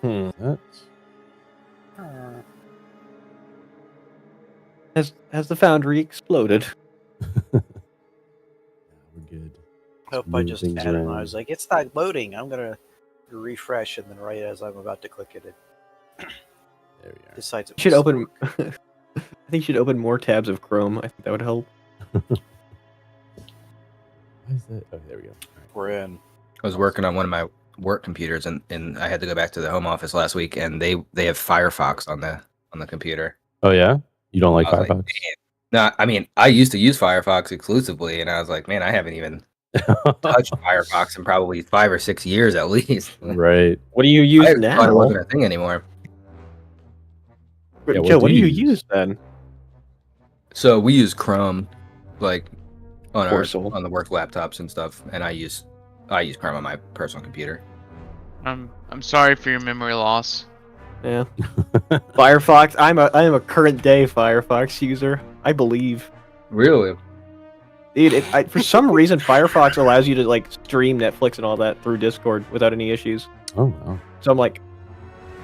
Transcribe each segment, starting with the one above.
That's... Has the foundry exploded? We're good. Hope I just had it and I was like, it's not loading. I'm going to refresh, and then right as I'm about to click it, There we are. decides it Should wants to open. work. I think you should open more tabs of Chrome. I think that would help. Why is that? Oh, there we go. All right. We're in. I was working on one of my work computers, and I had to go back to the home office last week, and they have Firefox on the computer. Oh yeah, you don't like I was Firefox? like, no, I mean, I used to use Firefox exclusively, and I was like, man, I haven't even touched Firefox in probably 5 or 6 years at least. Right. What do you use I now? thought it wasn't a thing anymore. Yeah, Joe, what do you use then? So we use Chrome, like on Corsoul. on the work laptops and stuff, and I use Chrome on my personal computer. I'm sorry for your memory loss. Yeah. Firefox. I am a current day Firefox user. I believe. Really? Dude, for some reason Firefox allows you to like stream Netflix and all that through Discord without any issues. Oh wow. So I'm like,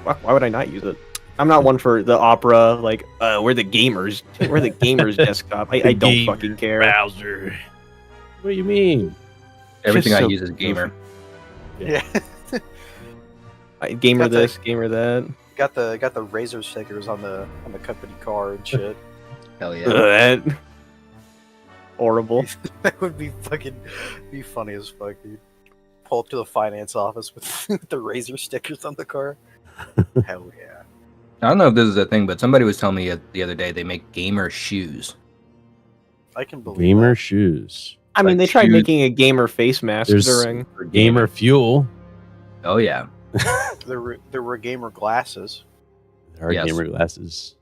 why would I not use it? I'm not one for the Opera. Like, we're the gamers. We're the gamers desktop. I don't fucking care. Browser. What do you mean? Everything I so use is gamer. Yeah. Gamer That's this, gamer that. got the Razor stickers on the company car and shit. Hell yeah. That. Horrible. That would be funny as fuck, dude. Pull up to the finance office with the Razor stickers on the car. Hell yeah. I don't know if this is a thing, but somebody was telling me the other day they make gamer shoes. I can believe Gamer that. shoes. I mean, Like they tried shoes. making a gamer face mask There's during. gamer fuel. Oh yeah. There were gamer glasses. There are Yes. gamer glasses.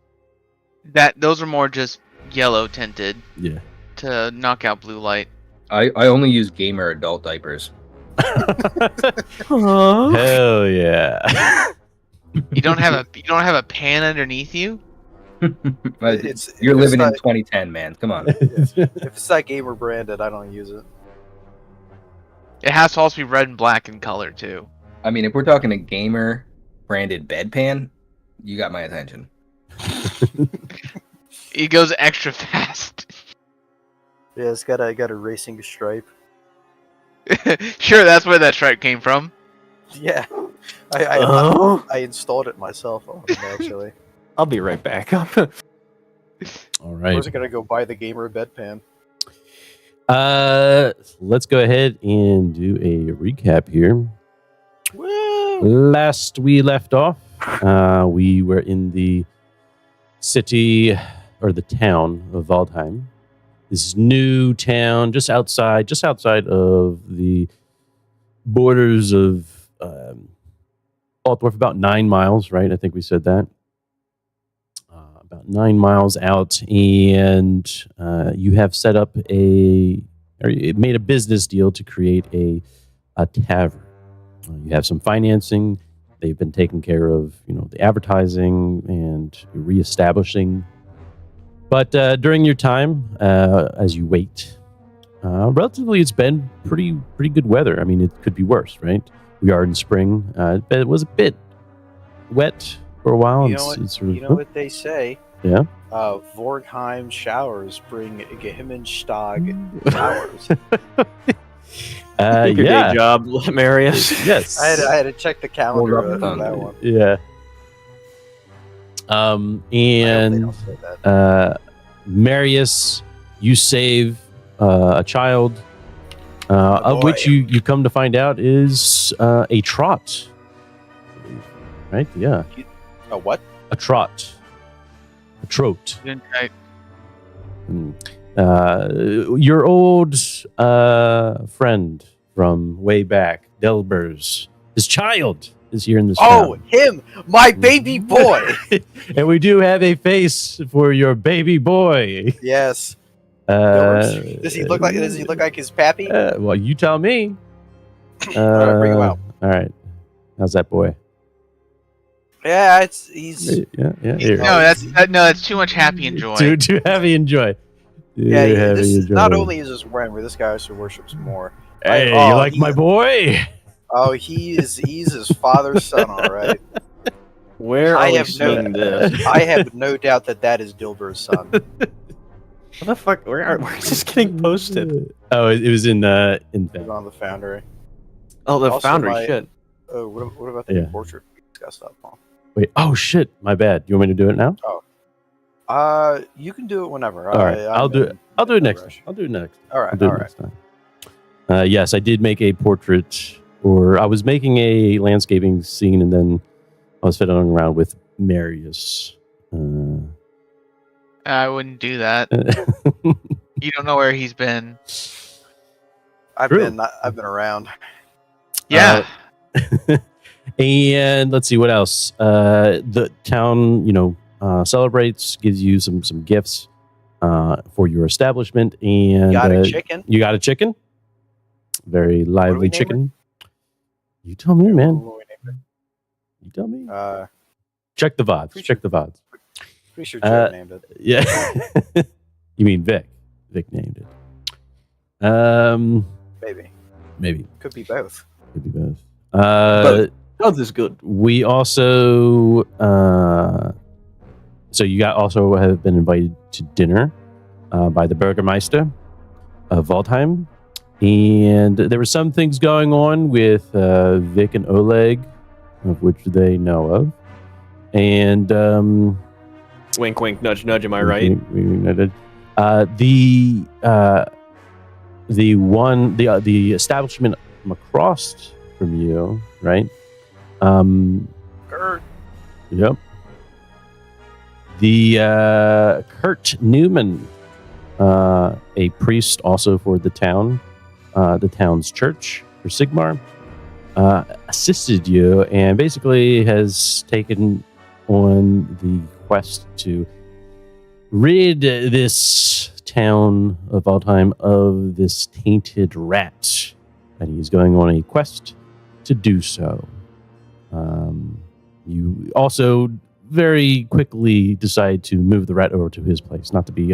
Those are more just yellow tinted Yeah. to knock out blue light. I only use gamer adult diapers. Hell yeah. You don't have a pan underneath you? But It's- you're it's living in not- 2010, man. Come on. If it's not gamer branded, I don't use it. It has to also be red and black in color too. I mean, if we're talking a gamer branded bedpan, you got my attention. It goes extra fast. Yeah, it's got a racing stripe. Sure, that's where that stripe came from. Yeah, Oh. I installed it myself on it, actually. I'll be right back. All I right. was gonna go buy the gamer bedpan. Let's go ahead and do a recap here. Woo! Last we left off, we were in the city or the town of Waldheim. This new town just outside of the borders of Altdorf, about 9 miles, right? I think we said that. About 9 miles out, and you have set up made a business deal to create a tavern. You have some financing. They've been taking care of, the advertising and reestablishing. But during your time, as you wait, relatively, it's been pretty good weather. I mean, it could be worse, right? We are in spring. But it was a bit wet for a while. You know what they say? Yeah. Vorgheim showers bring Gehimmenstag showers. Your yeah. day job, Marius. Yes. I had to check the calendar Hold up on the that phone. one. Yeah. I hope they And don't say that. Marius, you save a child, of boy. which you come to find out is a trot. Right? Yeah. A what? A trot. A trote. I- Your old friend from way back, Delbers, his child is here in this Oh, town. him! My baby boy! And we do have a face for your baby boy. Yes. Does he look like his pappy? Well, you tell me. Alright, bring him out. All right. How's that boy? Yeah, he's Yeah. No, that's too much happy and joy. Too heavy enjoy. yeah. Too heavy enjoy. Not only is this Warhammer, this guy also worships more. Hey, oh, you like he- my boy? Oh, he's his father's son, all right. Where I are we have seeing this? I have no doubt that is Dilber's son. What the fuck? Where is this getting posted? Oh, it was in He's Foundry. on the Foundry. Oh, the Also, Foundry my- shit. Oh, what about the Yeah. portrait we discussed up on? Wait, oh shit, my bad. You want me to do it now? You can do it whenever. All right, I'll do it. I'll do it next time. I'll do it next. All I'll right, do all it right. next time. Yes, I did make a portrait, or I was making a landscaping scene, and then I was fiddling around with Marius. I wouldn't do that. You don't know where he's been. I've True. been around. Yeah. And let's see what else. The town, celebrates, gives you some gifts for your establishment, and Got a chicken. You got a chicken. Very we lively name chicken. You tell me, man. What we named You tell me. it? Check the VODs. pretty Check the VODs. Pretty sure Joe named it. Yeah. You mean Vic? Vic named it. Maybe. Could be both. Could be both. Both. Both is good. We also, so you also have been invited to dinner by the Burgermeister of Waldheim, and there were some things going on with Vic and Oleg, of which they know of, and Wink, wink, nudge, nudge. Am I right? The establishment across from you, right? Kurt. Yep. The Kurt Newman, a priest also for the town, the town's church for Sigmar, assisted you and basically has taken on the quest to rid this town of Waldheim of this tainted rat, and he's going on a quest to do so. You also very quickly decide to move the rat over to his place, not to be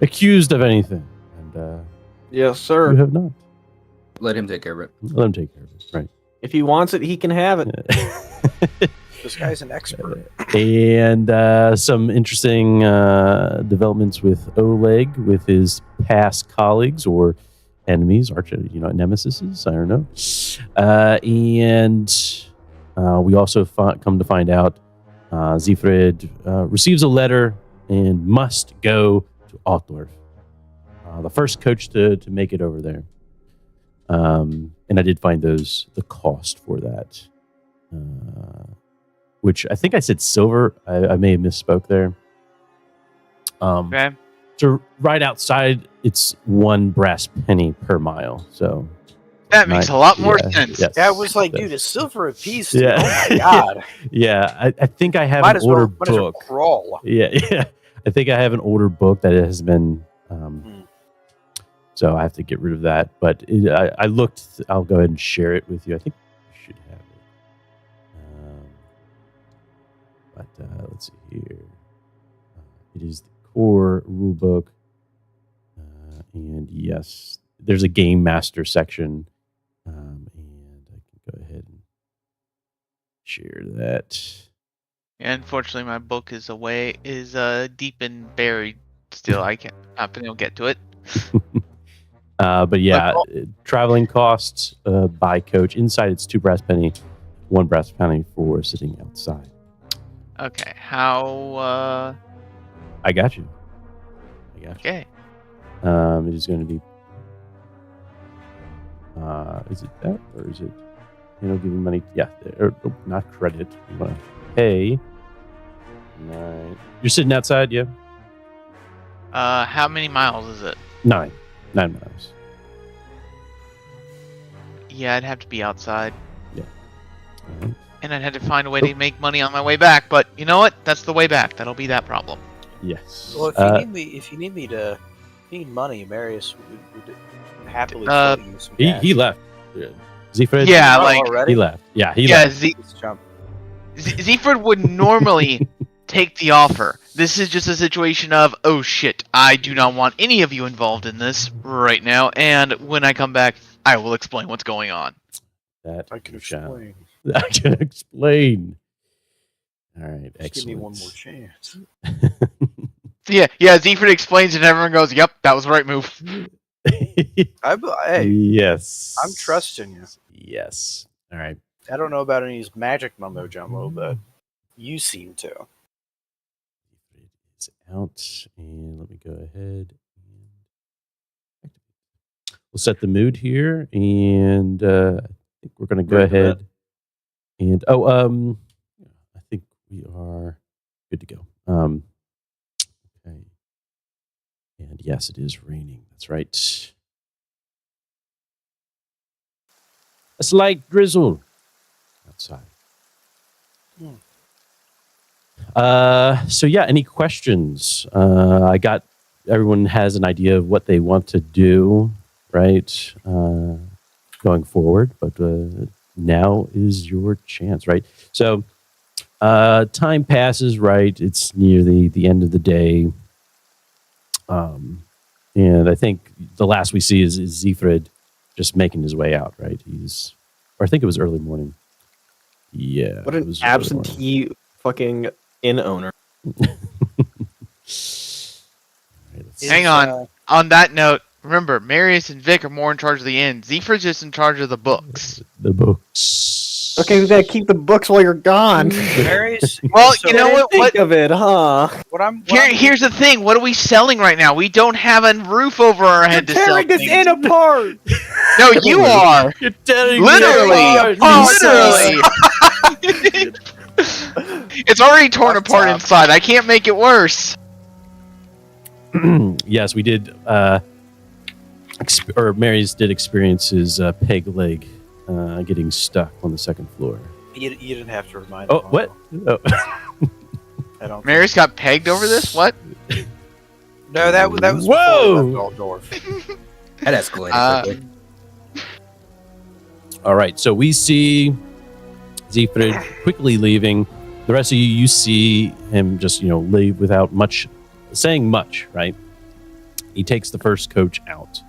accused of anything. And Yes, you sir. have not. Let him take care of it. Let him take care of it. Right. If he wants it, he can have it. This guy's an expert. And some interesting developments with Oleg, with his past colleagues or enemies, nemesis. I don't know. And we also come to find out Siegfried receives a letter and must go to Altdorf, the first coach to make it over there. And I did find the cost for that, which I think I said silver. I may have misspoke there. Okay. So right outside, it's 1 brass penny per mile. So That makes a lot more yeah, sense. yes. Yeah, I was like, dude, it's silver a piece. Dude. Yeah. Oh my god. Yeah, I think I have Might an as older well book. crawl. Yeah. I think I have an older book that has been. So I have to get rid of that. But I looked. I'll go ahead and share it with you. I think you should have it. But let's see here. It is the core rule book, and yes, there's a game master section, and I can go ahead and share that. Yeah, unfortunately, my book is deep and buried still. I can't. Not been able to get to it. But yeah, traveling costs by coach. Inside, it's 2 brass penny, 1 brass penny for sitting outside. Okay. How? I got you. Okay. It is going to be. Is it that or is it? Giving money. Yeah, not credit. You want to pay. 9. You're sitting outside, yeah. How many miles is it? 9 miles. Yeah, I'd have to be outside. All right. And I'd have to find a way to make money on my way back. But you know what? That's the way back. That'll be that problem. Yes. Well, if you need money, Marius would happily throw you some cash. he left. Siegfried? Yeah, Oh, like already? he left. Yeah, he yeah. left. Let's jump. Siegfried would normally take the offer. This is just a situation of, oh shit, I do not want any of you involved in this right now. And when I come back, I will explain what's going on. That I can you shall. explain. I can explain. All right, Just give me one excellent. more chance. Yeah. Zephyr explains, and everyone goes, "Yep, that was the right move." Hey, Yes. I'm trusting you. Yes. All right. I don't know about any magic mumbo jumbo, but you seem to. It's out, and let me go ahead. We'll set the mood here, and I think we're going to go Ready for that? ahead and I think we are good to go. Okay, and yes, it is raining. That's right. A slight drizzle outside. So yeah, any questions? I got everyone has an idea of what they want to do, right? Going forward, but now is your chance, right? So time passes, right? It's near the end of the day. And I think the last we see is Zefrid just making his way out, right? Or I think it was early morning. Yeah. What it an was early morning. absentee fucking inn owner. Right, let's see. Hang on. On that note, remember, Marius and Vic are more in charge of the inn. Zephyr's just in charge of the books. The books. Okay, we gotta keep the books while you're gone. Marius, Well, so you know what? Think of it, huh? Here's the thing. What are we selling right now? We don't have a roof over our You're head to sell tearing this things. inn apart. No, you are. You're tearing Literally. Literally. It's already torn What's apart up? inside. I can't make it worse. Yes, we did. Marius did experience his peg leg getting stuck on the second floor. You didn't have to remind Oh, him. what? Oh. I don't. Marius got pegged over this? What? No, that was Whoa! before we left Waldorf. That escalated quickly. All right, so we see Zefrid quickly leaving. The rest of you see him just, leave without saying much, right? He takes the first coach out.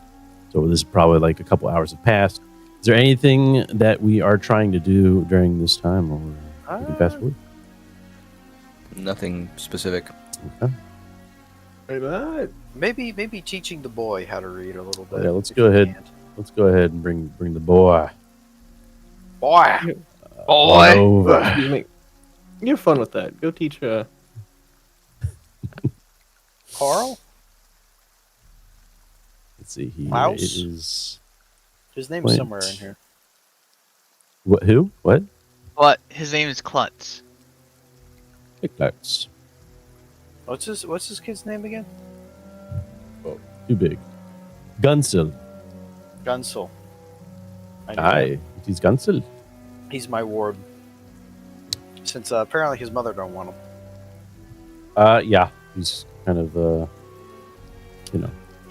So this is probably like a couple hours have passed. Is there anything that we are trying to do during this time, or we can fast forward? Nothing specific. Okay. Maybe teaching the boy how to read a little bit. Yeah, let's if go you ahead. can't. Let's go ahead and bring the boy. Boy, on over. Excuse me. You have fun with that. Go teach. Carl. Let's see here. Klaus? It is His name's Wait. somewhere in here. what? Who? What? What? His name is Klutz. Pickaxe. What's his kid's name again? Too big. Gunsil. Gunsel. I knew Aye, that. he's Gunsil. He's my ward. Since apparently his mother don't want him. Yeah, he's kind of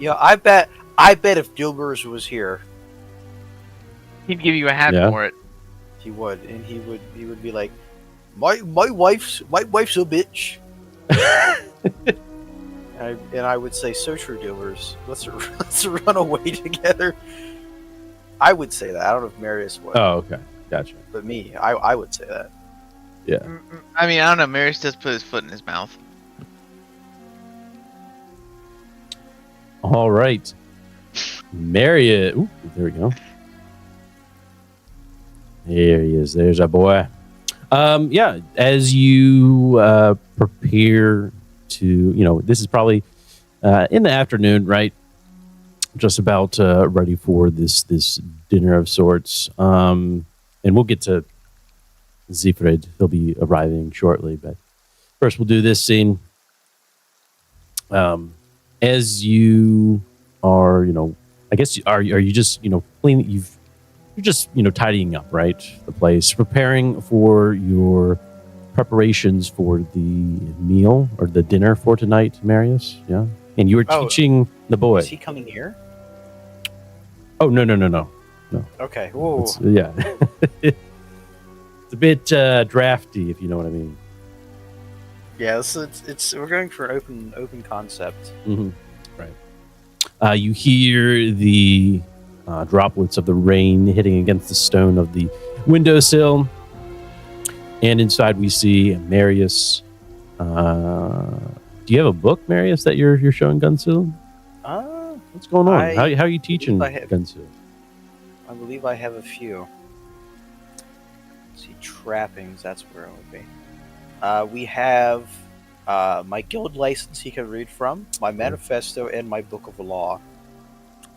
Yeah, I bet if Dilbers was here, He'd give you a hat Yeah. for it. he would, and he would be like, my wife's a bitch. and I would say, so true, Dilbers. Let's run away together. I would say that. I don't know if Marius would, Oh, okay, gotcha. but me, I would say that. I mean, I don't know. Marius does put his foot in his mouth. All right, Marriott. Ooh, there we go. There he is. There's our boy. Yeah, as you prepare to, this is probably in the afternoon, right? Just about ready for this dinner of sorts. And we'll get to Zefrid. He'll be arriving shortly, but first we'll do this scene. As you are, I guess are you just cleaning? You're just tidying up, right? The place, preparing for your preparations for the meal or the dinner for tonight, Marius. Yeah, and you were Oh, teaching the boy. Is he coming here? Oh no. Okay. Whoa. Yeah, it's a bit drafty, if you know what I mean. Yeah. So it's we're going for open concept. Mm-hmm. Right. You hear the droplets of the rain hitting against the stone of the windowsill. And inside we see Marius. Do you have a book, Marius, that you're showing Gunsil? What's going on? How are you teaching Gunsil? I believe I have a few. Let's see, trappings, that's where it would be. We have my guild license he can read from, my manifesto, and my book of law.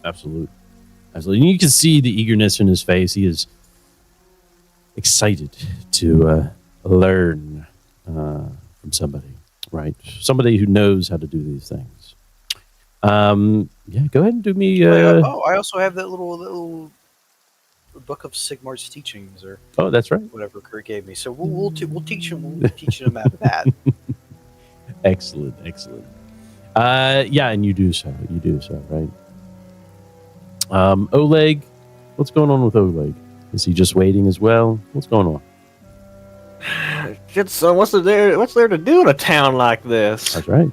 Absolutely. And you can see the eagerness in his face. He is excited to learn from somebody, right? Somebody who knows how to do these things. Yeah, go ahead and do me. I also have that little book of Sigmar's teachings, or that's right. Whatever Kurt gave me. So we'll teach him. We'll teach him out of that. Excellent. Yeah, and you do so. Right? Oleg, what's going on with Oleg? Is he just waiting as well? What's going on? Shit, son, what's there to do in a town like this? That's right.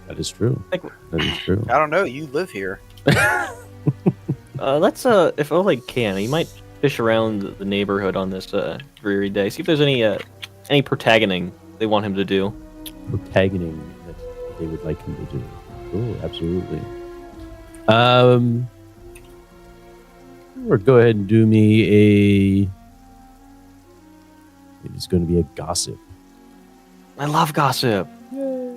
That is true. That is true. I don't know. You live here. Let's if Oleg can, he might fish around the neighborhood on this dreary day. See if there's any protagoning they want him to do. Protagoning that they would like him to do. Oh, absolutely. Or go ahead and do me it's going to be a gossip. I love gossip. Yay.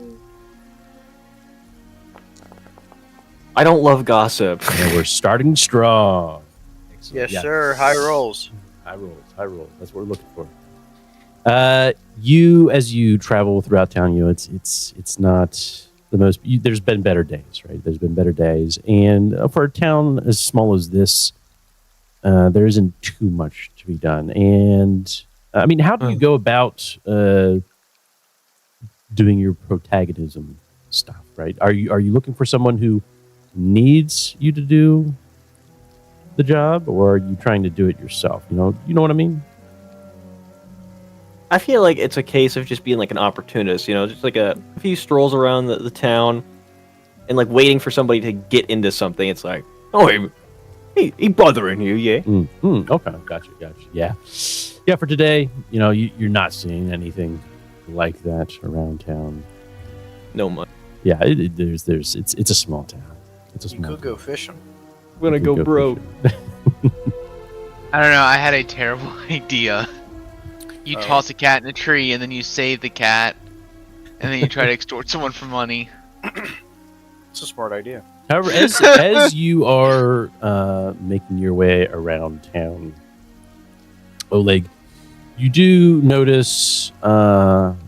I don't love gossip. And we're starting strong. Yes, sir. High rolls. High rolls. That's what we're looking for. You, as you travel throughout town, it's not the most. There's been better days, right? There's been better days, and for a town as small as this, there isn't too much to be done. And I mean, how do you go about doing your protagonism stuff? Right? Are you looking for someone who needs you to do the job, or are you trying to do it yourself? You know what I mean? I feel like it's a case of just being like an opportunist, just like a few strolls around the town and like waiting for somebody to get into something. It's like, oh, he bothering you, yeah? Okay, gotcha. Yeah, for today, you're not seeing anything like that around town. No much. Yeah, it's a small town. You could go fishing. I'm gonna go broke. I don't know. I had a terrible idea. You toss a cat in a tree, and then you save the cat, and then you try to extort someone for money. It's a smart idea. However, as you are making your way around town, Oleg, you do notice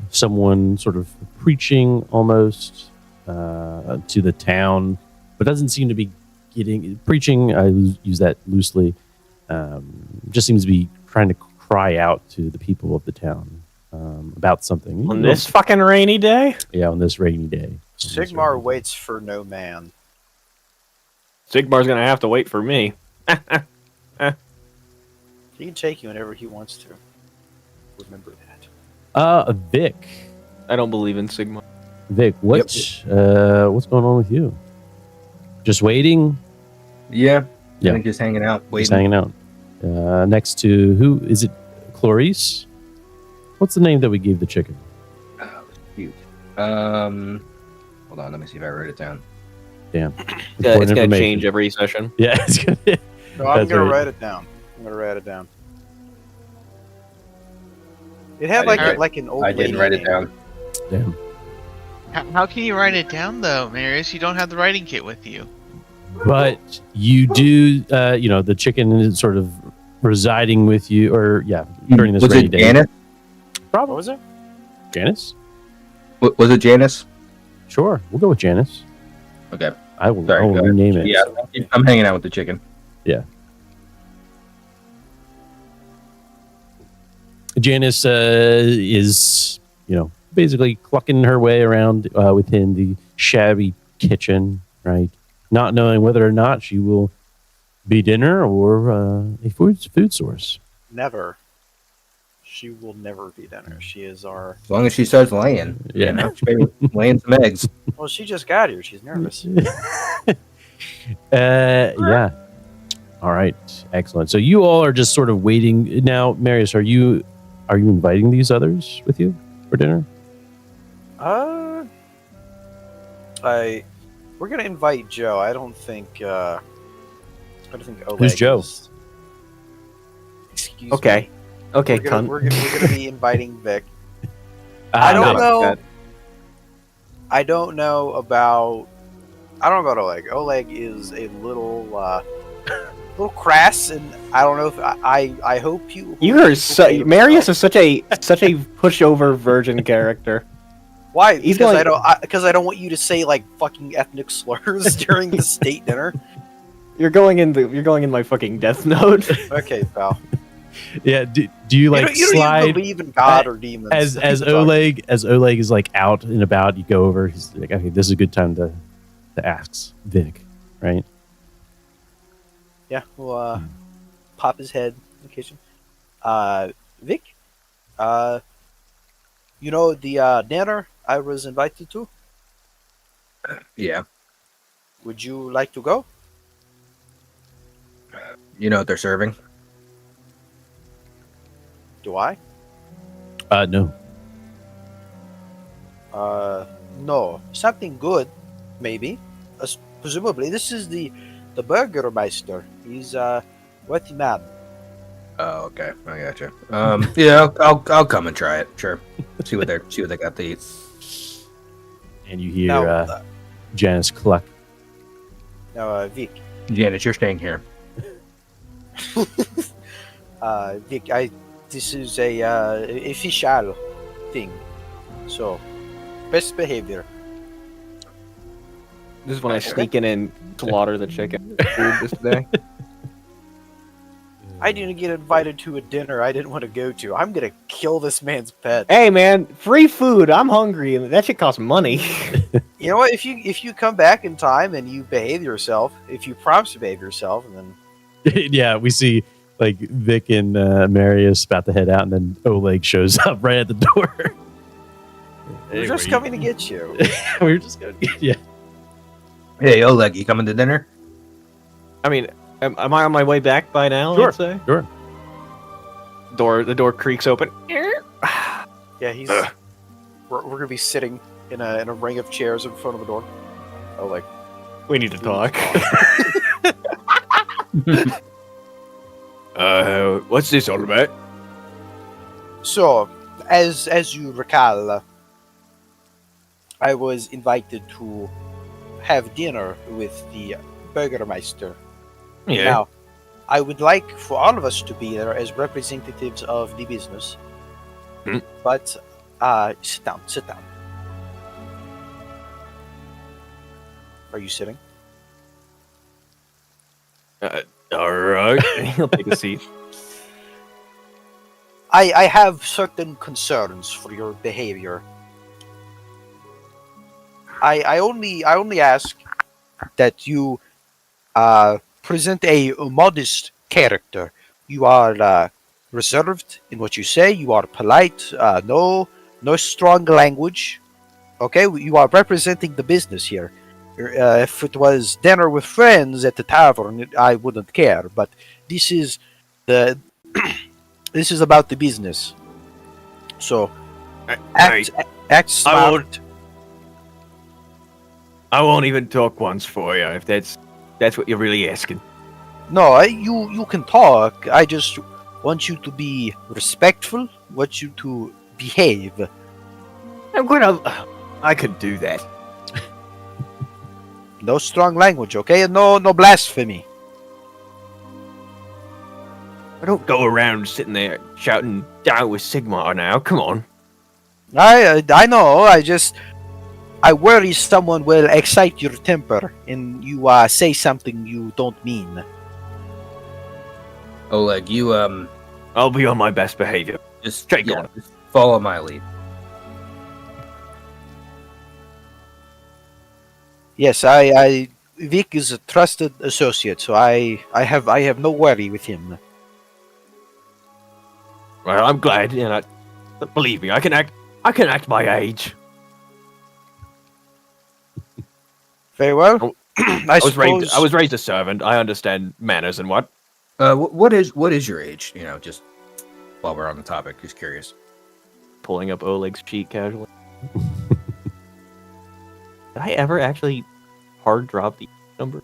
someone sort of preaching almost to the town, but doesn't seem to be preaching. I use that loosely. Just seems to be trying to cry out to the people of the town about something. On this fucking rainy day? Yeah, on this rainy day. Sigmar waits for no man. Sigmar's gonna have to wait for me. He can take you whenever he wants to. Remember that. Vic. I don't believe in Sigmar. Vic, what's going on with you? Just waiting? Yeah. I think just hanging out, waiting. Just hanging out. Next to who is it? Clarice? What's the name that we gave the chicken? Oh, cute. Hold on, let me see if I wrote it down. Damn. It's gonna change every session. Yeah, it's gonna. No, I'm gonna write it down. It had like an old. I didn't write it down. Damn. How can you write it down though, Marius? You don't have the writing kit with you. But you do, the chicken is sort of residing with you, or during this rainy day. Janice? Probably. What was it? Janice? Was it Janice? Sure, we'll go with Janice. Okay. I will rename it. Yeah, I'm hanging out with the chicken. Yeah. Janice is, basically clucking her way around within the shabby kitchen, right? Not knowing whether or not she will be dinner or a food source. Never. She will never be dinner. She is our... As long as she starts laying. Yeah. She's laying some eggs. Well, she just got here. She's nervous. Yeah. All right, excellent. So you all are just sort of waiting now. Marius, are you inviting these others with you for dinner? We're gonna invite Joe. I don't think Oleg Who's Joe? is- Excuse Okay. me. Okay, We're gonna, cunt. we're gonna be inviting Vic. Ah, I don't Vic. know. that. I don't know about Oleg. Oleg is a little crass, and I don't know if I hope you. You are Marius is such a pushover virgin character. Why? He's Because going- I don't want you to say like fucking ethnic slurs during the state dinner. You're going in my fucking death note. Okay, pal. Yeah. Do you like you don't slide even believe in God or demons. as Oleg is like out and about? You go over. He's like, okay, this is a good time to ask Vic, right? Yeah, we'll pop his head in the kitchen. Vic, you know the dinner I was invited to? Yeah. Would you like to go? You know what they're serving? Do I? No. No. Something good, maybe. Presumably, this is the Burgermeister. He's worthy man. Oh, okay. I gotcha. Yeah, I'll come and try it. Sure. See what they got to eat. And you hear Now, Janice cluck. Vic. Janet, you're staying here. Vic, this is a official thing. So, best behavior. This is when I sneak in and slaughter the chicken food this day. I didn't get invited to a dinner I didn't want to go to. I'm gonna kill this man's pet. Hey man, free food. I'm hungry, and that shit costs money. You know what? If you come back in time and you behave yourself, if you promise to behave yourself, and then Yeah, we see like Vic and Marius about to head out, and then Oleg shows up right at the door. we're just coming to get you. We're just going. Yeah. Hey, Oleg, you coming to dinner? I mean, am I on my way back by now? Sure. I'd say. Sure. The door creaks open. Yeah, he's. We're gonna be sitting in a ring of chairs in front of the door. Oh, like We need to talk. What's this all about? so. As you recall, I was invited to have dinner with the Burgermeister. Yeah. Now, I would like for all of us to be there as representatives of the business. Hmm. But, sit down. Are you sitting? All right. He'll take a seat. I have certain concerns for your behavior. I only ask that you present a modest character. You are reserved in what you say. You are polite. No strong language. Okay, you are representing the business here. If it was dinner with friends at the tavern, I wouldn't care. But this is the this is about the business. So act smart. I won't even talk once for you if that's what you're really asking. No, you can talk. I just want you to be respectful. Want you to behave. I could do that. No strong language, okay? And no blasphemy. I don't go around sitting there shouting down with Sigmar now. Come on. I know. I worry someone will excite your temper and you say something you don't mean. Oleg, you I'll be on my best behavior. just Take on. just follow my lead. Yes, Vic is a trusted associate, so I have no worry with him. Well, I'm glad, but believe me, I can act my age. Very well. I was raised a servant. I understand manners and what. What is your age? You know, just while we're on the topic, just curious. Pulling up Oleg's sheet casually. Did I ever actually hard drop the number?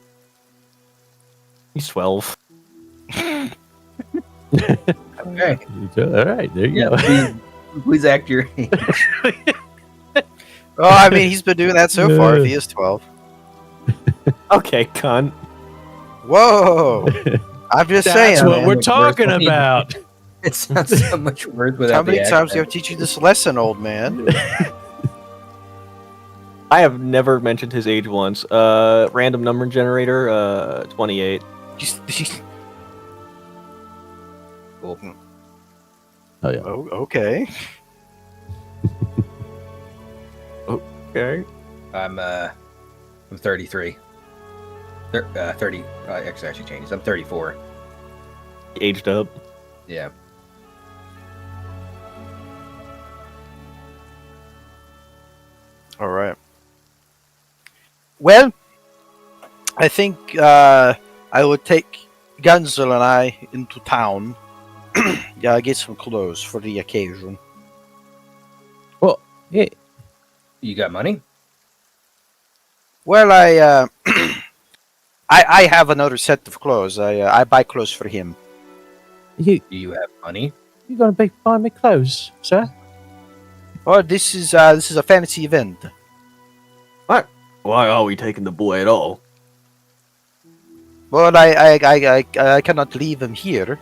He's 12. Okay. All right, there you go. Please act your age. Well, I mean, he's been doing that so far. If he is 12. Okay, cunt. Whoa! I'm just saying. That's what man. we're talking about. It sounds so much worse without How many the times do I accent. have to teach you this lesson, old man? I have never mentioned his age once. Random number generator, 28. Cool. Oh yeah. Oh, okay. Okay. I'm 33. 30. Actually changes. I'm 34. Aged up. Yeah. All right. Well, I think I would take Gunzel and I into town. Get some clothes for the occasion. Well, yeah. You got money? Well, I have another set of clothes. I buy clothes for him. You Do you have money? gonna be buying me clothes, sir? Oh, this is a fantasy event. Why are we taking the boy at all? Well, I cannot leave him here.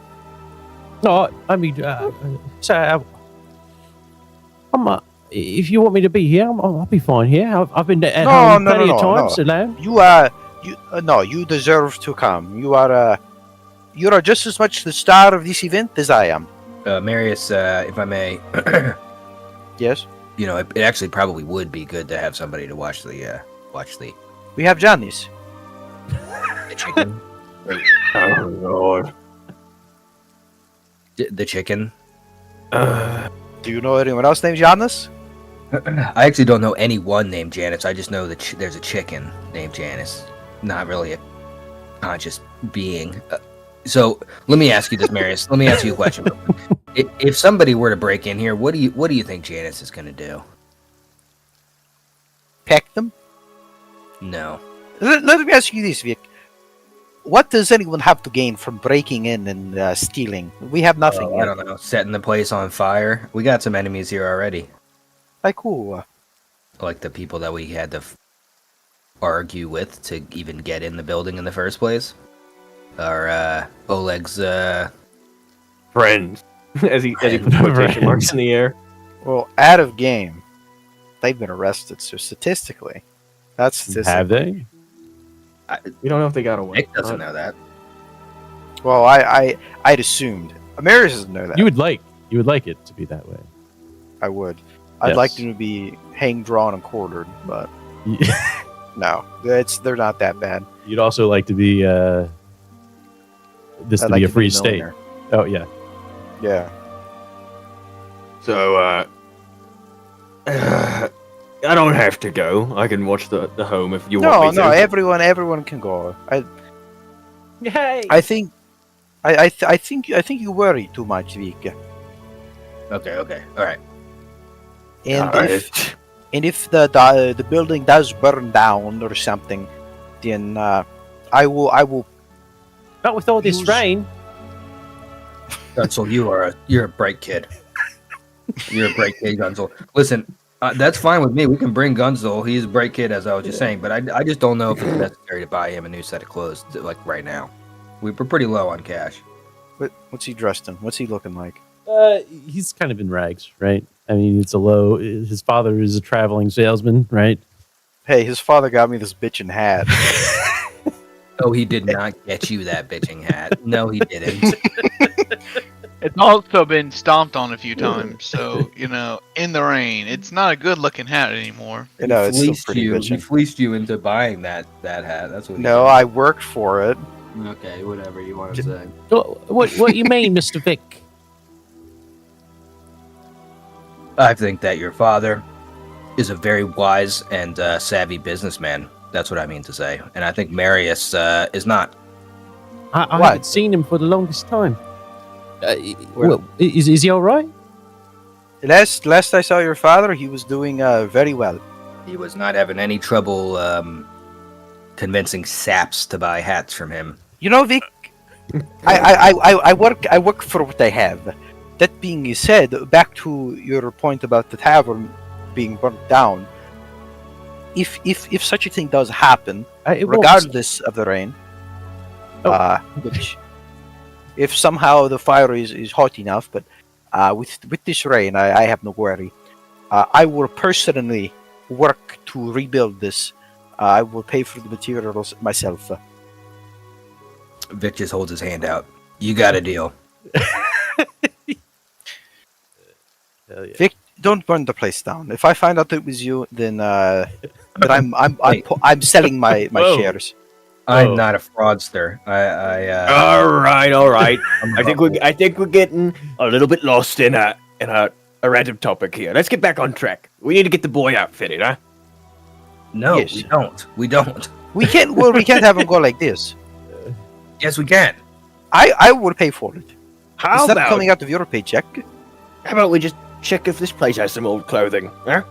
No, I mean, sir, if you want me to be here, I'll be fine here. I've been at home plenty of times alone. You deserve to come. You are just as much the star of this event as I am. Marius, if I may, Yes, you know, it actually probably would be good to have somebody to watch the we have Johnny's. the chicken. Oh, Lord. The chicken. Do you know anyone else named Giannis? I actually don't know anyone named Janice. I just know that there's a chicken named Janice. Not really a conscious being. So let me ask you this, Marius. Let me ask you a question. If somebody were to break in here, what do you think Janice is going to do? Peck them? No. Let me ask you this, Vic. What does anyone have to gain from breaking in and stealing? We have nothing I yet. don't know. Setting the place on fire. We got some enemies here already. Like who? Like the people that we had to argue with to even get in the building in the first place. Or Oleg's Friends. as he puts quotation marks in the air. Well, out of game. They've been arrested, so statistically. That's statistically. Have they? We don't know if they got away. Nick doesn't know that. Well, I'd assumed. Ameris doesn't know that. You would like it to be that way. I would. I'd Yes. like them to be hanged, drawn, and quartered, but no, they're not that bad. You'd also like to be this I'd to like be a to free a state. millionaire. Oh yeah. Yeah. So, I don't have to go. I can watch the home if you want me to. No, everyone can go. Hey. I think you worry too much, Vic. Okay. All right. And Alright. if the building does burn down or something, then I will. Not with all this Use- rain. Gunsel, you're a bright kid. You're a bright kid, Gunsel. Listen, that's fine with me. We can bring Gunsel. He's a bright kid, as I was just saying. But I just don't know if it's necessary to buy him a new set of clothes like right now. We're pretty low on cash. What's he dressed in? What's he looking like? He's kind of in rags, right? I mean, it's a low. His father is a traveling salesman, right? Hey, his father got me this bitchin' hat. Oh, he did not get you that bitching hat. No, he didn't. It's also been stomped on a few times, so in the rain. It's not a good looking hat anymore. You know, it's still fleeced pretty you. He bitchin'. fleeced you into buying that hat. That's what. No, I worked for it. Okay, whatever you want to say. What you mean, Mister Vic? I think that your father is a very wise and savvy businessman, That's what I mean to say. And I think Marius is not. I What? haven't seen him for the longest time. Well- Well, is he all right? Last I saw your father, he was doing very well. He was not having any trouble convincing saps to buy hats from him. You know, Vic, I work for what I have. That being said, back to your point about the tavern being burnt down. If such a thing does happen, It won't. regardless of the rain, Oh. which if somehow the fire is hot enough, but with this rain, I have no worry. I will personally work to rebuild this. I will pay for the materials myself. Vic just holds his hand out. You got a deal. Hell yeah. Vic, don't burn the place down. If I find out it was you, then I'm selling my Whoa. shares. I'm not a fraudster. All right. I'm I think we're getting a little bit lost in a random topic here. Let's get back on track. We need to get the boy outfitted, huh? No, Yes. we don't. We don't. We can't. Well, we can't have him go like this. Yes, we can. I will pay for it. How It's not about coming out of your paycheck. we just check if this place has some old clothing, huh?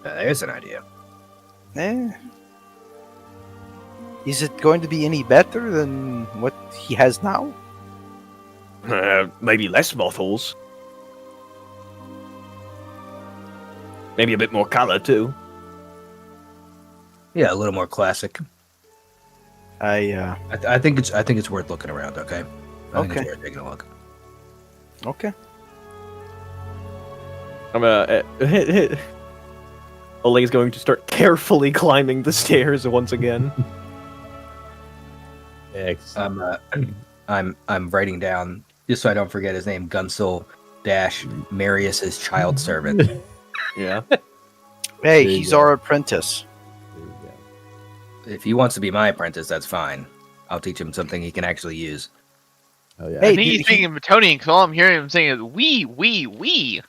There's an idea. Eh. Is it going to be any better than what he has now? Maybe less mothballs. Maybe a bit more color too. Yeah, a little more classic. I I think it's worth looking around. Okay. I think Okay. it's worth taking a look. okay. I'm Oleg's going to start carefully climbing the stairs once again. Excellent. I'm writing down just so I don't forget his name. Gunsel dash Marius's child servant. Yeah. Hey, There you he's go. our apprentice. There you go. If he wants to be my apprentice, that's fine. I'll teach him something he can actually use. Oh yeah. Hey, I think he's speaking Bretonian because all I'm hearing him saying is we.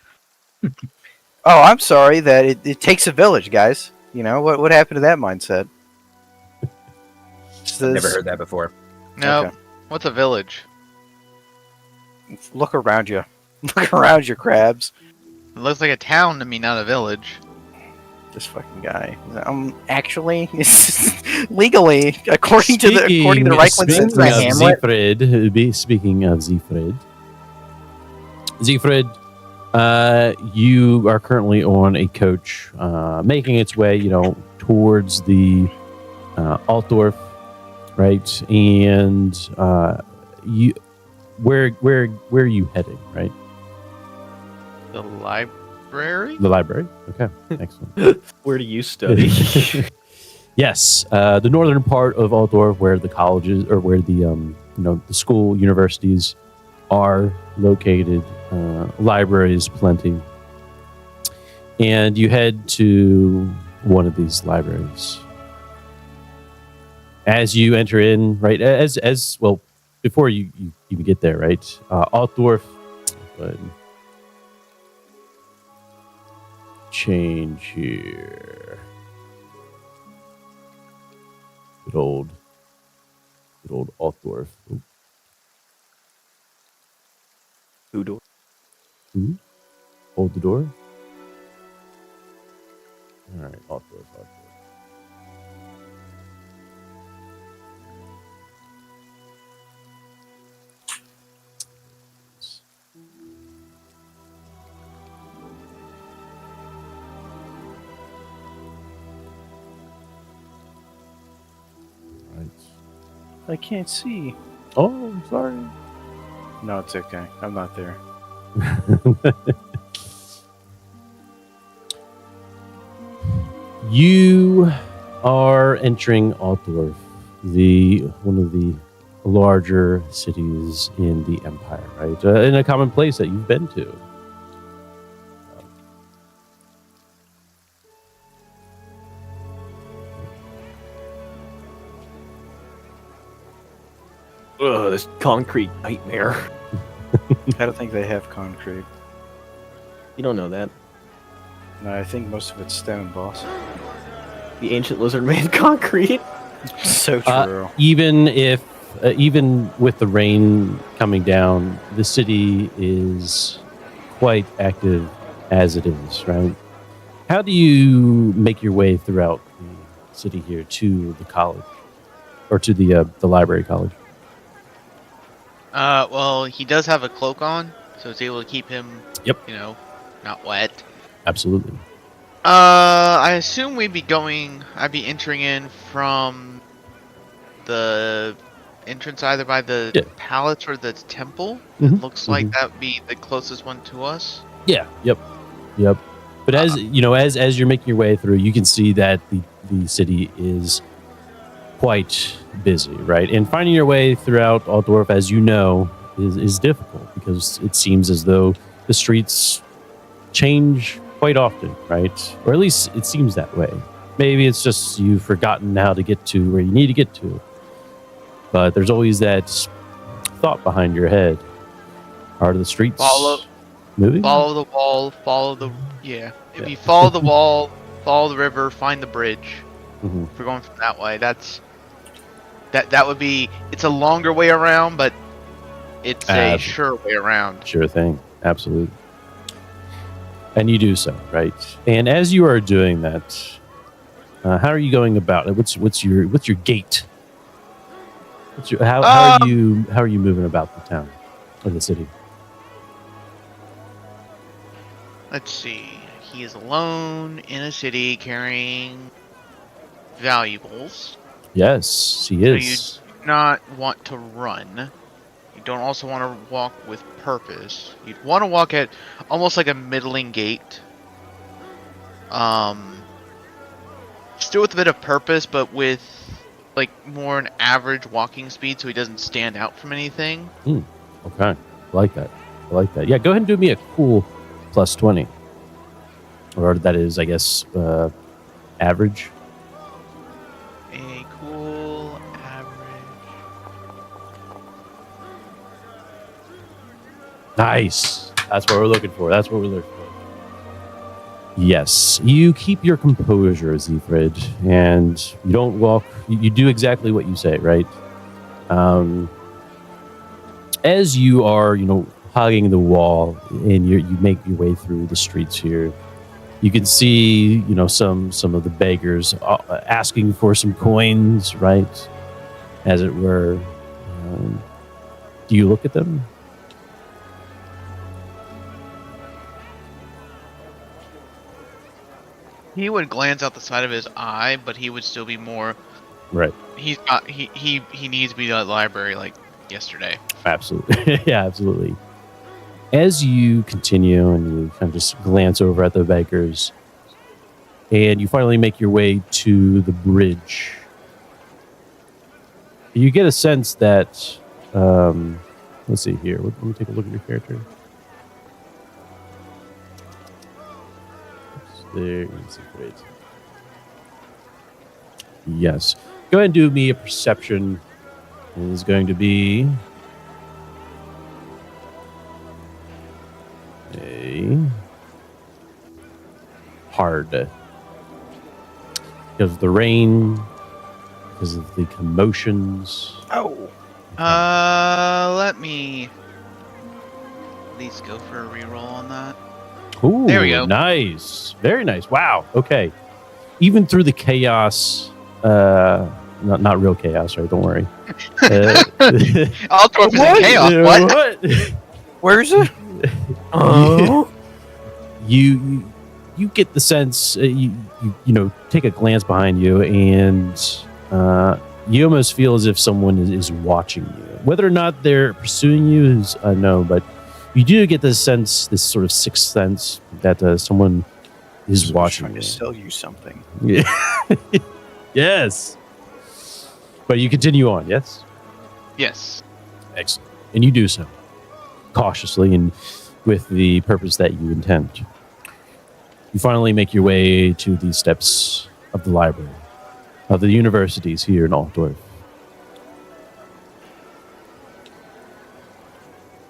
Oh, I'm sorry that it takes a village, guys. You know what happened to that mindset? It's Never this- heard that before. No, Okay. what's a village? Look around you. Look around you, crabs. It looks like a town to me, not a village. This fucking guy. Actually, legally, according to the Reichland Speaking Center, of Hamlet. Speaking of Siegfried, you are currently on a coach, making its way, towards the Altdorf, right? And you, where are you heading? Right, The library? the library. Okay, excellent. Where do you study? Yes, the northern part of Altdorf, where the colleges or where the the school universities are located, libraries plenty, and you head to one of these libraries. As you enter in, right, as well, before you even get there, right, Altdorf. But change here. Good old Altdorf. Oop. Who do? Hold the door. All right, Altdorf. Right. I can't see. Oh, I'm sorry. No, it's okay. I'm not there. You are entering Altdorf, one of the larger cities in the Empire, right? In a common place that you've been to. Ugh, this concrete nightmare. I don't think they have concrete. You don't know that. No, I think most of it's stone, boss. the ancient lizard made concrete. So true. Even with the rain coming down, the city is quite active as it is, right? How do you make your way throughout the city here to the college, or to the library college? Well, he does have a cloak on, so it's able to keep him, Yep. Not wet. Absolutely. I assume I'd be entering in from the entrance either by the palace or the temple. Mhm, It looks like that would be the closest one to us. Yeah. Yep. But as you're making your way through, you can see that the city is quite busy, right? And finding your way throughout Altdorf, as you know, is difficult because it seems as though the streets change quite often, right? Or at least it seems that way. Maybe it's just you've forgotten how to get to where you need to get to. But there's always that thought behind your head. Are the streets moving? Follow the wall, If you follow the wall, follow the river, find the bridge. Mm-hmm. If we're going from that way, that would be. It's a longer way around, but it's a sure way around. Sure thing, absolutely. And you do so, right? And as you are doing that, how are you going about it? What's your gait? How are you moving about the town or the city? Let's see. He is alone in a city carrying valuables. Yes, he is. So you do not want to run. You don't also want to walk with purpose. You'd want to walk at almost like a middling gait. Still with a bit of purpose, but with like more an average walking speed, so he doesn't stand out from anything. Okay, I like that. Yeah, go ahead and do me a cool +20, or that is, I guess, average. A cool average. Nice. That's what we're looking for. Yes, you keep your composure, Zethrid, and you don't walk. You do exactly what you say, right? As you are, hogging the wall, and you make your way through the streets here, you can see, some of the beggars asking for some coins, right? As it were. Do you look at them? He would glance out the side of his eye, but he would still be more. Right. He's not. He needs to be at the library like yesterday. Absolutely. Yeah, absolutely. As you continue and you kind of just glance over at the beggars, and you finally make your way to the bridge, you get a sense that, let's see here. Let me take a look at your character. There is a great. Yes. Go ahead and do me a perception. It is going to be a hard. Because of the rain, because of the commotions. Oh. Let me at least go for a reroll on that. Ooh, there we go. Nice. Very nice. Wow. Okay. Even through the chaos, not real chaos, right? Don't worry. Altdorf is in chaos. What? Where is it? Oh. You get the sense, you take a glance behind you, and you almost feel as if someone is watching you. Whether or not they're pursuing you is unknown, but you do get this sense, this sort of sixth sense, that someone is watching trying you. to sell you something. Yeah. Yes. But you continue on, yes? Yes. Excellent. And you do so cautiously and with the purpose that you intend. You finally make your way to the steps of the library, of the universities here in Altdorf.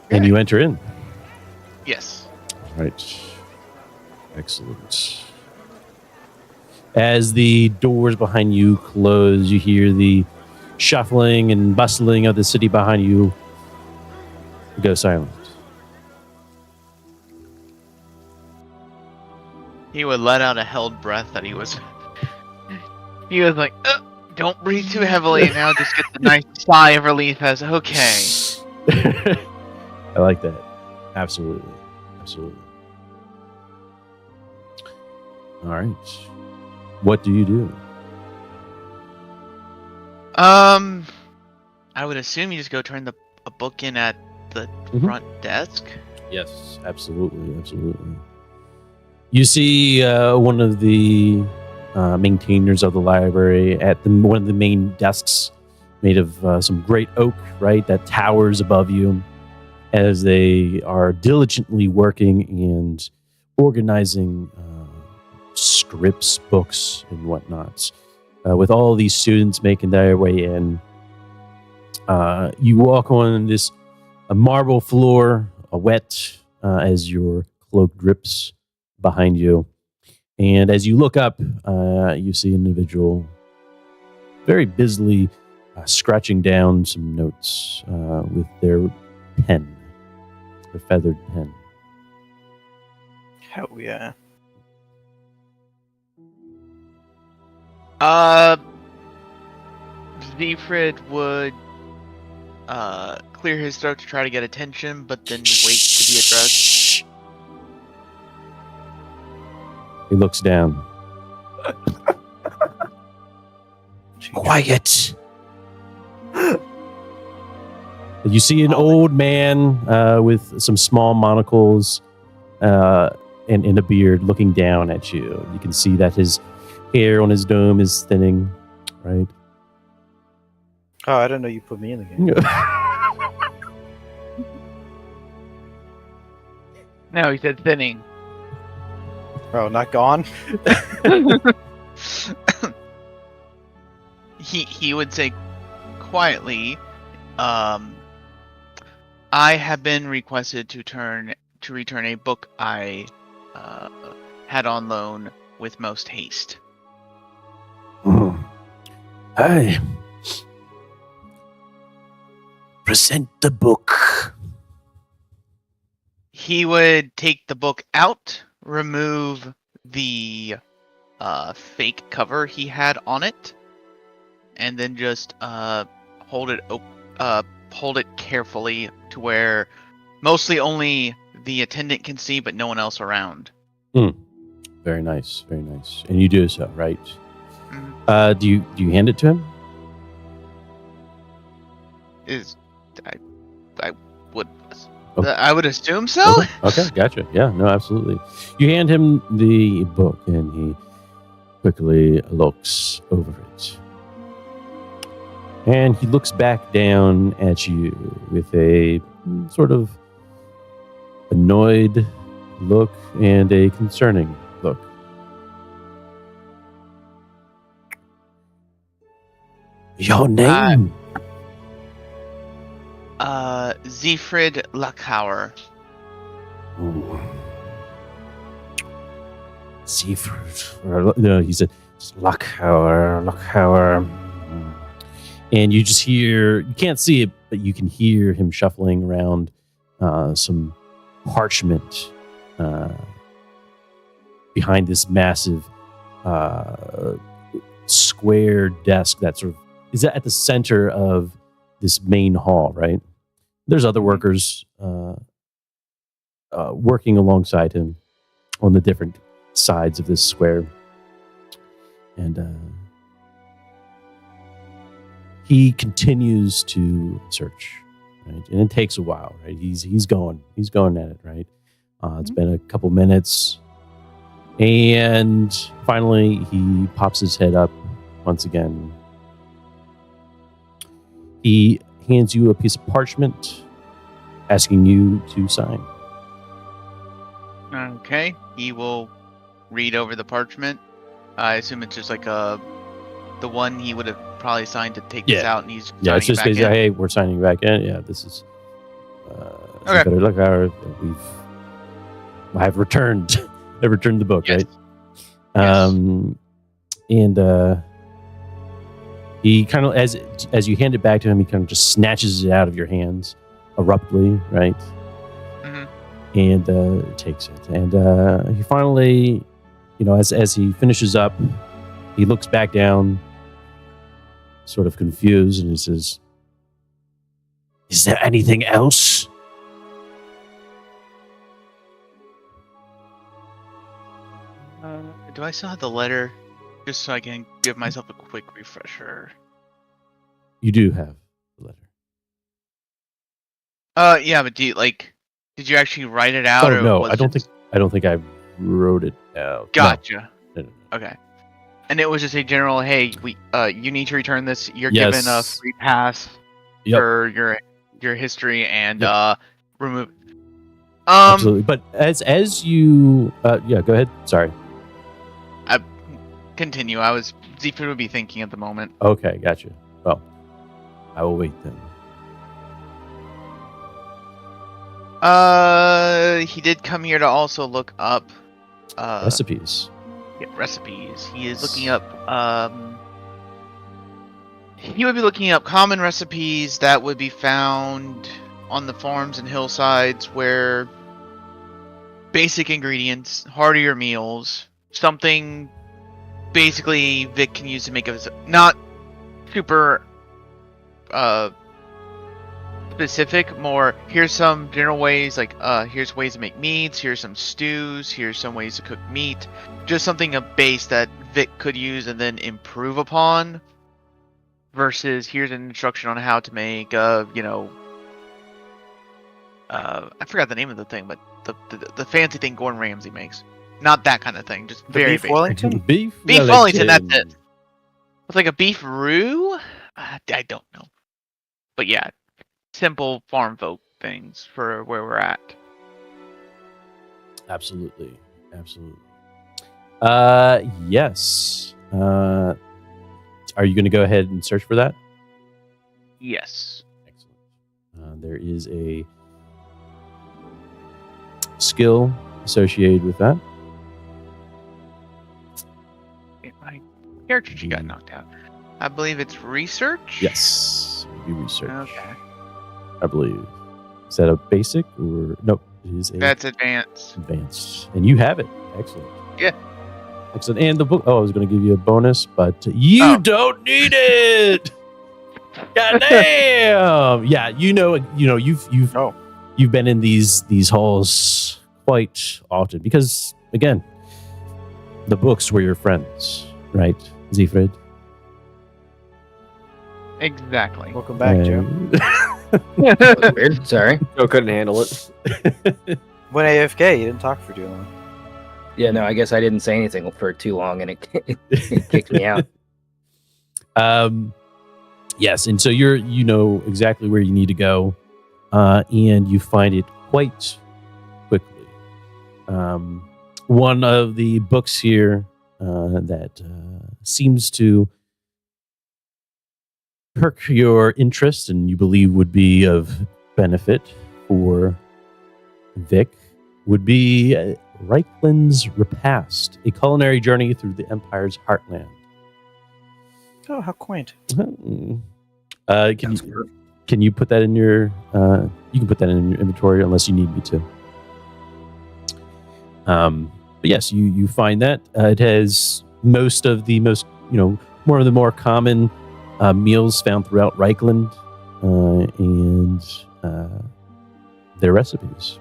And you enter in. Yes. Right. Excellent. As the doors behind you close, you hear the shuffling and bustling of the city behind you go silent. He would let out a held breath that he was like, don't breathe too heavily, and now just get the nice sigh of relief as, okay. I like that. Absolutely. All right. What do you do? I would assume you just go turn a book in at the front desk. Yes, absolutely. You see one of the maintainers of the library at one of the main desks made of some great oak, right, that towers above you as they are diligently working and organizing scripts, books, and whatnot. With all these students making their way in, you walk on this marble floor, wet as your cloak drips behind you. And as you look up, you see an individual very busily scratching down some notes with their pen, their feathered pen. Hell yeah. Siegfried would clear his throat to try to get attention, but then wait to be addressed. He looks down. Quiet. You see an old man with some small monocles and a beard looking down at you. You can see that his hair on his dome is thinning, right? Oh, I didn't know you put me in the game. No, he said thinning. Oh, not gone? He would say quietly, I have been requested to return a book I had on loan with most haste. Hi. Present the book. He would take the book out, remove the fake cover he had on it, and then just hold it carefully to where mostly only the attendant can see, but no one else around. Very nice, very nice. And you do so, right? Mm-hmm. Do you hand it to him? I would assume so. Okay, gotcha. Yeah, no, absolutely. You hand him the book, and he quickly looks over it. And he looks back down at you with a sort of annoyed look and a concerning look. Your name? Siegfried Lackhauer. Siegfried. No, he said Lackhauer. And you just hear, you can't see it, but you can hear him shuffling around some parchment behind this massive square desk that sort of is at the center of this main hall, right? There's other workers working alongside him on the different sides of this square. And he continues to search, right? And it takes a while, right? He's going at it, right? It's been a couple minutes. And finally, he pops his head up once again. He hands you a piece of parchment, asking you to sign. Okay. He will read over the parchment. I assume it's just like the one he would have probably signed to take this out, and he's it's just back in. Hey, we're signing back in. Yeah, this is. Okay. Better look, I've returned. I returned the book, Yes. right? and he kind of, as you hand it back to him, he kind of just snatches it out of your hands abruptly, right? And takes it. And he finally, as he finishes up, he looks back down, sort of confused, and he says, "Is there anything else?" Do I still have the letter? Just so I can give myself a quick refresher. You do have the letter. Yeah, but did you actually write it out? Oh or no, was I don't it think I wrote it out. Gotcha. No. Okay. And it was just a general, hey, you need to return this. You're Yes. given a free pass Yep. for your history and remove. Absolutely. But as you, yeah, go ahead. Sorry. Continue. Zephyr would be thinking at the moment. Okay, gotcha. Well, I will wait then. He did come here to also look up Recipes. yeah, recipes. He is looking up he would be looking up common recipes that would be found on the farms and hillsides where basic ingredients, heartier meals, something basically Vic can use to make a not super specific, more here's some general ways, like here's ways to make meats, here's some stews, here's some ways to cook meat, just something a base that Vic could use and then improve upon, versus here's an instruction on how to make I forgot the name of the thing, but the fancy thing Gordon Ramsay makes, not that kind of thing, just The very beef basic. Wellington? Beef Wellington, that's it. It's like a beef roux? I don't know. But yeah, simple farm folk things for where we're at. Absolutely. Yes. Are you going to go ahead and search for that? Yes. Excellent. There is a skill associated with that. My character sheet got knocked out. I believe it's research? Yes. It would be research. Okay. I believe. Is that a basic or no? It is a That's advanced. advanced, and you have it. Excellent. Yeah. Excellent. And the book. Oh, I was going to give you a bonus, but you don't need it. God damn. Yeah. You've been in these halls quite often because, again, the books were your friends, right, Siegfried? Exactly. Welcome back, Joe. Weird. Sorry. Joe couldn't handle it. When AFK, you didn't talk for too long. Yeah, no, I guess I didn't say anything for too long, and it kicked me out. Yes, and so you know exactly where you need to go, and you find it quite quickly. One of the books here that seems to perk your interest and you believe would be of benefit for Vic would be Reichland's Repast, a culinary journey through the Empire's heartland. Oh, how quaint. Can you put that in your you can put that in your inventory unless you need me to. But yes, you find that it has more of the more common meals found throughout Reichland and their recipes.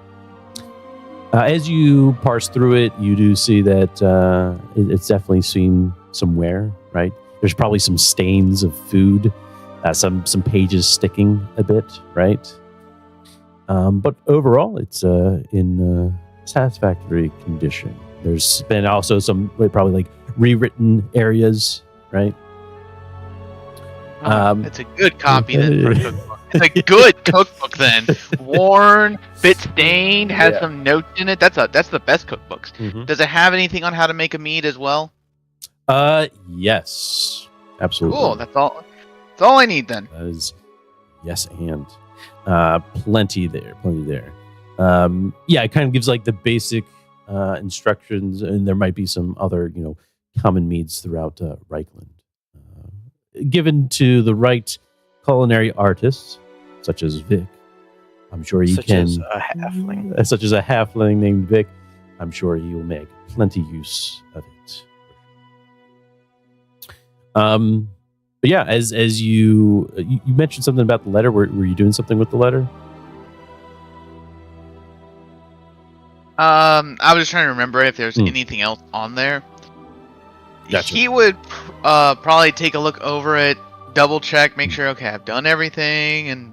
As you parse through it, you do see that it's definitely seen some wear, right? There's probably some stains of food, some pages sticking a bit, right? But overall, it's in satisfactory condition. There's been also some probably like rewritten areas, right? It's a good copy then for a cookbook. It's a good cookbook then. Worn, bit stained, has some notes in it. That's the best cookbooks. Mm-hmm. Does it have anything on how to make a meat as well? Yes, absolutely. Cool. That's all I need then. That is yes, and plenty there. Yeah, it kind of gives like the basic instructions, and there might be some other common meads throughout Reichland, given to the right culinary artists, such as Vic. I'm sure he Such can. as a halfling. Such as a halfling named Vic. I'm sure he will make plenty use of it. But yeah, as you mentioned something about the letter. Were you doing something with the letter? I was just trying to remember if there's anything else on there. Gotcha. He would probably take a look over it, double check, make sure, okay, I've done everything, and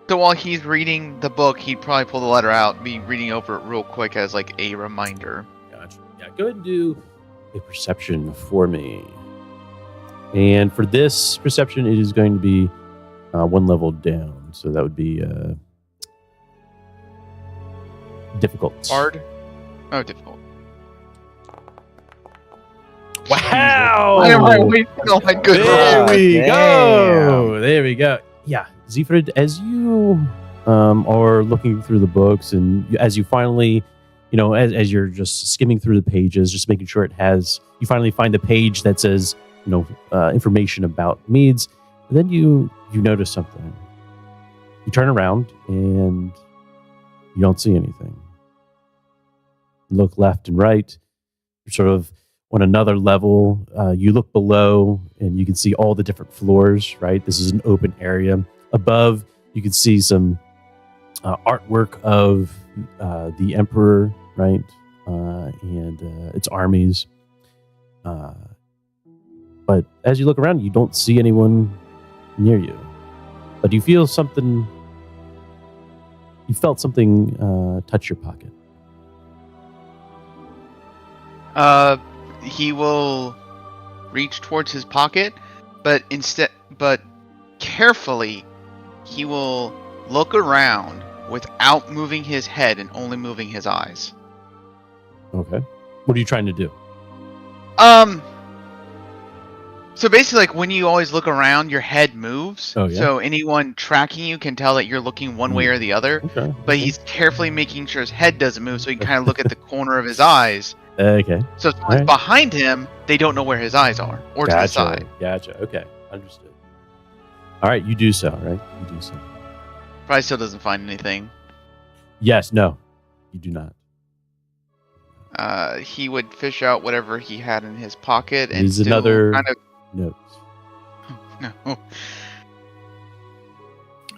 so while he's reading the book, he'd probably pull the letter out, be reading over it real quick as like a reminder. Gotcha. Yeah, go ahead and do a perception for me. And for this perception, it is going to be one level down. So that would be difficult. Hard? Oh, difficult. Wow! Why am I wasting all my good There rolls? we Damn. go. There we go. Yeah, Siegfried, as you are looking through the books, and as you finally, as you're just skimming through the pages, just making sure you finally find the page that says, information about meads. And then you notice something. You turn around and you don't see anything. Look left and right. You're sort of on another level. You look below and you can see all the different floors, right? This is an open area. Above, you can see some artwork of the emperor, right? And its armies. But as you look around, you don't see anyone near you. But you feel something. You felt something touch your pocket. He will reach towards his pocket, but carefully, he will look around without moving his head and only moving his eyes. Okay. What are you trying to do? So basically, like when you always look around, your head moves. Oh, yeah? So anyone tracking you can tell that you're looking one way or the other. Okay. But he's carefully making sure his head doesn't move, so he can kind of look at the corner of his eyes. Okay. So if someone's Alright. behind him, they don't know where his eyes are, or to the side. Gotcha. Okay. Understood. All right. You do so, right? You do so. Probably still doesn't find anything. Yes. No. You do not. He would fish out whatever he had in his pocket and Here's still another kind of note. no.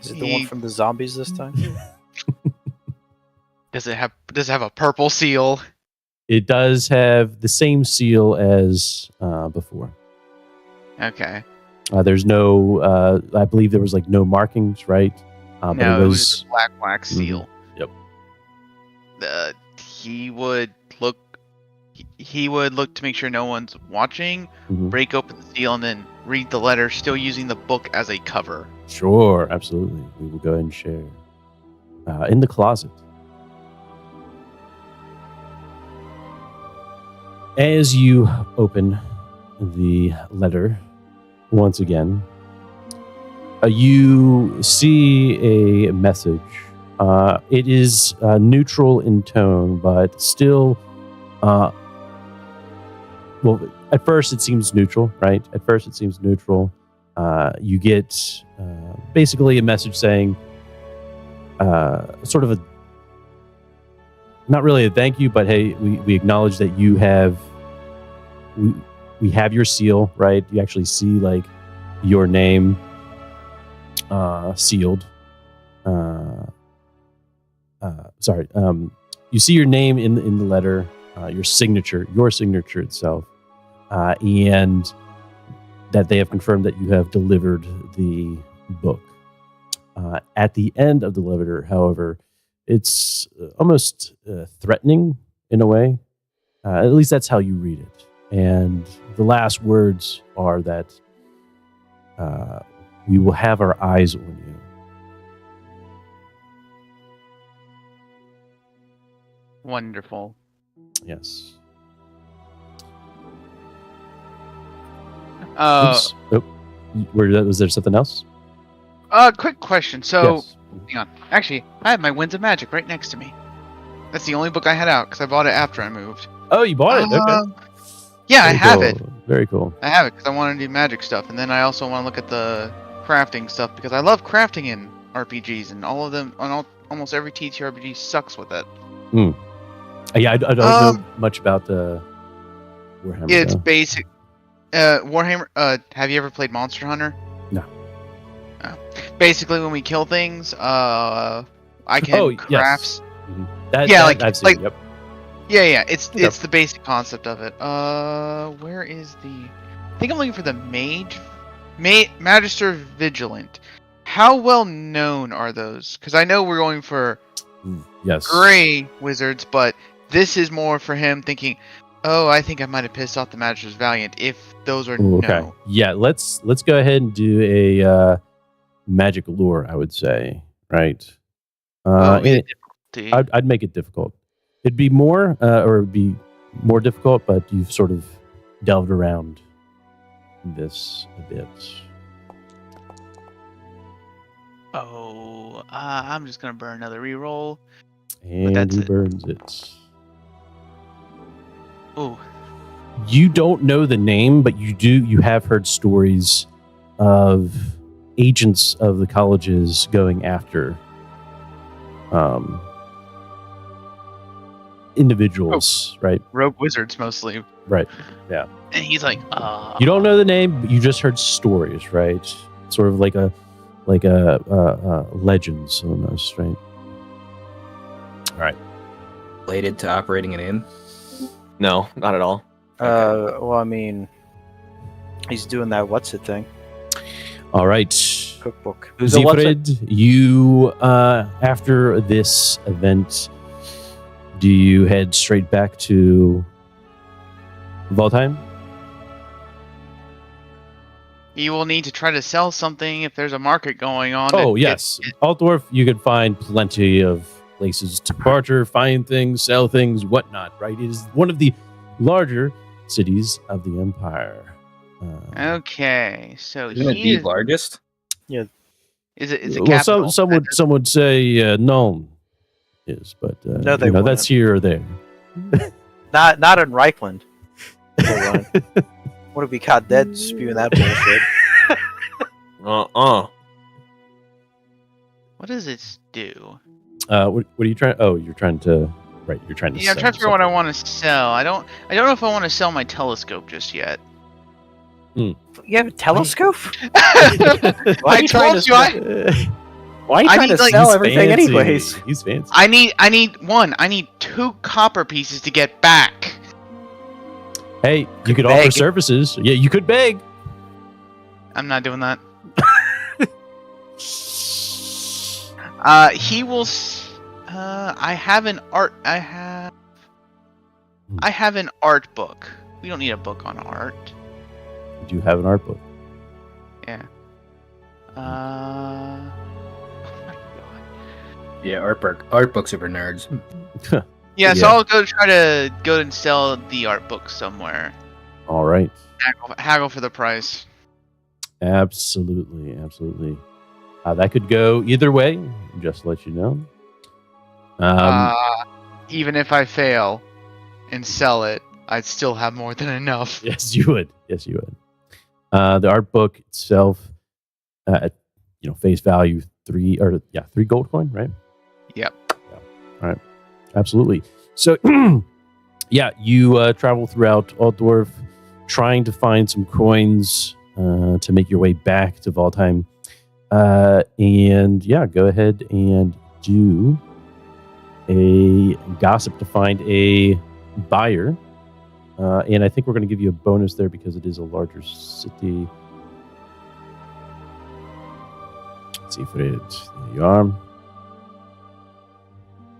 Is it the one from the zombies this time? Does it have a purple seal? It does have the same seal as before. Okay. There's no. I believe there was like no markings, right? But No, it was just a black wax seal. Yep. He would look. He would look to make sure no one's watching. Mhm. Break open the seal and then read the letter, still using the book as a cover. Sure, absolutely. We will go ahead and share. In the closet. As you open the letter once again, you see a message. It is neutral in tone, but still, well, at first it seems neutral, right? At first it seems neutral. You get basically a message saying, sort of a, not really a thank you, but hey, we acknowledge that you have, we have your seal, right? You actually see like your name sealed. You see your name in the letter, your signature itself, and that they have confirmed that you have delivered the book. At the end of the letter, however, it's almost threatening in a way. At least that's how you read it. And the last words are that we will have our eyes on you. Wonderful. Yes. Was there something else? Quick question. So, Yes. hang on. Actually, I have my Winds of Magic right next to me. That's the only book I had out because I bought it after I moved. Oh, you bought it? Okay. Yeah, I Very have cool. it. Very cool. I have it because I want to do magic stuff, and then I also want to look at the crafting stuff because I love crafting in RPGs, and all of them, almost every TTRPG sucks with it. Yeah, I don't know much about the Warhammer. It's though. basic. Warhammer. Have you ever played Monster Hunter? No. Basically, when we kill things, I can craft. Yes. That, Yeah, that I've seen. Yep. Yeah. It's Okay. it's the basic concept of it. Where is the? I think I'm looking for the mage, Magister Vigilant. How well known are those? Because I know we're going for Yes. gray wizards, but this is more for him thinking, oh, I think I might have pissed off the Magister's Valiant. If those are Ooh, okay. no. Yeah. Let's go ahead and do a magic lore. I would say, right? I'd make it difficult. It'd be more, or it'd be more difficult, but you've sort of delved around this a bit. Oh, I'm just gonna burn another reroll. And that's he it. burns it. Oh, You don't know the name, but you have heard stories of agents of the colleges going after individuals, right? rogue wizards mostly. Right. Yeah. And he's like, You don't know the name, but you just heard stories, right? Sort of like a legends almost, right? All right. Related to operating an inn. No, not at all. Well, I mean, he's doing that what's it thing, All right. cookbook. Who's a what's it? Siegfried, you after this event, do you head straight back to Waldheim? you will need to try to sell something if there's a market going on. Oh, yes. Altdorf, you can find plenty of places to barter, find things, sell things, whatnot, right? It is one of the larger cities of the Empire. Okay, so Isn't it he the largest? is it well, capital? some would say Nuln is, but No, they that's here or there. Not in Reichland. Would be caught dead spewing that bullshit. What does it do? What are you trying? Oh, you're trying to. Right, you're trying to. Yeah, I'm trying to figure out what I want to sell. I don't know if I want to sell my telescope just yet. You have a telescope? I told you Why are you trying to sell everything anyways? He's fancy. I need 2 copper pieces to get back. Hey, you could beg. offer services. Yeah, you could beg. I'm not doing that. He will. I have an art. I have an art book. We don't need a book on art. You do have an art book. Yeah. Oh my god. Yeah, art books are for nerds. Yeah, so Yeah. I'll try to go and sell the art book somewhere. All right. Haggle for the price. Absolutely. That could go either way. Just to let you know. Even if I fail and sell it, I'd still have more than enough. Yes, you would. The art book itself, at face value 3 gold coin, right? Yep. Yeah. All right. Absolutely. So, yeah, you travel throughout Altdorf, trying to find some coins to make your way back to Waldheim. And yeah, go ahead and do a gossip to find a buyer. And I think we're going to give you a bonus there because it is a larger city. Siegfried, there you are.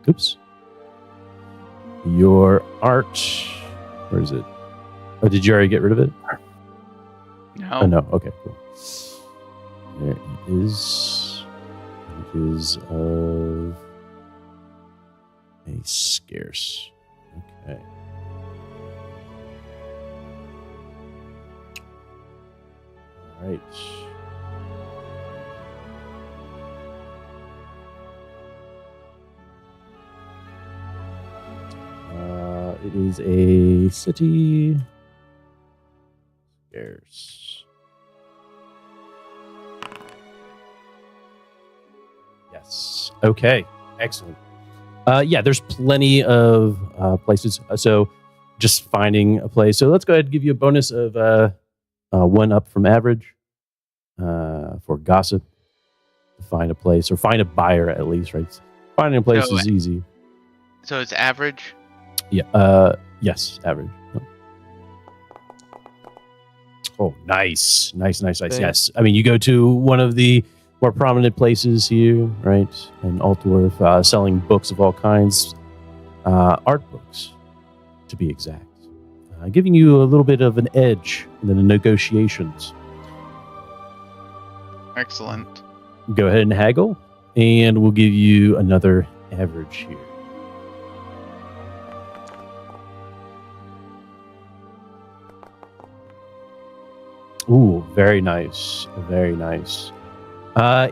Oops. Your art. Where is it? Oh, did you already get rid of it? No. Oh, no. Okay, cool. There it is. It is of a scarce. Okay. All right. It is a city. Bears. Yes. Okay. Excellent. Yeah, there's plenty of places. So just finding a place. So let's go ahead and give you a bonus of 1 up from average for gossip. To find a place or find a buyer at least, right? Finding a place So- is easy. So it's average. Yeah. Yes, average. Oh, nice. Okay. Yes. I mean, you go to one of the more prominent places here, right? In Altdorf, selling books of all kinds, art books, to be exact. Giving you a little bit of an edge in the negotiations. Excellent. Go ahead and haggle, and we'll give you another average here. Ooh, very nice. Very nice.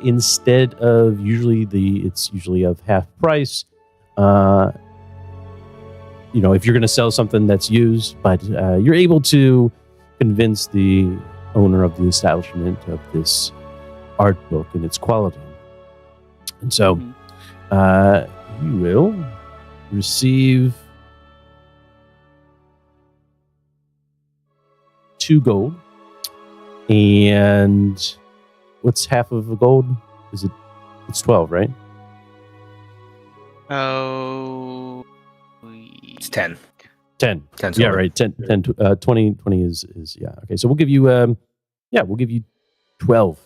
Instead of it's usually of half price. If you're going to sell something that's used, but you're able to convince the owner of the establishment of this art book and its quality. And so you will receive 2 gold. And what's half of a gold? It's 12, right? Oh, It's 10. 10. 10 Yeah, silver. right. 10, 20 is yeah. Okay, so we'll give you 12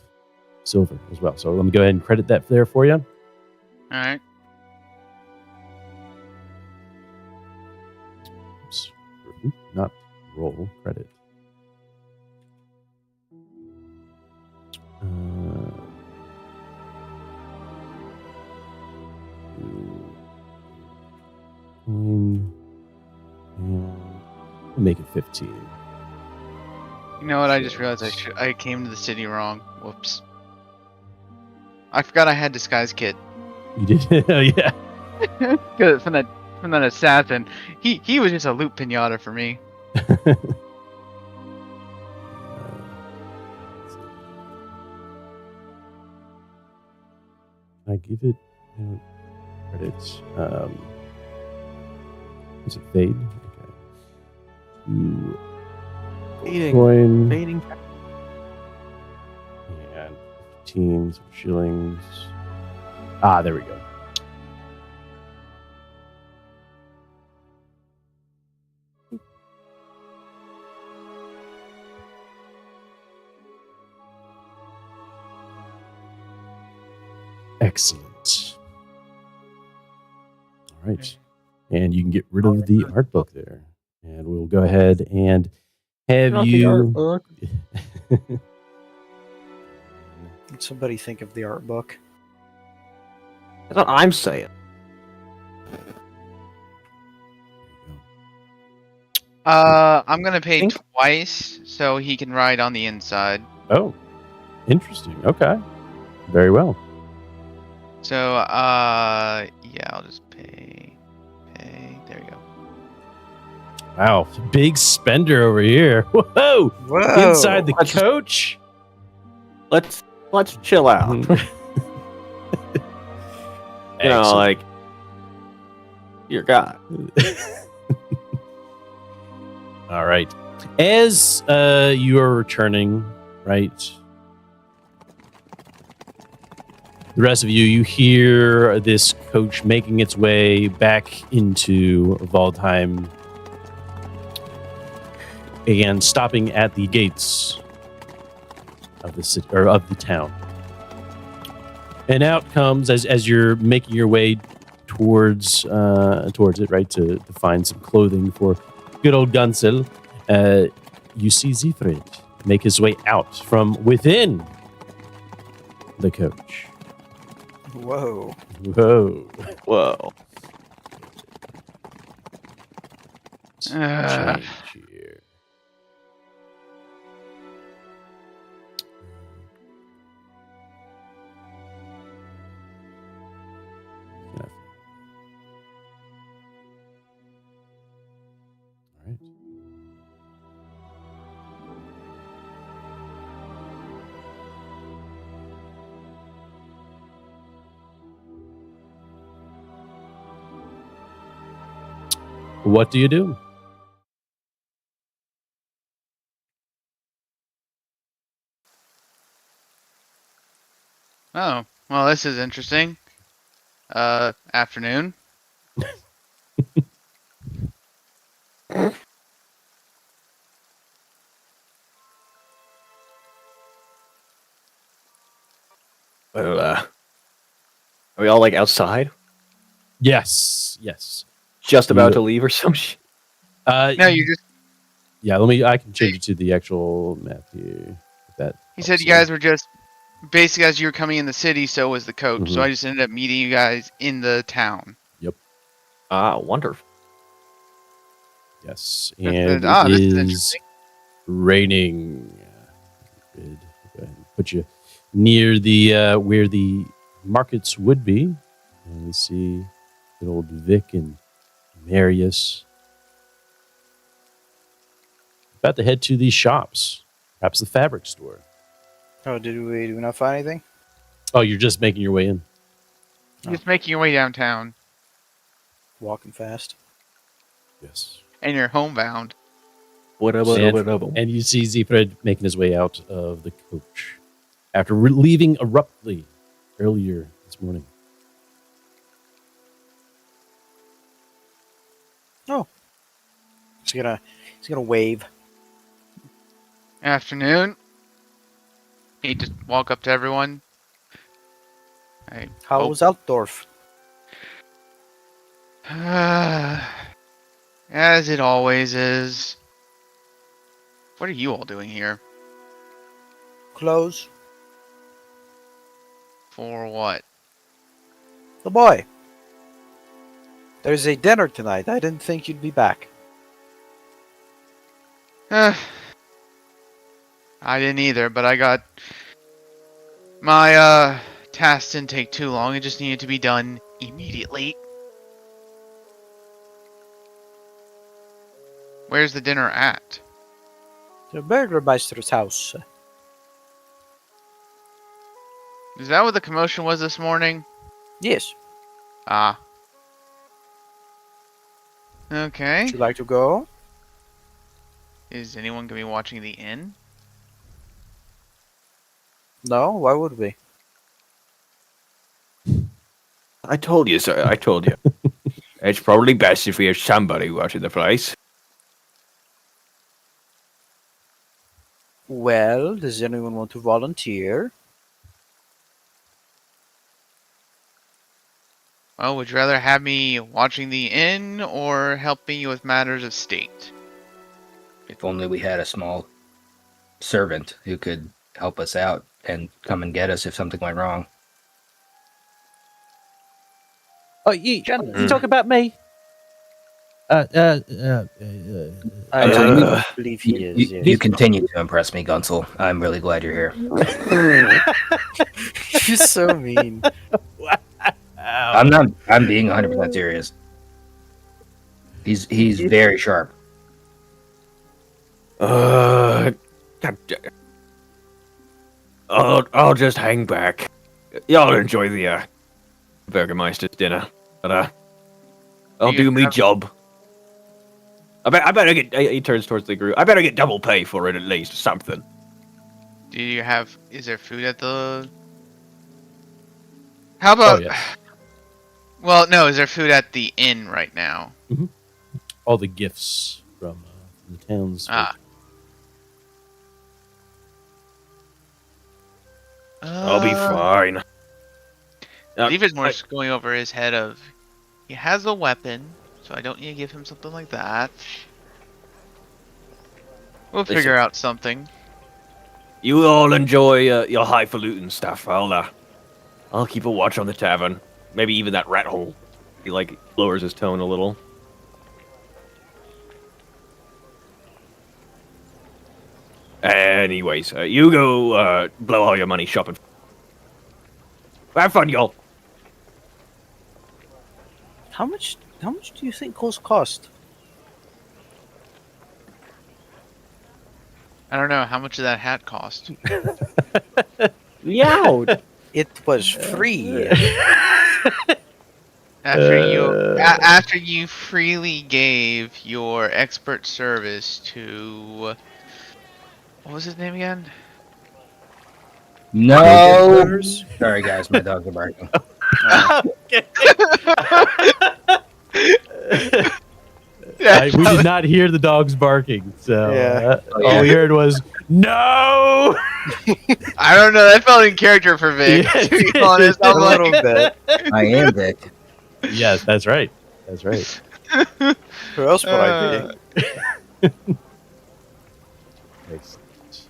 silver as well. So let me go ahead and credit that there for you. all right. Oops. Not roll credit. And we'll make it 15. You know what? I just realized I came to the city wrong. Whoops. I forgot I had disguise kit. You did? Oh, yeah. Good from that assassin. He was just a loot pinata for me. I give it credits. Is it fade? Okay. Fading. Coin Fading. and 15 some shillings. Ah, there we go. Excellent. All right. And you can get rid of the art book there. And we'll go ahead and have Not the you. art book. Did somebody think of the art book? That's what I'm saying. I'm gonna pay Think- twice so he can ride on the inside. Oh, interesting. Okay. Very well. So yeah, I'll just pay. There you go. Wow. Big spender over here. Whoa. Whoa! Inside the Let's just- coach. Let's chill out. Mhm. You know, Excellent. like your God. All right. As you are returning, right? The rest of you hear this coach making its way back into Waldheim and stopping at the gates of the city or of the town. And out comes as you're making your way towards it, right, to find some clothing for good old Gunsel. You see Siegfried make his way out from within the coach. Whoa! Whoa. Whoa. Ugh. Change here. All right. What do you do? Oh, well, this is interesting. Afternoon. Well, are we all like outside? Yes. Just about Yeah. to leave or some shit? No, you just. Yeah, I can change it to the actual map here. If that He helps said you you. guys were just basically as you were coming in the city. So was the coach. So Mhm. I just ended up meeting you guys in the town. Ah, wonderful. Yes, This and is- it this is is interesting. raining. Good. Go ahead and put you near the where the markets would be, and we see good old Vic and Marius about to head to the shops, perhaps the fabric store. Oh, do we not find anything? Oh, you're just making your way in. You're just making your way downtown, Walking fast. Yes, and you're homebound. and you see Zefred making his way out of the coach after leaving abruptly earlier this morning. He's gonna wave. Afternoon. He just walk up to everyone. I How hope- was Altdorf? As it always is. What are you all doing here? Close. For what? The boy. There's a dinner tonight. I didn't think you'd be back. I didn't either, but I got my task didn't take too long. It just needed to be done immediately. Where's the dinner at? The Burgermeister's house. Is that what the commotion was this morning? Yes. Ah. Okay. Would you like to go? Is anyone gonna be watching the inn? No. Why would we? I told you, sir. I told you. It's probably best if we have somebody watching the place. Well, does anyone want to volunteer? Well, would you rather have me watching the inn or helping you with matters of state? If only we had a small servant who could help us out and come and get us if something went wrong. Oh, you Gentlemen. talk about me? I Uh, believe he is. You, yes. you continue to impress me, Gunsel. I'm really glad you're here. You're so mean. I'm being 100% serious. He's very sharp. God damn. I'll just hang back. Y'all enjoy the Burgermeister's dinner, but I'll You do me have- job. I better get. He turns towards the group. I better get double pay for it at least, or something. Do you have? Is there food at the? How about? Oh, yes. Well, no. Is there food at the inn right now? All the gifts from the towns. Ah. I'll be fine. David's more just going over his head of, he has a weapon, so I don't need to give him something like that. We'll Listen. figure out something. You all enjoy your highfalutin stuff. I'll keep a watch on the tavern. Maybe even that rat hole. He lowers his tone a little. Anyways, you go blow all your money shopping. Have fun, y'all. How much do you think clothes cost? I don't know how much did that hat cost. Yow! It was free. After you freely gave your expert service to what was his name again? No. Sorry, guys, my dogs are barking. We did not hear the dogs barking, so Yeah. all we heard was no. I don't know. That felt in character for Vic. Yeah, To be honest, A I'm like, little bit. I am Vic. Yes, that's right. That's right. Who else would I be? Excellent.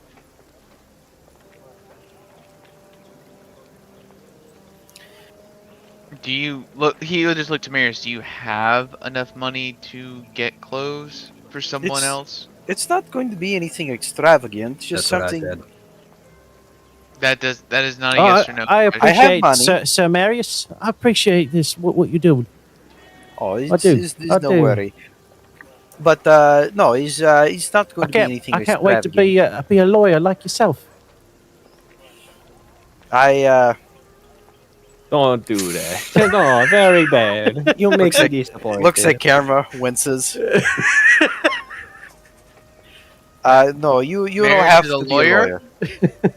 do you look? He would just look to Maris. Do you have enough money to get clothes for someone It's- else? It's not going to be anything extravagant. Just That's what I something. said. That is not a yes or no. I question. I have appreciate, money. Sir Marius. I appreciate this. What you do? Oh, I do. it's I no do. worry. But no, he's not going to be anything I can't wait to be a lawyer like yourself. Don't do that. No, very bad. You'll make me disappointed. Looks at camera, winces. No, you don't Marriage have is to a be lawyer? a lawyer.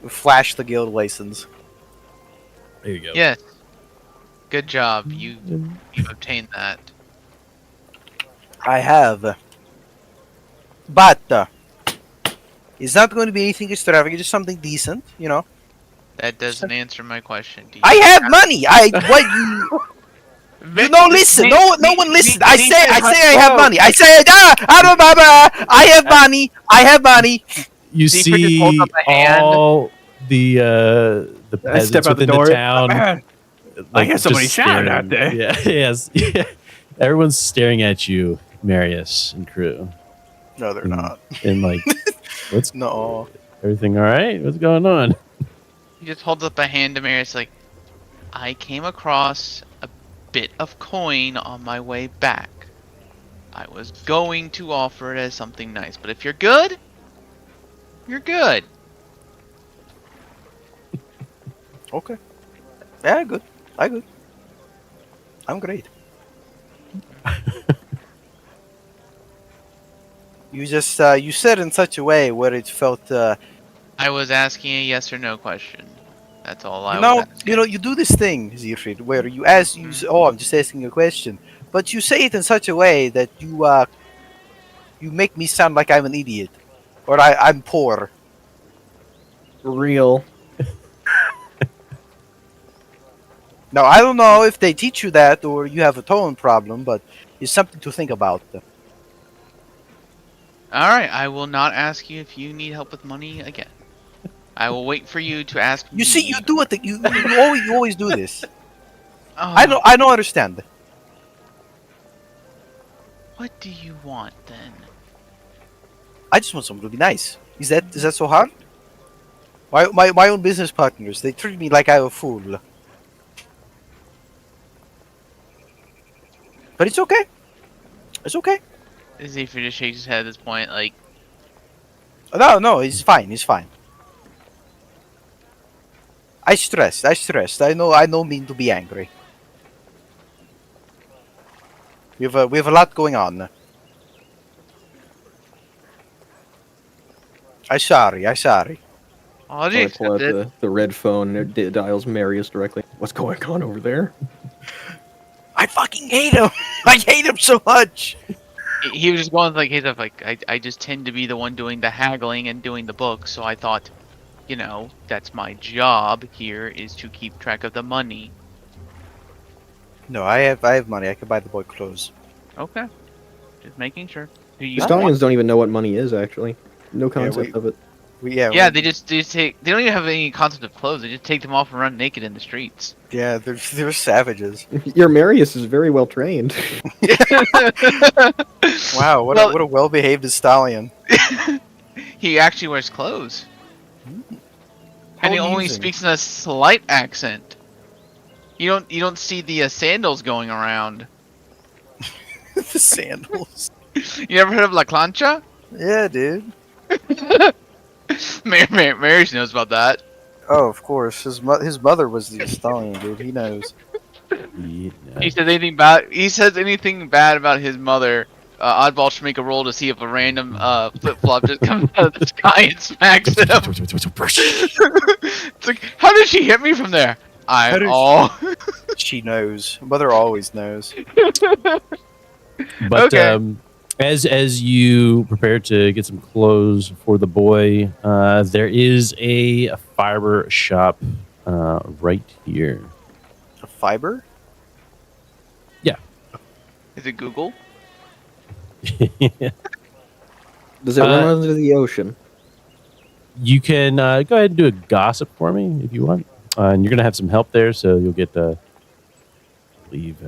Flash the guild license. There you go. Yes. Good job. You obtained that. I have. But it's not going to be anything extravagant, just something decent, you know. That doesn't answer my question. Do you I have money. You don't listen. No one listens. I say I have money. I say I have money. I have money. You Secret just see holds up a hand. all the peasants step out the within the door. town. I hear somebody just shouting staring. out there. Yeah, yes. Yeah. Everyone's staring at you, Marius and crew. No, they're not. And like, what's No. everything all right? What's going on? He just holds up a hand to Maris like, I came across a bit of coin on my way back. I was going to offer it as something nice, but if you're good, you're good. Okay. Yeah, good. I good. I'm great. You just you said in such a way where it felt I was asking a yes or no question. That's all I you was know, asking. you do this thing, Siegfried, where you ask you say, oh, I'm just asking a question, but you say it in such a way that you make me sound like I'm an idiot or I'm poor. Real. Now I don't know if they teach you that or you have a tone problem, but it's something to think about. Alright, I will not ask you if you need help with money again. I will wait for you to ask me. You see, you do it. You always do this. Oh, I don't understand. What do you want then? I just want someone to be nice. Is that so hard? My own business partners, they treat me like I'm a fool. But it's okay. It's okay. Zephyr just shakes his head at this point, like, No, it's fine. It's fine. I stressed. I know mean to be angry. We have a lot going on. I sorry. oh, I pull out the red phone and it dials Marius directly. What's going on over there? I fucking hate him. I hate him so much. he was just going like, he's like, I just tend to be the one doing the haggling and doing the book, so I thought, you know, that's my job here is to keep track of the money. No, I have money. I can buy the boy clothes. Okay, just making sure. Do you The stallions don't even know what money is, actually. No concept we- of it. Yeah, they just take. They don't even have any concept of clothes. They just take them off and run naked in the streets. Yeah, they're savages. Your Marius is very well trained. Wow, what a well-behaved stallion. He actually wears clothes, How and he only amusing. speaks in a slight accent. You don't see the sandals going around. The sandals. You ever heard of La Plancha? Yeah, dude. Marius knows about that. Oh, of course. His mother was the stallion, dude. He knows. He says anything bad about his mother. Oddball should make a roll to see if a random flip flop just comes out of the sky and smacks him. It's like, how did she hit me from there? She knows. Mother always knows. But Okay. as you prepare to get some clothes for the boy, there is a fiber shop right here. A fiber? Is it Google? Does it run under the ocean? You can go ahead and do a gossip for me if you want. And you're going to have some help there, so you'll get, I believe,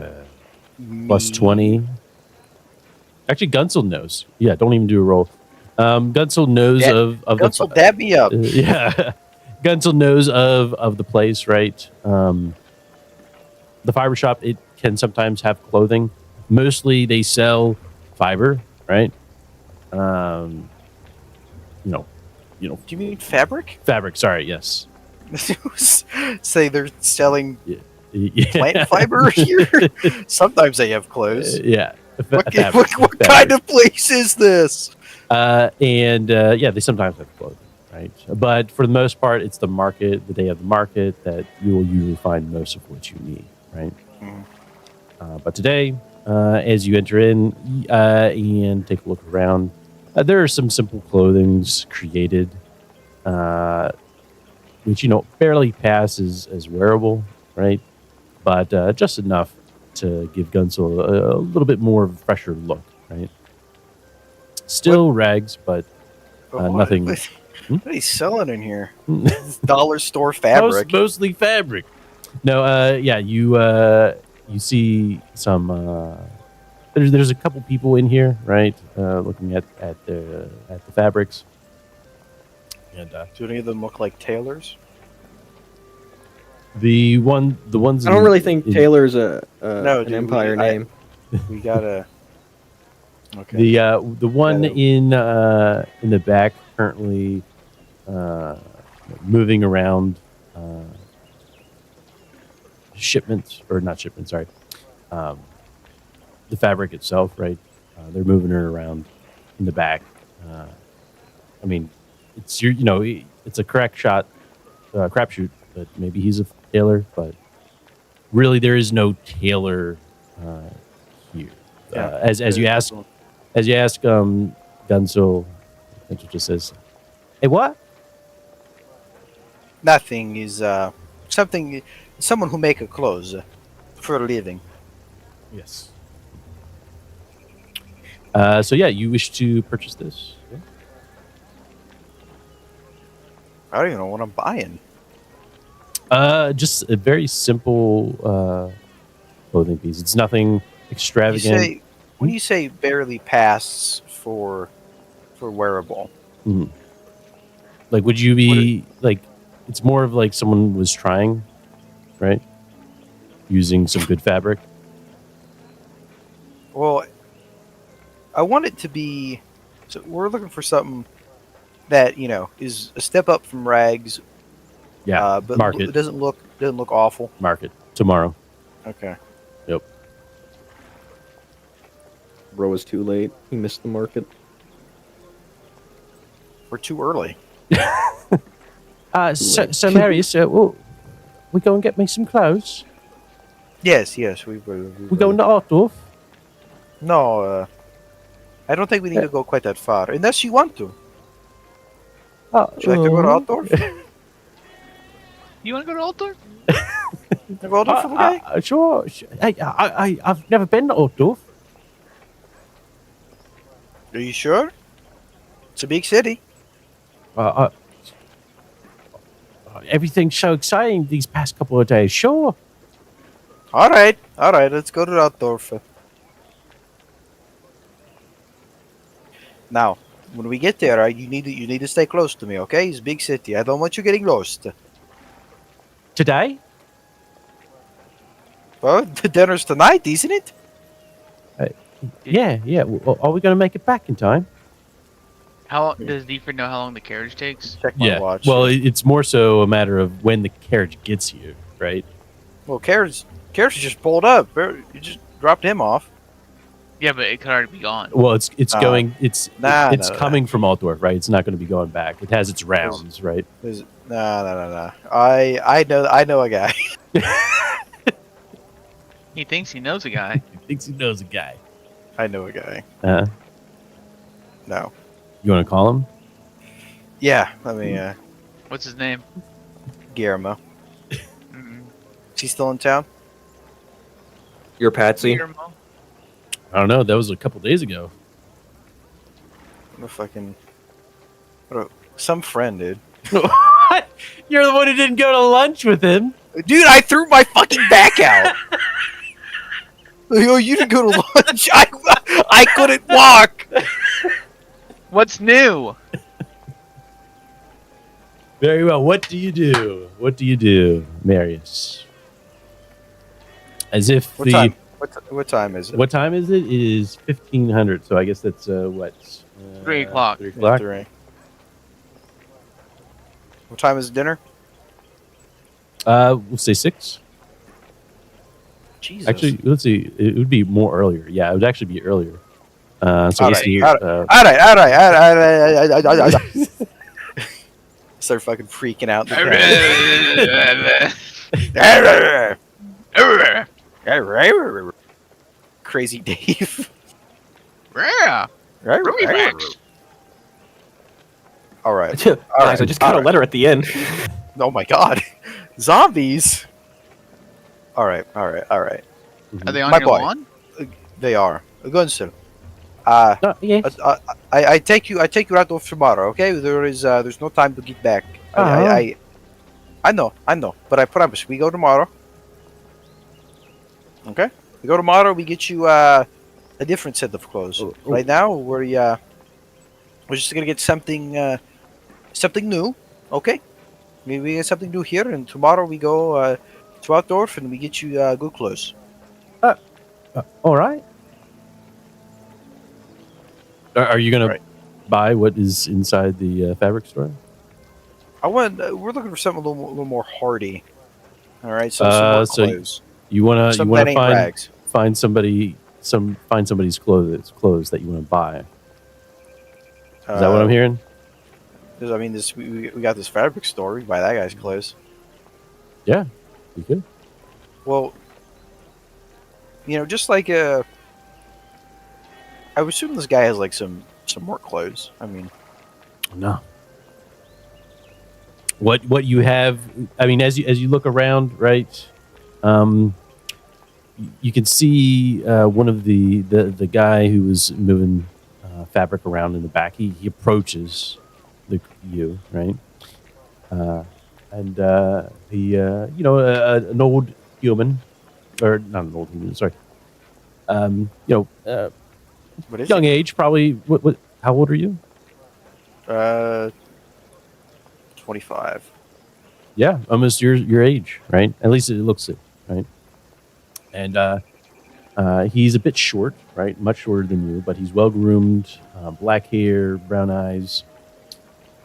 plus 20. Actually, Gunsel knows. Yeah, don't even do a roll. Gunsel knows of Gunsel, dab me up. yeah. Gunsel knows of the place, right? The fiber shop, it can sometimes have clothing. Mostly they sell fiber, right? You know, Do you mean fabric? fabric. Sorry, yes. Say they're selling Yeah. plant fiber here. Sometimes they have clothes. Yeah. What Fabric. kind of place is this? Yeah, they sometimes have clothing, right? But for the most part, it's the market, the day of the market, that you will usually find most of what you need, right? But today, as you enter in and take a look around, there are some simple clothings created, which, barely pass as wearable, right? But just enough to give Gunsel a little bit more of a fresher look, right? Still rags, but nothing. What are they selling in here? Dollar store fabric. Mostly fabric. No, yeah, you see some. There's a couple people in here, right? Looking at the fabrics. And Do any of them look like tailors? the ones. I don't really think Taylor's an dude, Empire name. We gotta. Okay. The one in the back currently moving around shipments, or not shipments, sorry, the fabric itself, right? They're moving it around in the back. I mean, it's it's a crapshoot, but maybe he's a tailor, but really there is no tailor here. As you ask, Gunsel just says, "Hey, what?" Nothing is something. Someone who make a clothes for a living. Yes. So yeah, you wish to purchase this? Yeah. I don't even know what I'm buying. Just a very simple clothing piece. It's nothing extravagant. When you say barely pass for wearable, Mhm. Like, would you be like? It's more of like someone was trying, right? Using some good fabric. well, I want it to be. So we're looking for something that is a step up from rags. Yeah, but market. it doesn't look awful. Market tomorrow. Okay. Yep. Bro was too late. He missed the market. We're too early. So Marius, we go and get me some clothes. Yes, we will. We go to Altdorf. No, I don't think we need to go quite that far, unless you want to. Oh, Would you like to go to Altdorf? You want to go to Altdorf? To go to Altdorf for the day? Sure. Hey, I've never been to Altdorf. Are you sure? It's a big city. Everything's so exciting these past couple of days. Sure. All right. Let's go to Altdorf. Now, when we get there, you need to stay close to me, okay? It's a big city. I don't want you getting lost. Today? Well, the dinner's tonight, isn't it? Yeah. Well, are we going to make it back in time? How does Deeford know how long the carriage takes? Check my watch. Well, it's more so a matter of when the carriage gets here, right? Well, carriage Carrots just pulled up. You just dropped him off. Yeah, but it could already be gone. Well, it's Nah. going. It's Nah, it's nah, coming from Altdorf, right? It's not going to be going back. It has its rounds, right? No. I know a guy. He thinks he knows a guy. He thinks he knows a guy. I know a guy. No. You want to call him? Yeah, let me. What's his name? Guillermo. Mm, Is he still in town? You're Patsy. Guillermo? I don't know. That was a couple days ago. Some friend, dude. What? You're the one who didn't go to lunch with him. Dude, I threw my fucking back out. Oh, you didn't go to lunch. I couldn't walk. What's new? Very well. What do you do? What do you do, Marius? As if What time? What time is it? What time is it? It is 1500. So I guess that's what? 3 o'clock. 3 o'clock. 3. What time is dinner? We'll say 6. Jesus. Actually, let's see. It would be more earlier. Yeah, it would actually be earlier. So All I guess right, you- all right. Start fucking freaking out. Crazy Dave. Yeah. All right. Guys, I just got a letter at the end. Oh my god. Zombies. All right. Are they on My your boy. lawn? They are. Gunsel. yes. I take you out of tomorrow, okay? There's no time to get back. I know, but I promise we go tomorrow. Okay? We go tomorrow, we get you a different set of clothes. Right now we're just gonna get something new, okay? Maybe we get something new here, and tomorrow we go to Outdorf and we get you good clothes. All right. Are you gonna Right. buy what is inside the fabric store? We're looking for something a little more hardy. All right, so some more so clothes. You wanna Something that ain't find rags. find somebody's clothes that you want to buy. Is that what I'm hearing? I mean, we got this fabric store. We can buy that guy's clothes. Yeah, you could. Well, just like I would assume this guy has like some more clothes. I mean, No. What you have? I mean, as you look around, right? You can see one of the guy who was moving fabric around in the back. He approaches you, right? And he an old human, or not an old human, sorry. what is Young age, probably. What? How old are you? it? 25. Yeah, almost your age, right? At least it looks it, right? And he's a bit short, right? Much shorter than you, but he's well groomed, black hair, brown eyes,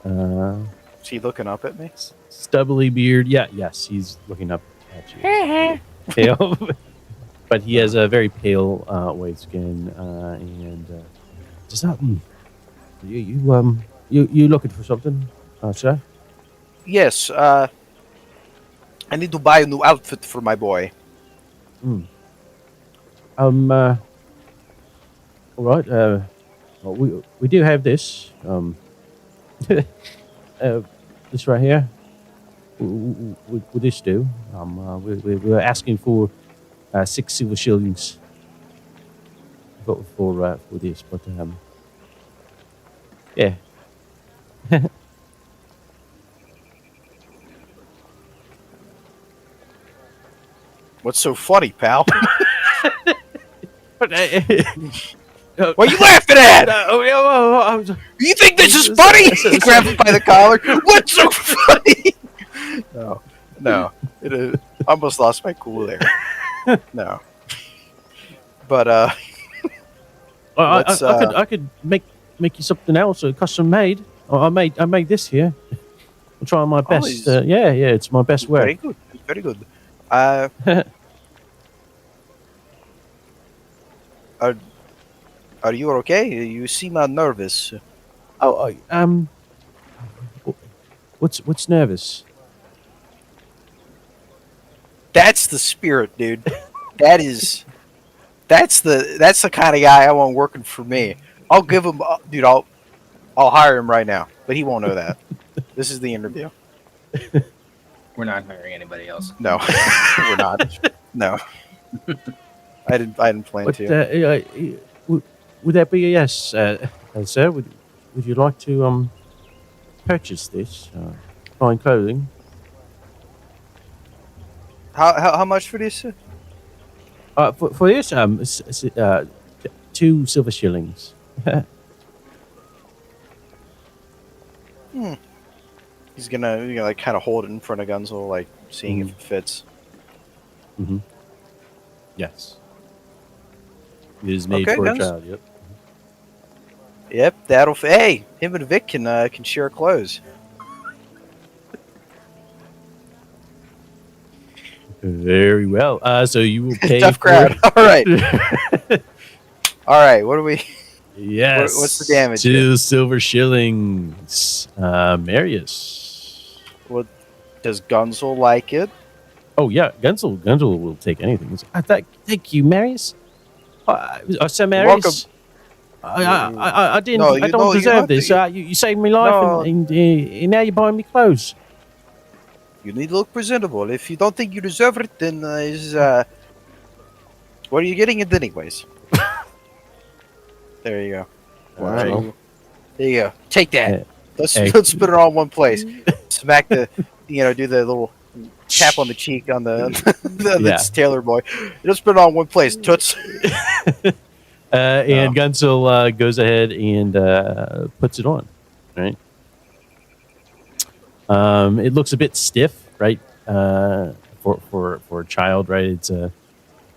Is he looking up at me? stubbly beard. Yes, he's looking up at you. Pale, but he has a very pale white skin, and just you looking for something, sir? Yes. I need to buy a new outfit for my boy. All right. Well, we do have this. This right here. Would this do? We're asking for 6 silver shillings for this, but yeah. What's so funny, pal? But, What are you laughing at? oh, You think this is funny? He grabs him by the collar. What's so funny? No. I almost lost my cool there. No. But let's, I could make you something else, custom made. I made this here. I'm trying my best. he's- Yeah, it's my best work. very good. Very good. Are you okay? You seem nervous. Oh, what's nervous? That's the spirit, dude. That's the kind of guy I want working for me. I'll give him, dude. I'll hire him right now, but he won't know that. This is the interview. We're not hiring anybody else. No, we're not. No, I didn't plan But to. would that be a yes, sir? Would you like to purchase this fine clothing? How much for this? For this, 2 silver shillings. He's gonna like kind of hold it in front of Gunzel, like seeing if it fits. Mm-hmm. Yes. It is made Okay, for a Guns. child. Yep. Yep, that'll. Hey, him and Vic can share clothes. Very well. So you will pay. Tough for crowd. it. All right. All right. What do we? Yes. What's the damage 2 silver shillings. Marius. Does Gunzel like it? Oh yeah, Gunzel will take anything. Thank you, Marius. Sir Marius. I didn't. No, I don't you deserve have to- this. You saved me life, No. and now you're buying me clothes. You need to look presentable. If you don't think you deserve it, then what are you getting it anyways? There you go. Wow. There you go. Take that. Hey. Let's Hey. let's put it all in one place. Smack the, do the little tap on the cheek on the Yeah. tailor boy. Let's put it all in one place. Toots. And Gunzel goes ahead and puts it on. Right. It looks a bit stiff, right? For a child, right? It's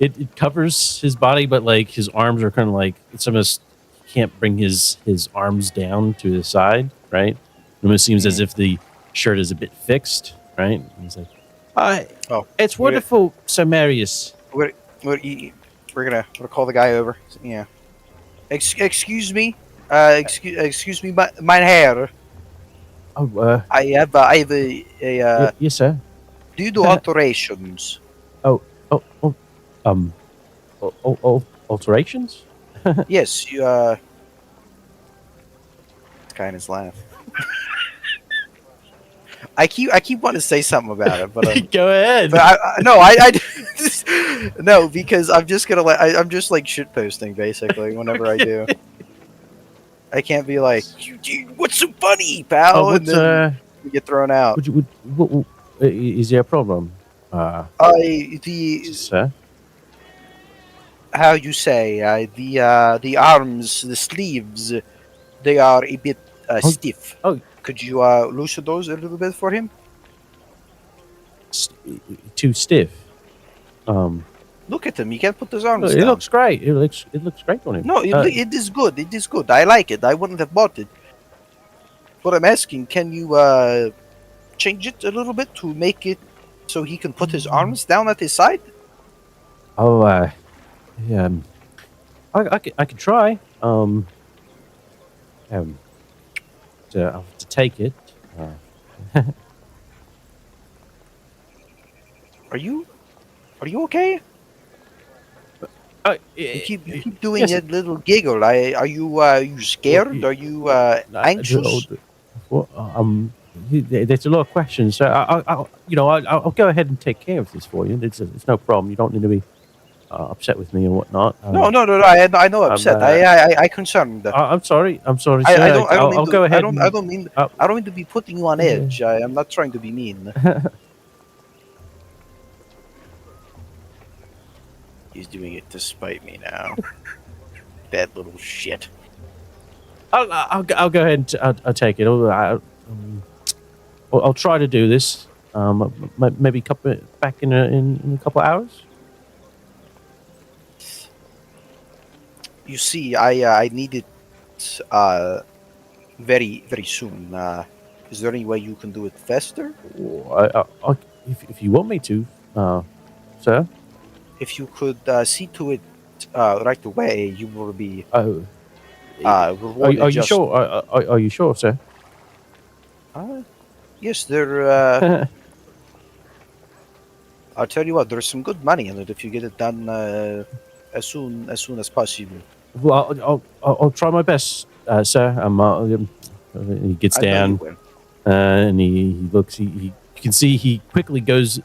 it covers his body, but like his arms are kind of like it's almost can't bring his arms down to the side, right? It almost seems as if the shirt is a bit fixed, right? And he's like, it's wonderful, Sir Marius. We're gonna call the guy over. Yeah. Excuse me. Excuse me, mein Herr. Oh, I have a yes, sir. do you do alterations? Alterations? Yes, you This guy in his laugh. I keep wanting to say something about it, but Go ahead. but no, because I'm just gonna I'm just like shit posting basically whenever I do. I can't be like, what's so funny, pal? And then you get thrown out. Is there a problem? Sir? How you say the arms, the sleeves, they are a bit stiff. Oh. Could you loosen those a little bit for him? Too stiff. Look at him. He can't put his arms It down. looks great. It looks great on him. No, it is good. It is good. I like it. I wouldn't have bought it. But I'm asking, can you change it a little bit to make it so he can put his arms down at his side? Oh, yeah. I could try. I'll have to take it. Are you okay? You keep doing yes. that little giggle. Are you scared? Are you anxious? There's a lot of questions. So I'll go ahead and take care of this for you. It's no problem. You don't need to be upset with me or whatnot. No. I know upset. I concerned. I'm sorry. Sir. I'll go ahead. I don't mean to be putting you on edge. I'm not trying to be mean. He's doing it to spite me now. That little shit. I'll go ahead and I'll take it. I'll try to do this. Maybe back in a couple of hours. You see, I need it very very soon. Is there any way you can do it faster? If you want me to, sir. If you could see to it right away, you will be Oh, rewarded. are you just, sure? Are you sure, sir? Yes, there. I'll tell you what. There's some good money in it if you get it done as soon as possible. Well, I'll try my best, sir. He gets I know you down will. and he looks. You can see he quickly goes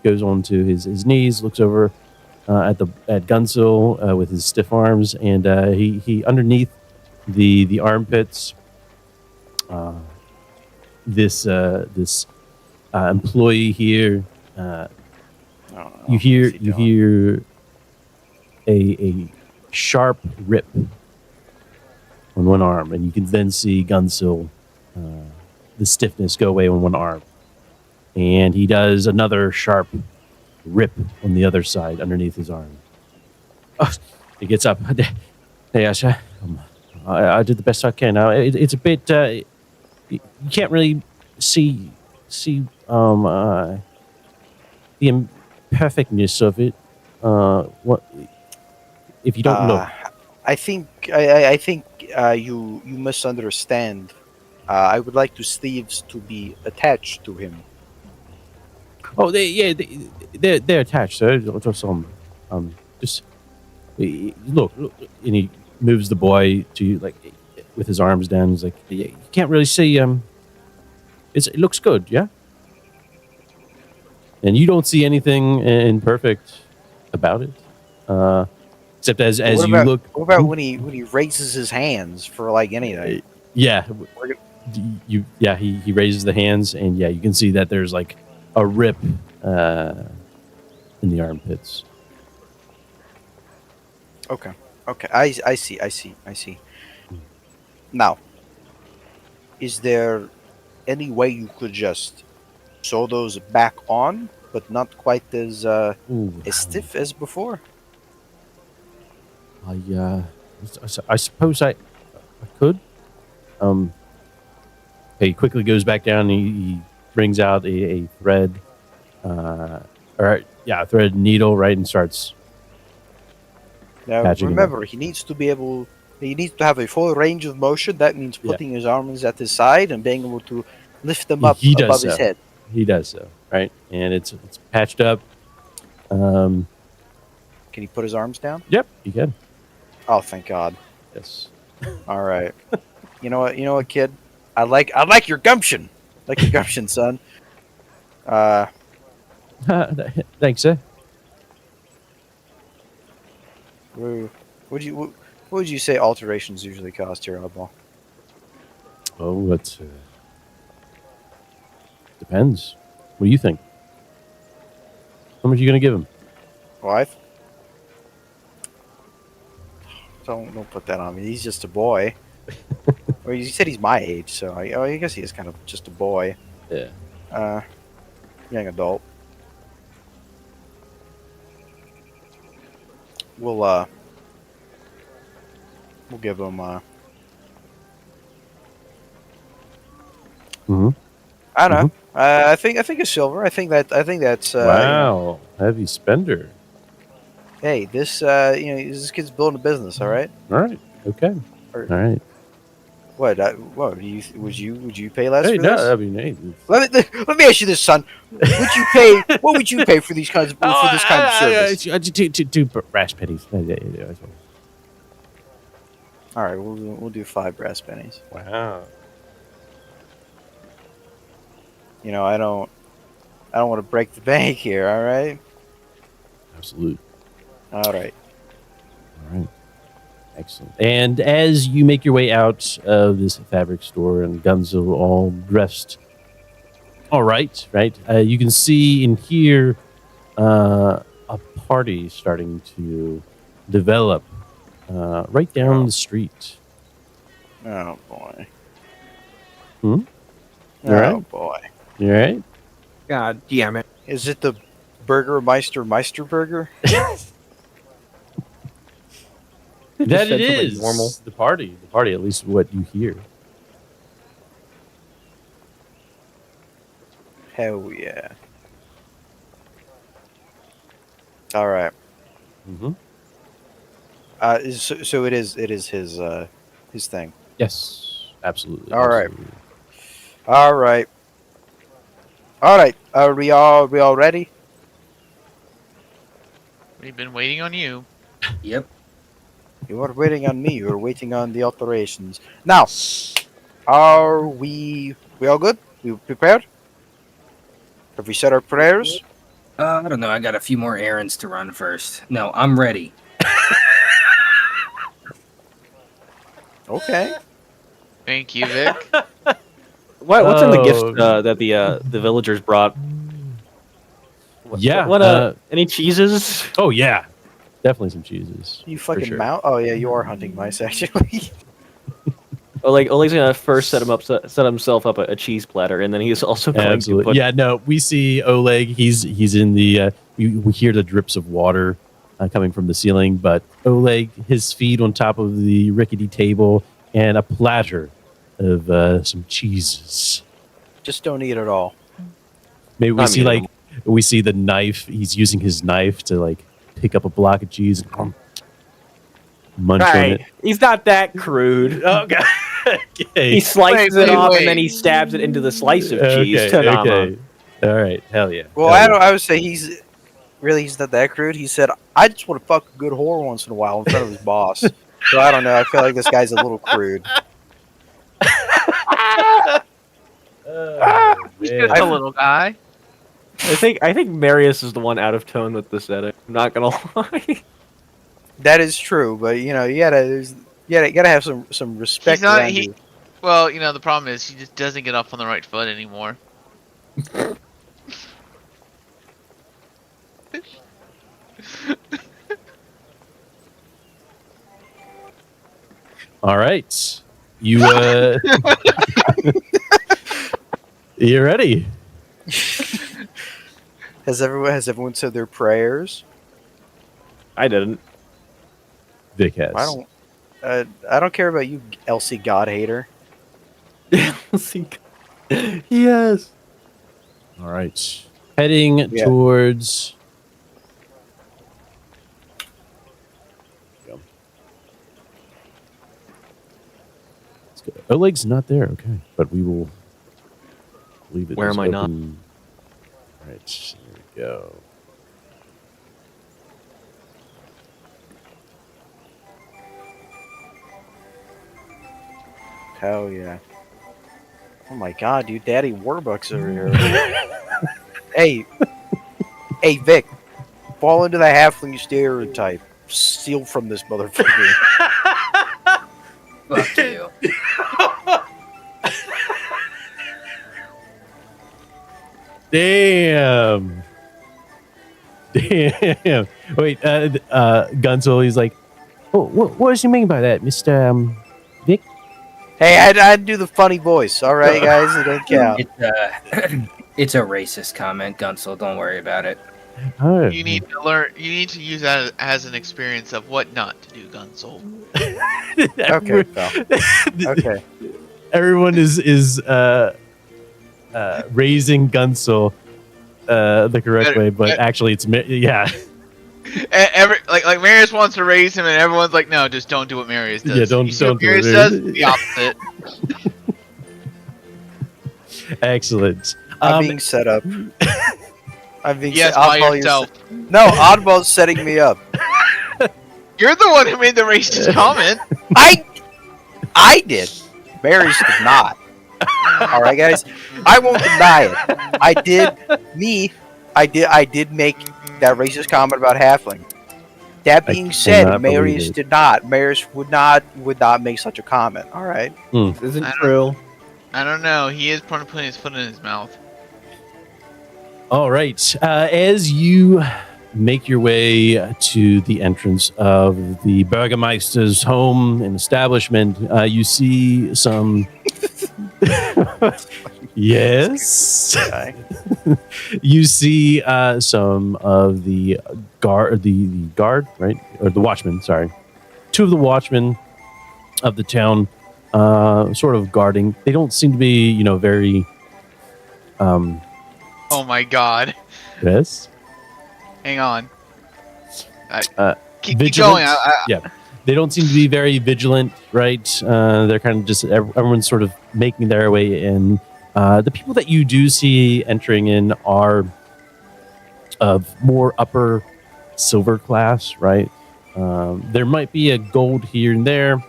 onto his knees, looks over at Gunsil with his stiff arms, and he underneath the armpits. This employee here. Oh, You what's hear he you doing? hear a sharp rip on one arm, and you can then see Gunsil, the stiffness go away on one arm, and he does another sharp rip on the other side underneath his arm. Oh, he gets up. Hey, Asha, I did the best I can. Now it's a bit. You can't really see the imperfectness of it. What if you don't look? I think you misunderstand. I would like the sleeves to be attached to him. Oh, they're attached, sir. Just just look, and he moves the boy to like with his arms down. He's like, you can't really see. It looks good, yeah. And you don't see anything imperfect about it, except as What you about look. what about when he raises his hands for like anything? Yeah, We're he raises the hands, and yeah, you can see that there's like a rip in the armpits. Okay. Okay. I see. Now, is there any way you could just sew those back on, but not quite Ooh, as stiff as before? I suppose I could. He quickly goes back down. And he brings out a thread, a thread needle, right, and starts Now, patching him up. remember, he needs to have a full range of motion. That means Yeah. putting his arms at his side and being able to lift them up He does above his so. head. He does so, right, and it's patched up. Can he put his arms down? Yep, you can. Oh, thank God! Yes. All right. You know what? You know what, kid? I like your gumption. Like your gumption, son. Thanks, sir. What would you say alterations usually cost here, Oddball? Oh, it depends. What do you think? How much are you going to give him? Wife? Don't put that on me. He's just a boy. Well, you said he's my age, so I guess he is kind of just a boy. Yeah. Young adult. We'll give him Mm-hmm. I don't know. I think a silver. I think that's Wow, heavy spender. hey, this this kid's building a business, all right? All right. Okay. Or- All right. What do you would you pay less Hey, for no, this? I mean, hey, Let me ask you this, son. What would you pay for these kinds for this kind of service? Two brass pennies. All right, we'll do 5 brass pennies. Wow. You know, I don't want to break the bank here, all right? Absolute. All right. All right. Excellent. And as you make your way out of this fabric store, and Gunzo all dressed, all right, you can see and hear a party starting to develop right down the street. Oh boy. Hmm? Oh All right. boy. You all right? God damn it. Is it the Burgermeister Burger? That said it something is. normal. The party, at least what you hear. Hell yeah. All right. Mm-hmm. So it is his thing. Yes, absolutely. All right. absolutely. All right. All right. Are we all ready? We've been waiting on you. Yep. You are waiting on me. You are waiting on the alterations. Now, are we all good? We prepared? Have we said our prayers? I don't know. I got a few more errands to run first. No, I'm ready. Okay. Thank you, Vic. What's in the gift Oh. that the villagers brought? Yeah. Any cheeses? Oh yeah, definitely some cheeses. You for fucking sure. mount. Oh yeah, you are hunting mice actually. Oleg's gonna first set himself up a cheese platter, and then he's also going Absolutely. to put. Yeah. No, we see Oleg. He's in the. We hear the drips of water coming from the ceiling, but Oleg, his feet on top of the rickety table, and a platter of some cheeses. Just don't eat it all. Maybe we I'm see eating we see the knife. He's using his knife to like pick up a block of cheese and munch on it. Right. He's not that crude. Okay. He slices Wait, it off wait. and then he stabs it into the slice of cheese. to Nama. Okay. All right. Hell yeah. Well, Hell yeah. I would say he's not that crude. He said, "I just want to fuck a good whore once in a while in front of his boss." So I don't know. I feel like this guy's a little crude. Oh, He's man. just a little guy. I think Marius is the one out of tone with the setting. I'm not gonna lie. That is true, but you gotta have some respect He's not. around you. Well, the problem is he just doesn't get off on the right foot anymore. All right. You you ready? Has everyone said their prayers? I didn't. Vic has. I don't care about you, Elsie God hater. Yes. All right. Heading Yeah. towards. Let's go. Oleg's not there. Okay, but we will leave it. Where as am I not? open. All right. There we go. Hell yeah. Oh my god, dude, Daddy Warbucks over here. hey, Vic, fall into the halfling stereotype. Steal from this motherfucker. Fuck you. Damn. Damn. Wait, Gunzel, he's like, oh, what does he mean by that, Mr. Vic? Hey, I'd do the funny voice. All right, guys, it don't count. It's a racist comment, Gunsel. Don't worry about it. Oh. You need to learn. You need to use that as an experience of what not to do, Gunsel. Okay, pal. Okay. Everyone is raising Gunsel the correct way, but actually it's yeah. Like Marius wants to raise him, and everyone's like, "No, just don't do what Marius does." Yeah, don't- You see what don't do Marius it. does the opposite. Excellent. I'm being set up. I'm being Yes, set by Oddball, yourself. No, Oddball's setting me up. You're the one who made the racist comment. I did. Mary's did not. All right, guys. I won't deny it. I did make that racist comment about halfling. That being said, cannot believe Marius it. did not. Marius would not make such a comment. All right. This isn't I don't- true. I don't know. He is prone to putting his foot in his mouth. All right. As you make your way to the entrance of the Burgermeister's home and establishment, you see some. Yes. Okay. You see some of the guard, right, or the watchmen. Sorry, two of the watchmen of the town, sort of guarding. They don't seem to be, very. Oh my god. Yes. Hang on. Keep Vigilant. going. Yeah. They don't seem to be very vigilant, right? They're kind of just everyone's sort of making their way in. The people that you do see entering in are of more upper silver class, right? There might be a gold here and there,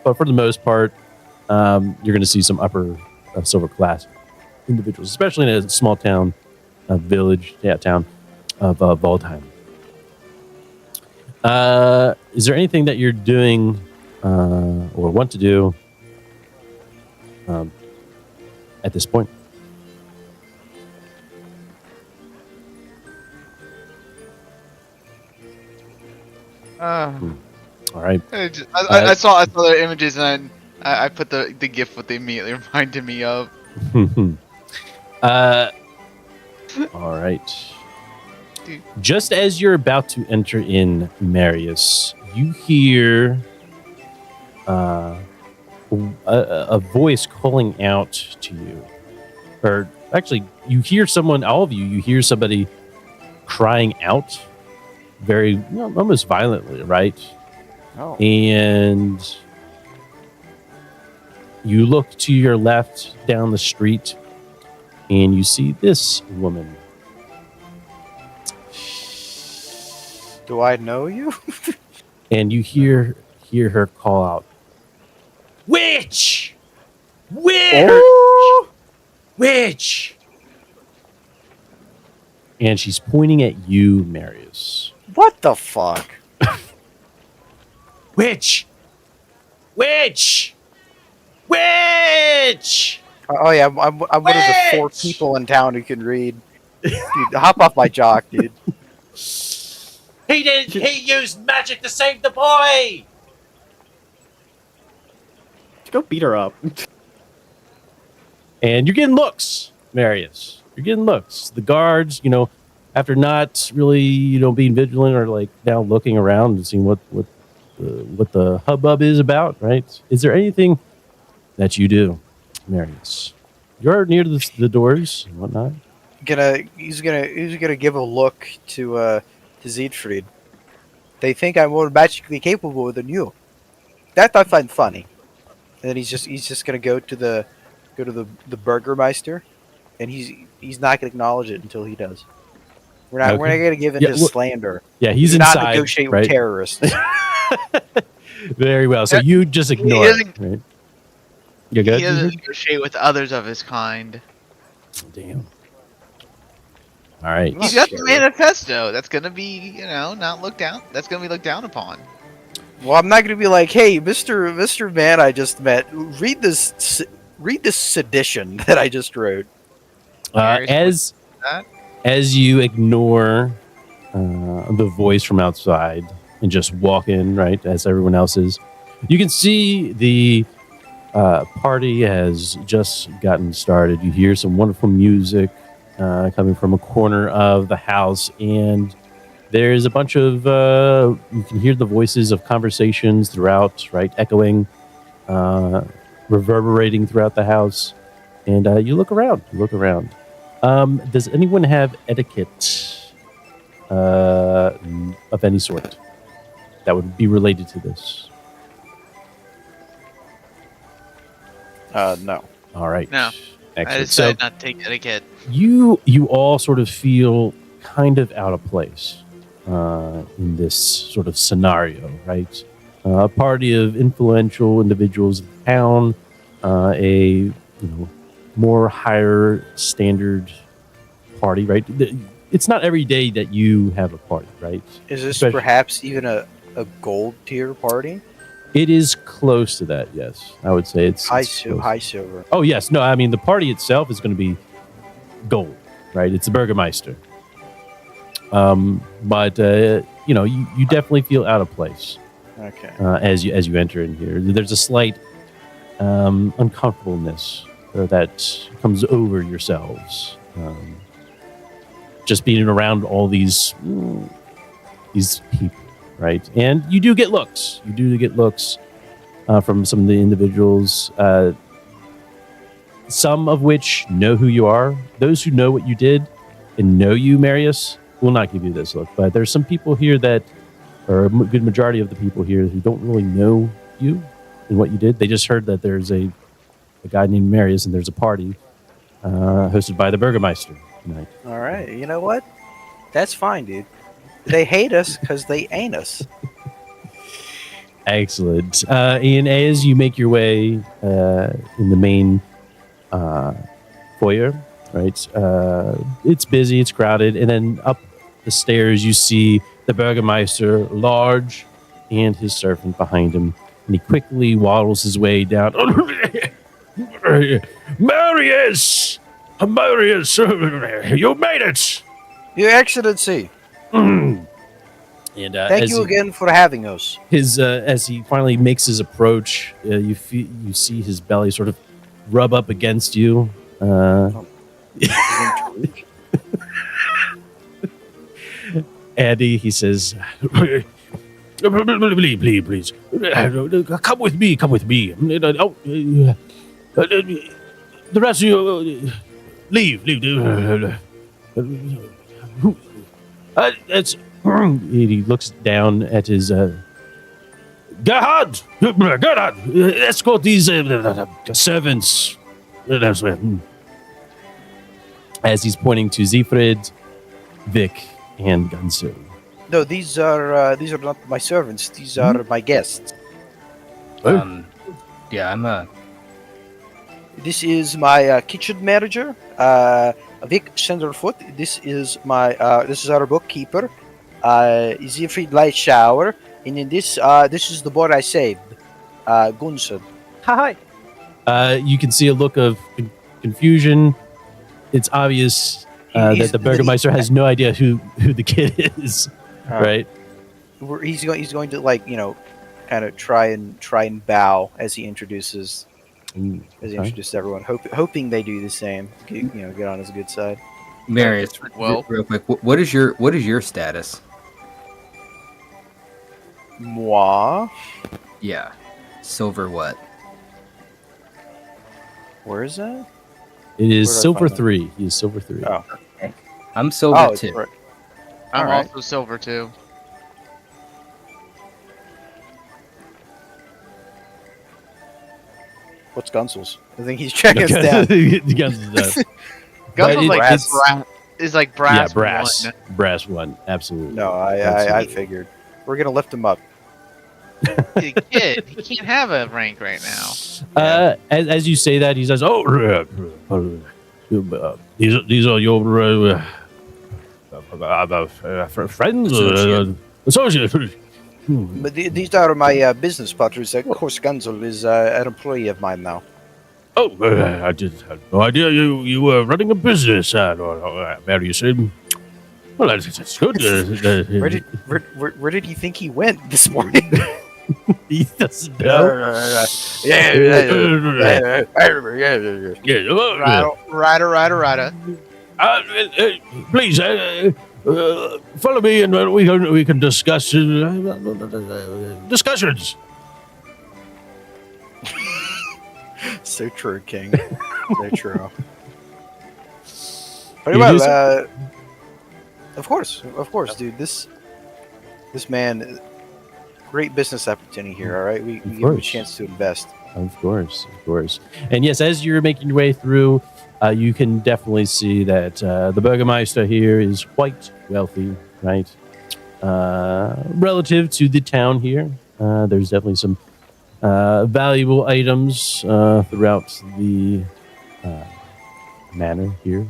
but for the most part, you're going to see some upper silver class individuals, especially in a small town, town of Waldheim. Is there anything that you're doing or want to do at this point? Uh, All right. I saw the images and I put the GIF what they immediately reminded me of. All right. Dude. Just as you're about to enter in, Marius, you hear a voice calling out to you. Or actually, you hear someone, all of you, you hear somebody crying out very, almost violently, right? Oh. And you look to your left down the street and you see this woman. Do I know you? And you hear her call out, "Witch! Witch! Oh! Witch!" And she's pointing at you, Marius. What the fuck? Witch! Witch! Witch! Oh yeah, I'm one of the 4 Witch! people in town who can read. Dude, hop off my jock, dude. He used magic to save the boy! Go beat her up. And you're getting looks, Marius. You're getting looks. The guards, after not really, being vigilant or like now looking around and seeing what the hubbub is about, right? Is there anything that you do, Marius? You're near the doors and whatnot. He's gonna give a look to Siegfried. They think I'm more magically capable than you. That I find funny. And then he's just gonna go to the Burgermeister, and he's not gonna acknowledge it until he does. We're not gonna give in to slander. Yeah, he's Do inside. not negotiate right? with terrorists. Very well. So you just ignore it, right? You're good? He doesn't negotiate with others of his kind. Damn. All right. He's got the manifesto. That's gonna be, not looked down. That's gonna be looked down upon. Well, I'm not gonna be like, hey, Mr. Man I just met, read this sedition that I just wrote. As you ignore the voice from outside and just walk in, right, as everyone else is, you can see the party has just gotten started. You hear some wonderful music coming from a corner of the house, and there's a bunch of you can hear the voices of conversations throughout, right, echoing, reverberating throughout the house. And you look around. Does anyone have etiquette of any sort that would be related to this? No. All right. No. I Excellent. decided not to take etiquette. You all sort of feel kind of out of place in this sort of scenario, right? A party of influential individuals in town, a more higher standard party, right? It's not every day that you have a party, right? Is this perhaps even a gold tier party? It is close to that, yes. I would say it's high close. silver. Oh, yes. No, I mean, the party itself is going to be gold, right? It's a Burgermeister. But you definitely feel out of place. Okay. As you enter in here. There's a slight uncomfortableness that comes over yourselves. Just being around all these people, right? And you do get looks. From some of the individuals, some of which know who you are. Those who know what you did and know you, Marius, will not give you this look. But there's some people here that or a good majority of the people here who don't really know you and what you did. They just heard that there's a guy named Marius and there's a party hosted by the Burgermeister tonight. All right. You know what? That's fine, dude. They hate us because they ain't us. Excellent. And as you make your way in the main foyer, right? It's busy, it's crowded, and then up the stairs you see the Burgermeister, large, and his servant behind him, and he quickly waddles his way down. Marius! Marius! You made it! Your Excellency, And thank you again for having us. As he finally makes his approach, you see his belly sort of rub up against you. Andy, he says, please, come with me. The rest of you, leave. He looks down at his Gerhard, escort these servants. As he's pointing to Siegfried, Vic, and Gunso. No, these are not my servants. These are my guests. Yeah, I'm This is my kitchen manager, Vic Senderfoot. This is our bookkeeper, Siegfried Lightshower, and then this is the boy I saved, Gunson. Hi. You can see a look of confusion. It's obvious that the Burgermeister has no idea who the kid is, right? He's going to kind of try and bow as he introduces everyone, hoping they do the same. Get on his good side. Marius. Well, Real quick, what is your status? Moi. Yeah, silver what? Where is that? It is Where do I Silver find that? 3. He is Silver 3. Oh. I'm silver it's too. right. I'm Alright. also silver too. What's Gunsel's? I think he's checking us down. Gunsel's Gunsel's it- like it's- is like brass. Yeah, brass. one. Brass 1. Absolutely. No, I Absolutely. figured. We're gonna lift him up. He's a kid. He can't have a rank right now. As you say that, he says, these are your friends? Associates? But these are my business partners. Of course, Gunsel is an employee of mine now. Oh, I just had no idea you were running a business. Mary said, well, that's good. Where did he think he went this morning? He doesn't know. Rider. Please, follow me and we can discuss discussions. So true, King. So true. Very well. Of course, dude. This man, great business opportunity here. All right, we give him a chance to invest. Of course. And yes, as you're making your way through, you can definitely see that the Burgermeister here is quite wealthy, right? Relative to the town here, there's definitely some valuable items throughout the manor here.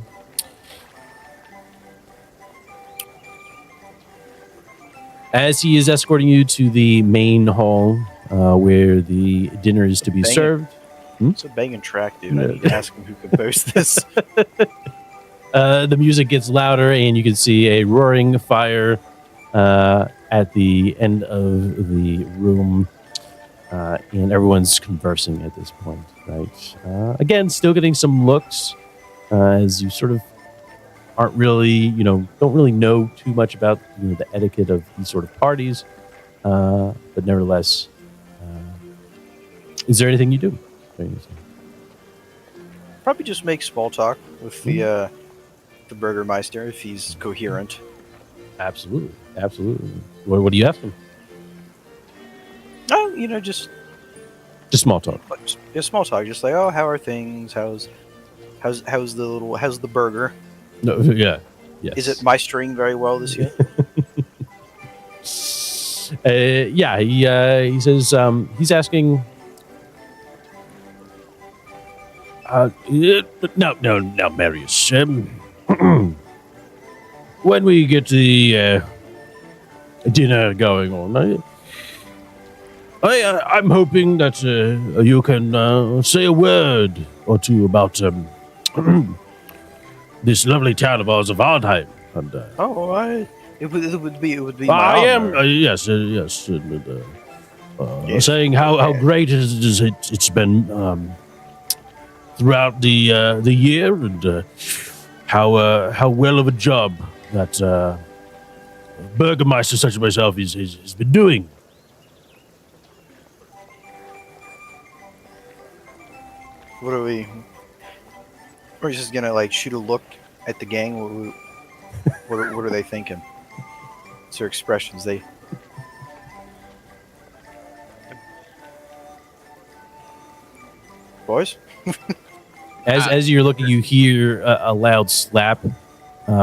As he is escorting you to the main hall where the dinner is to be served. It's a banging track, dude. I need to ask him who composed this. The music gets louder, and you can see a roaring fire at the end of the room, and everyone's conversing at this point, right? Again, still getting some looks as you sort of aren't really, don't really know too much about the etiquette of these sort of parties, but nevertheless, is there anything you do? Probably just make small talk with the Burgermeister if he's coherent. Absolutely. What do you ask him? just small talk. just small talk. Just like, oh, how are things? How's the burger? No, yeah, yes. Is it maestering very well this year? Yeah, he says he's asking. No, Marius. When we get the dinner going on, I'm hoping that you can say a word or two about this lovely town of ours of Ardheim. And, it would be my I am honor. yes. Yes. Saying how great it's been throughout the year, and how well of a job that Burgermeister such as myself has been doing. What are we? We're just gonna like shoot a look at the gang. What are they thinking? It's their expressions. Boys. As you're looking, you hear a loud slap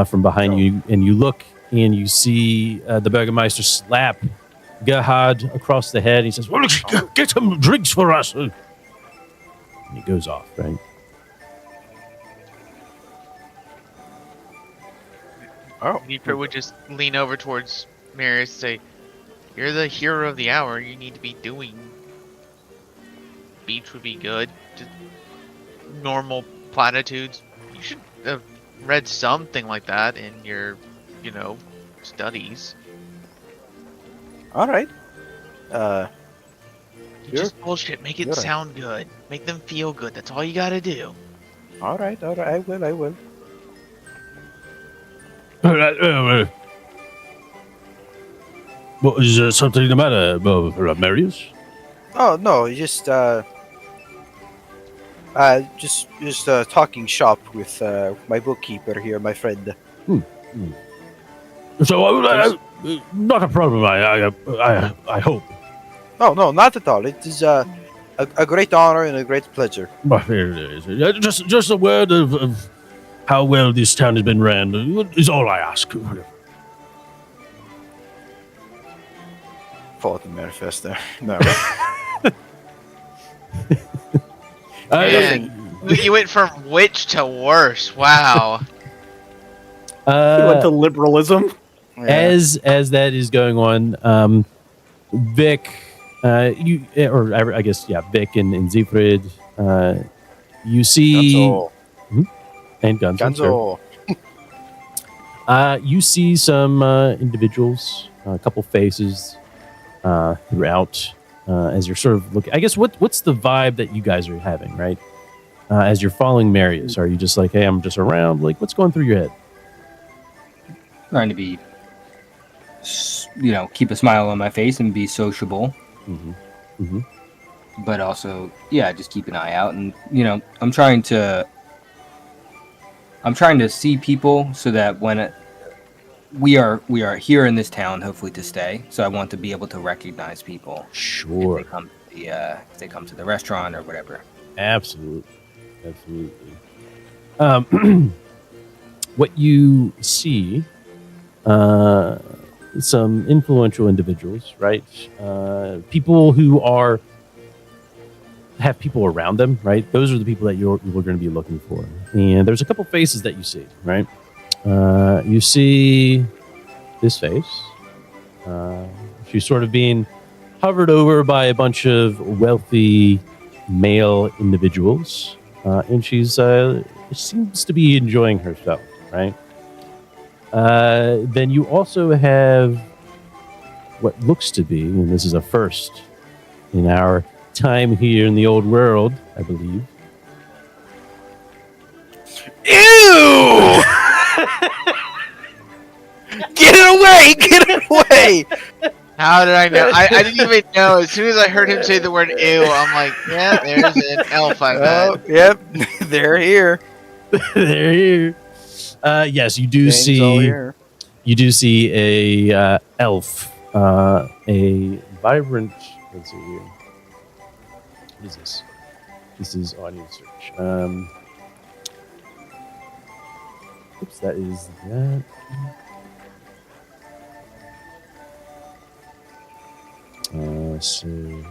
from behind you, and you look and you see the Burgermeister slap Gerhard across the head. He says, "Well, get some drinks for us." And he goes off, right? Oh, Reaper would just lean over towards Marius and say, "You're the hero of the hour. You need to be doing. Beach would be good. Just normal platitudes. You should have read something like that in your, studies." all right. You just bullshit. Make it sound good. Make them feel good. That's all you gotta do. All right. I will. What is something the matter, Marius? Oh no, just talking shop with my bookkeeper here, my friend. So, not a problem. I hope. Oh no, not at all. It is a great honor and a great pleasure. But here it is. Just a word of how well this town has been ran is all I ask. For the manifesto. No. Man, you went from witch to worse. Wow. He went to liberalism. Yeah. As that is going on, Vic, Vic and Siegfried, you see, Gonzo. and Gonzo. Sure. You see some individuals, a couple faces throughout. As you're sort of looking, I guess what's the vibe that you guys are having, right? As you're following Marius, are you just like, hey, I'm just around? Like, what's going through your head? Trying to be, keep a smile on my face and be sociable. But also, just keep an eye out. And, I'm trying to see people so that when we are here in this town, hopefully to stay. So I want to be able to recognize people. Sure. If they come to the restaurant or whatever. Absolutely. What you see, some influential individuals, right? People who have people around them, right? Those are the people that you're going to be looking for. And there's a couple faces that you see, right? You see this face. She's sort of being hovered over by a bunch of wealthy male individuals, and she's seems to be enjoying herself, right? Then you also have what looks to be, and this is a first in our time here in the old world, I believe. Ew! Get it away! Get it away! How did I know? I didn't even know. As soon as I heard him say the word "ew," I'm like, yeah, there's an elf I met. Yep, they're here. They're here. Yes, you do Gang's all here. You do see a elf, a vibrant let's see here. What is this? This is audio search. Oops, that is that. So, there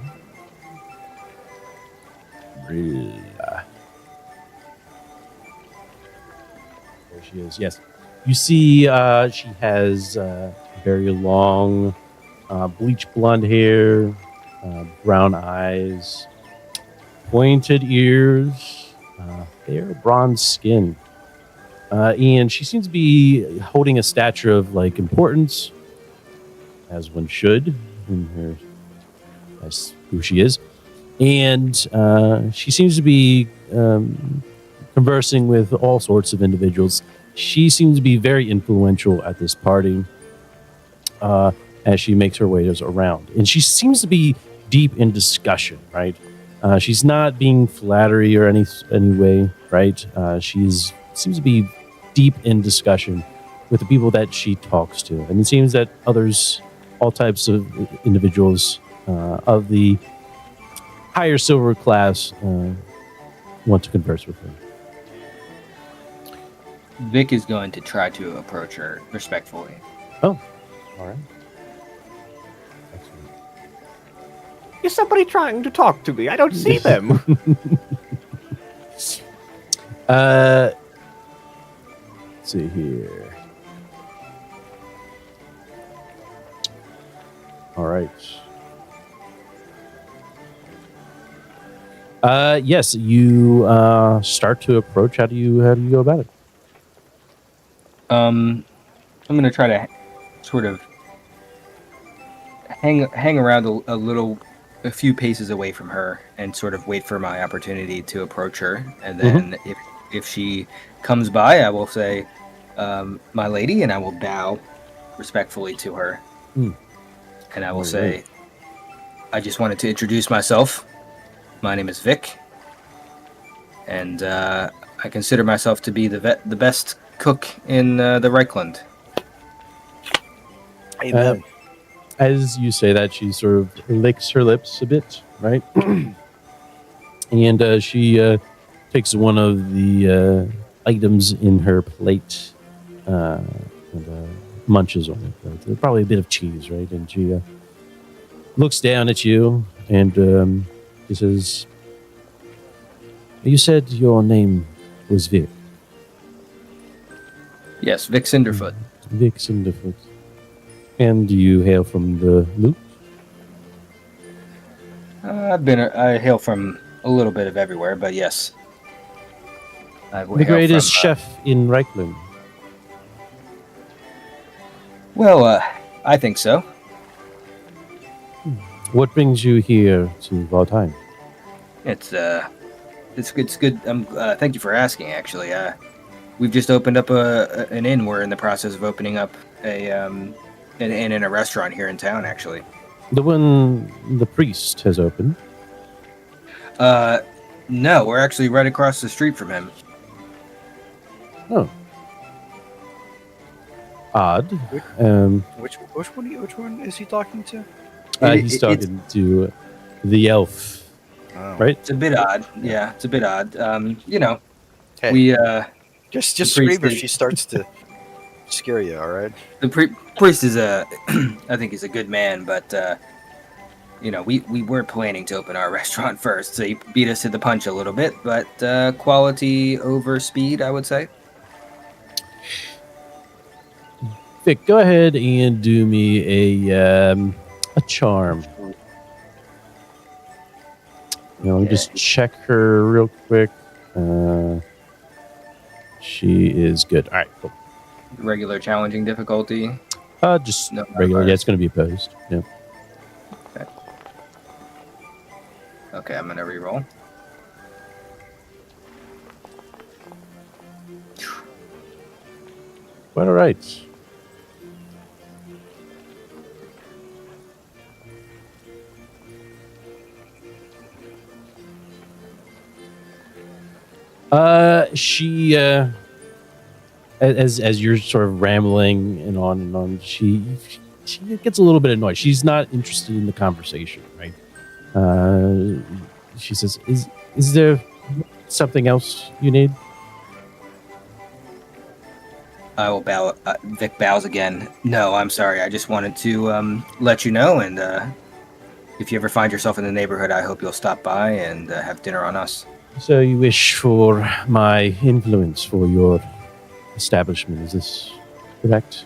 she is. Yes, you see, she has very long, bleach blonde hair, brown eyes, pointed ears, fair bronze skin, and she seems to be holding a stature of like importance, as one should in her. That's who she is. And she seems to be conversing with all sorts of individuals. She seems to be very influential at this party as she makes her way around. And she seems to be deep in discussion, right? She's not being flattery or any way, right? She's seems to be deep in discussion with the people that she talks to. And it seems that others, all types of individuals, of the higher silver class want to converse with her. Vic is going to try to approach her respectfully. Oh, all right. Excellent. Is somebody trying to talk to me? I don't see them. Let's see here. All right. Yes, you start to approach. How do you go about it? I'm going to try to sort of hang around a few paces away from her and sort of wait for my opportunity to approach her. And then if she comes by, I will say, my lady, and I will bow respectfully to her. And I will say, I just wanted to introduce myself. My name is Vic, and I consider myself to be the best cook in the Reichland. Amen. As you say that, she sort of licks her lips a bit, right? And she takes one of the items in her plate and munches on it. Right? Probably a bit of cheese, right? And she looks down at you and she says, "You said your name was Vic." Yes, Vic Cinderfoot. Vic Cinderfoot. And do you hail from the loop? I hail from a little bit of everywhere, but yes. The greatest chef in Reichland. Well, I think so. What brings you here to Valtheim? It's good. Thank you for asking. Actually, we've just opened up an inn. We're in the process of opening up an inn and a restaurant here in town. Actually, The one the priest has opened. no, we're actually right across the street from him. Oh. Odd. Which one is he talking to? He's talking to the elf, Oh. right? It's a bit odd. Yeah, it's a bit odd. Hey, We just the scream priest if is- she starts to scare you. All right. the priest is I think he's a good man, but we weren't planning to open our restaurant first, so he beat us to the punch a little bit. But quality over speed, I would say. Vic, go ahead and do me a charm. Let me just check her real quick. She is good. All right, cool. Regular challenging difficulty. Just No, regular. Yeah, it's going to be opposed. Yeah. Okay, I'm gonna reroll. Quite all right. She as you're sort of rambling and on, she gets a little bit annoyed. She's not interested in the conversation, right? She says, "Is there something else you need?" I will bow. Vic bows again. No, I'm sorry. I just wanted to let you know, and if you ever find yourself in the neighborhood, I hope you'll stop by and have dinner on us. So you wish for my influence for your establishment? Is this correct?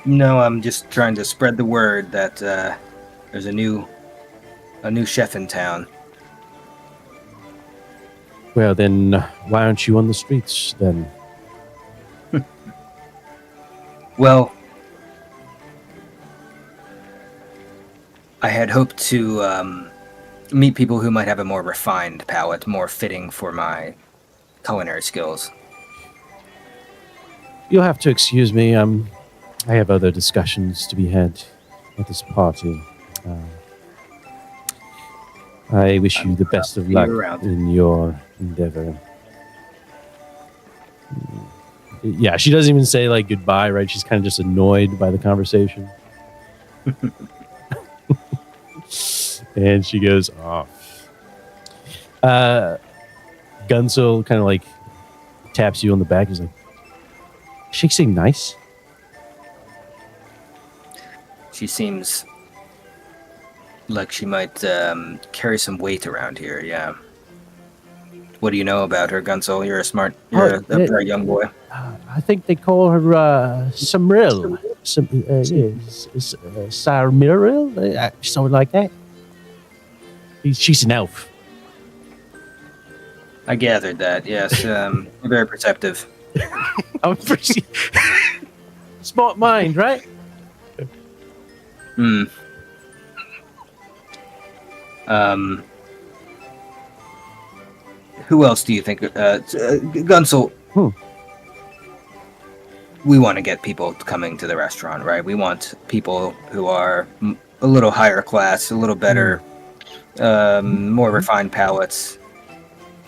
No, I'm just trying to spread the word that there's a new chef in town. Well, then why aren't you on the streets then? Well, I had hoped to meet people who might have a more refined palate, more fitting for my culinary skills. You'll have to excuse me. I have other discussions to be had at this party. I wish you the best of luck in your endeavor. Yeah, she doesn't even say like goodbye, right? She's kind of just annoyed by the conversation. And she goes off. Gunsil kind of like taps you on the back. He's like, "She seemed nice." She seems like she might carry some weight around here, yeah. What do you know about her, Gunsil? You're a very young boy. I think they call her Samril. Sarmiril? Something like that. She's an elf. I gathered that, yes. Very perceptive. I'm pretty smart mind, right? Hmm. Who else do you think? Gunsil. We want to get people coming to the restaurant, right? We want people who are a little higher class, a little better, more refined palates.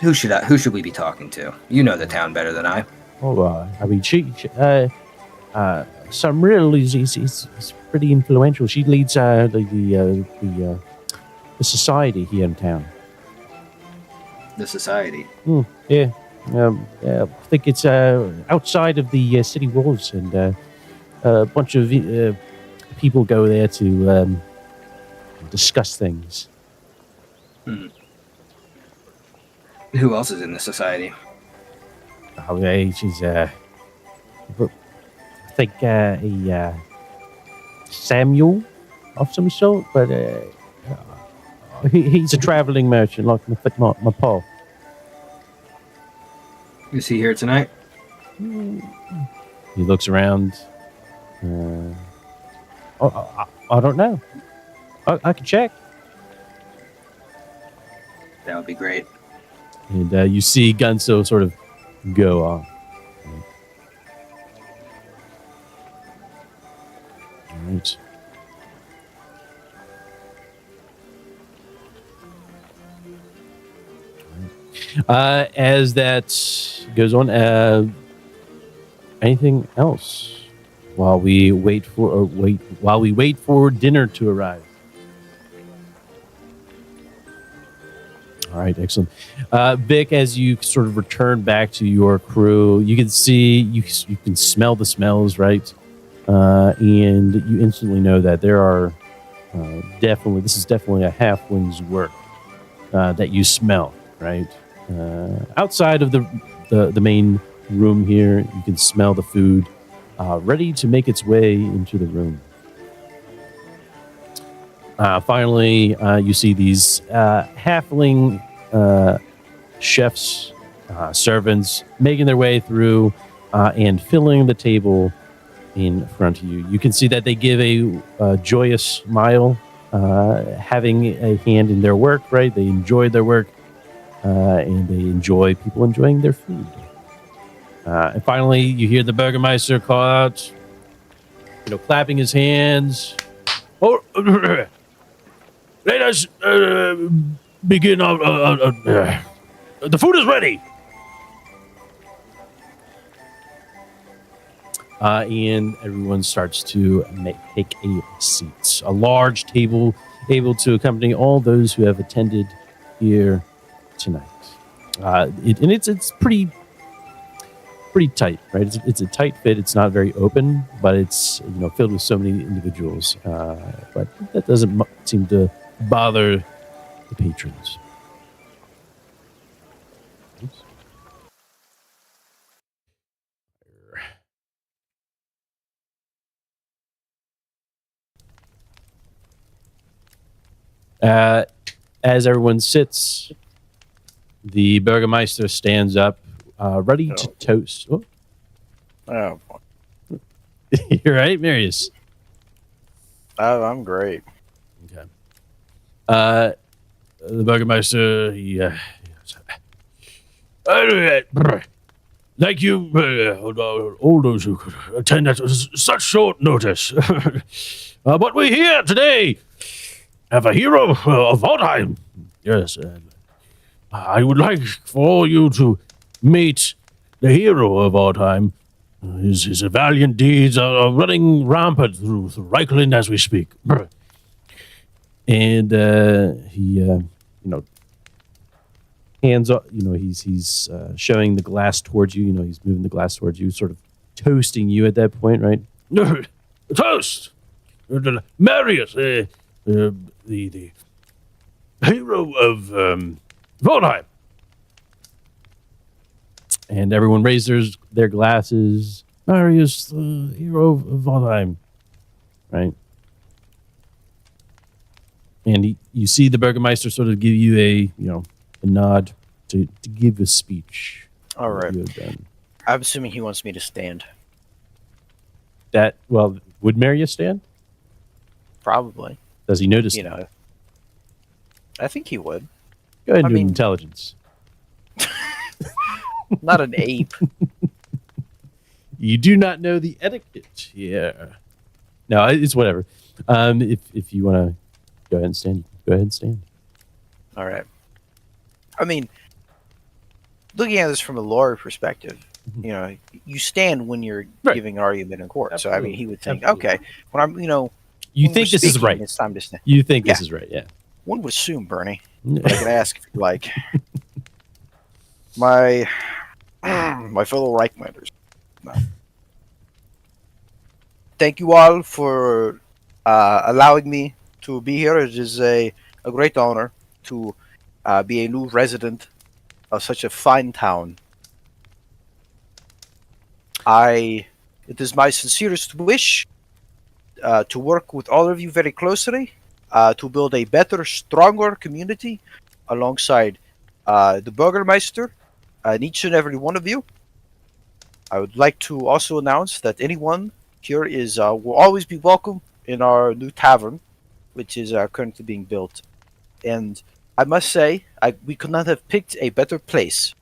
Who should we be talking to? You know the town better than I. Oh, I mean, Samril is pretty influential. She leads the society here in town. The society. Yeah. I think it's outside of the city walls, and a bunch of people go there to discuss things. Who else is in the society? Oh, yeah, she's I think a Samuel of some sort, but he's a traveling merchant, like my pa. Is he here tonight? He looks around. I don't know. I can check. That would be great. And you see Gunso sort of go off. All right. As that goes on, anything else while we wait for dinner to arrive? All right, excellent. Vic, as you sort of return back to your crew, you can see, you can smell the smells, right? And you instantly know that there are this is definitely a halfling's work that you smell, right? Outside of the main room here, you can smell the food ready to make its way into the room. Finally, you see these halfling chefs, servants, making their way through and filling the table in front of you. You can see that they give a joyous smile, having a hand in their work, right? They enjoy their work, and they enjoy people enjoying their food. And finally, you hear the Burgermeister call out, clapping his hands. Oh, let us begin. The food is ready. And everyone starts to take a seat. A large table able to accompany all those who have attended here tonight. It's pretty tight, right? It's a tight fit. It's not very open, but it's filled with so many individuals. But that doesn't seem to bother the patrons. Oops. As everyone sits, the Burgermeister stands up, ready to toast. Oh. Oh, You're right, Marius. oh, I'm great. Okay. The Burgermeister, thank you, all those who could attend at such short notice. But we're here today. Have a hero of all time. Yes, I would like for you to meet the hero of all time. His valiant deeds are running rampant through Reichland as we speak. And he, hands up. He's showing the glass towards you. He's moving the glass towards you, sort of toasting you at that point, right? Toast, Marius, the hero of Volheim. And everyone raises their glasses. Marius, the hero of Volheim. Right? And you see the Burgermeister sort of give you a nod to give a speech. All right. You have done. I'm assuming he wants me to stand. Would Marius stand? Probably. Does he notice? I think he would. Go ahead and do mean- intelligence. Not an ape. You do not know the etiquette here. No, it's whatever. If you want to go ahead and stand, go ahead and stand. All right. I mean, looking at this from a lawyer perspective, you stand when you're Right. giving an argument in court. So I mean, he would think, Absolutely. okay, when I'm, You when think we're this is speaking, right. It's time to stand. You think this Yeah. is right, yeah. One would assume, Bernie, but I can ask if you like. My fellow Reichlanders. No. Thank you all for allowing me to be here. It is a great honor to be a new resident of such a fine town. It is my sincerest wish to work with all of you very closely to build a better, stronger community alongside the Burgermeister and each and every one of you. I would like to also announce that anyone here will always be welcome in our new tavern, which is currently being built. And I must say, we could not have picked a better place.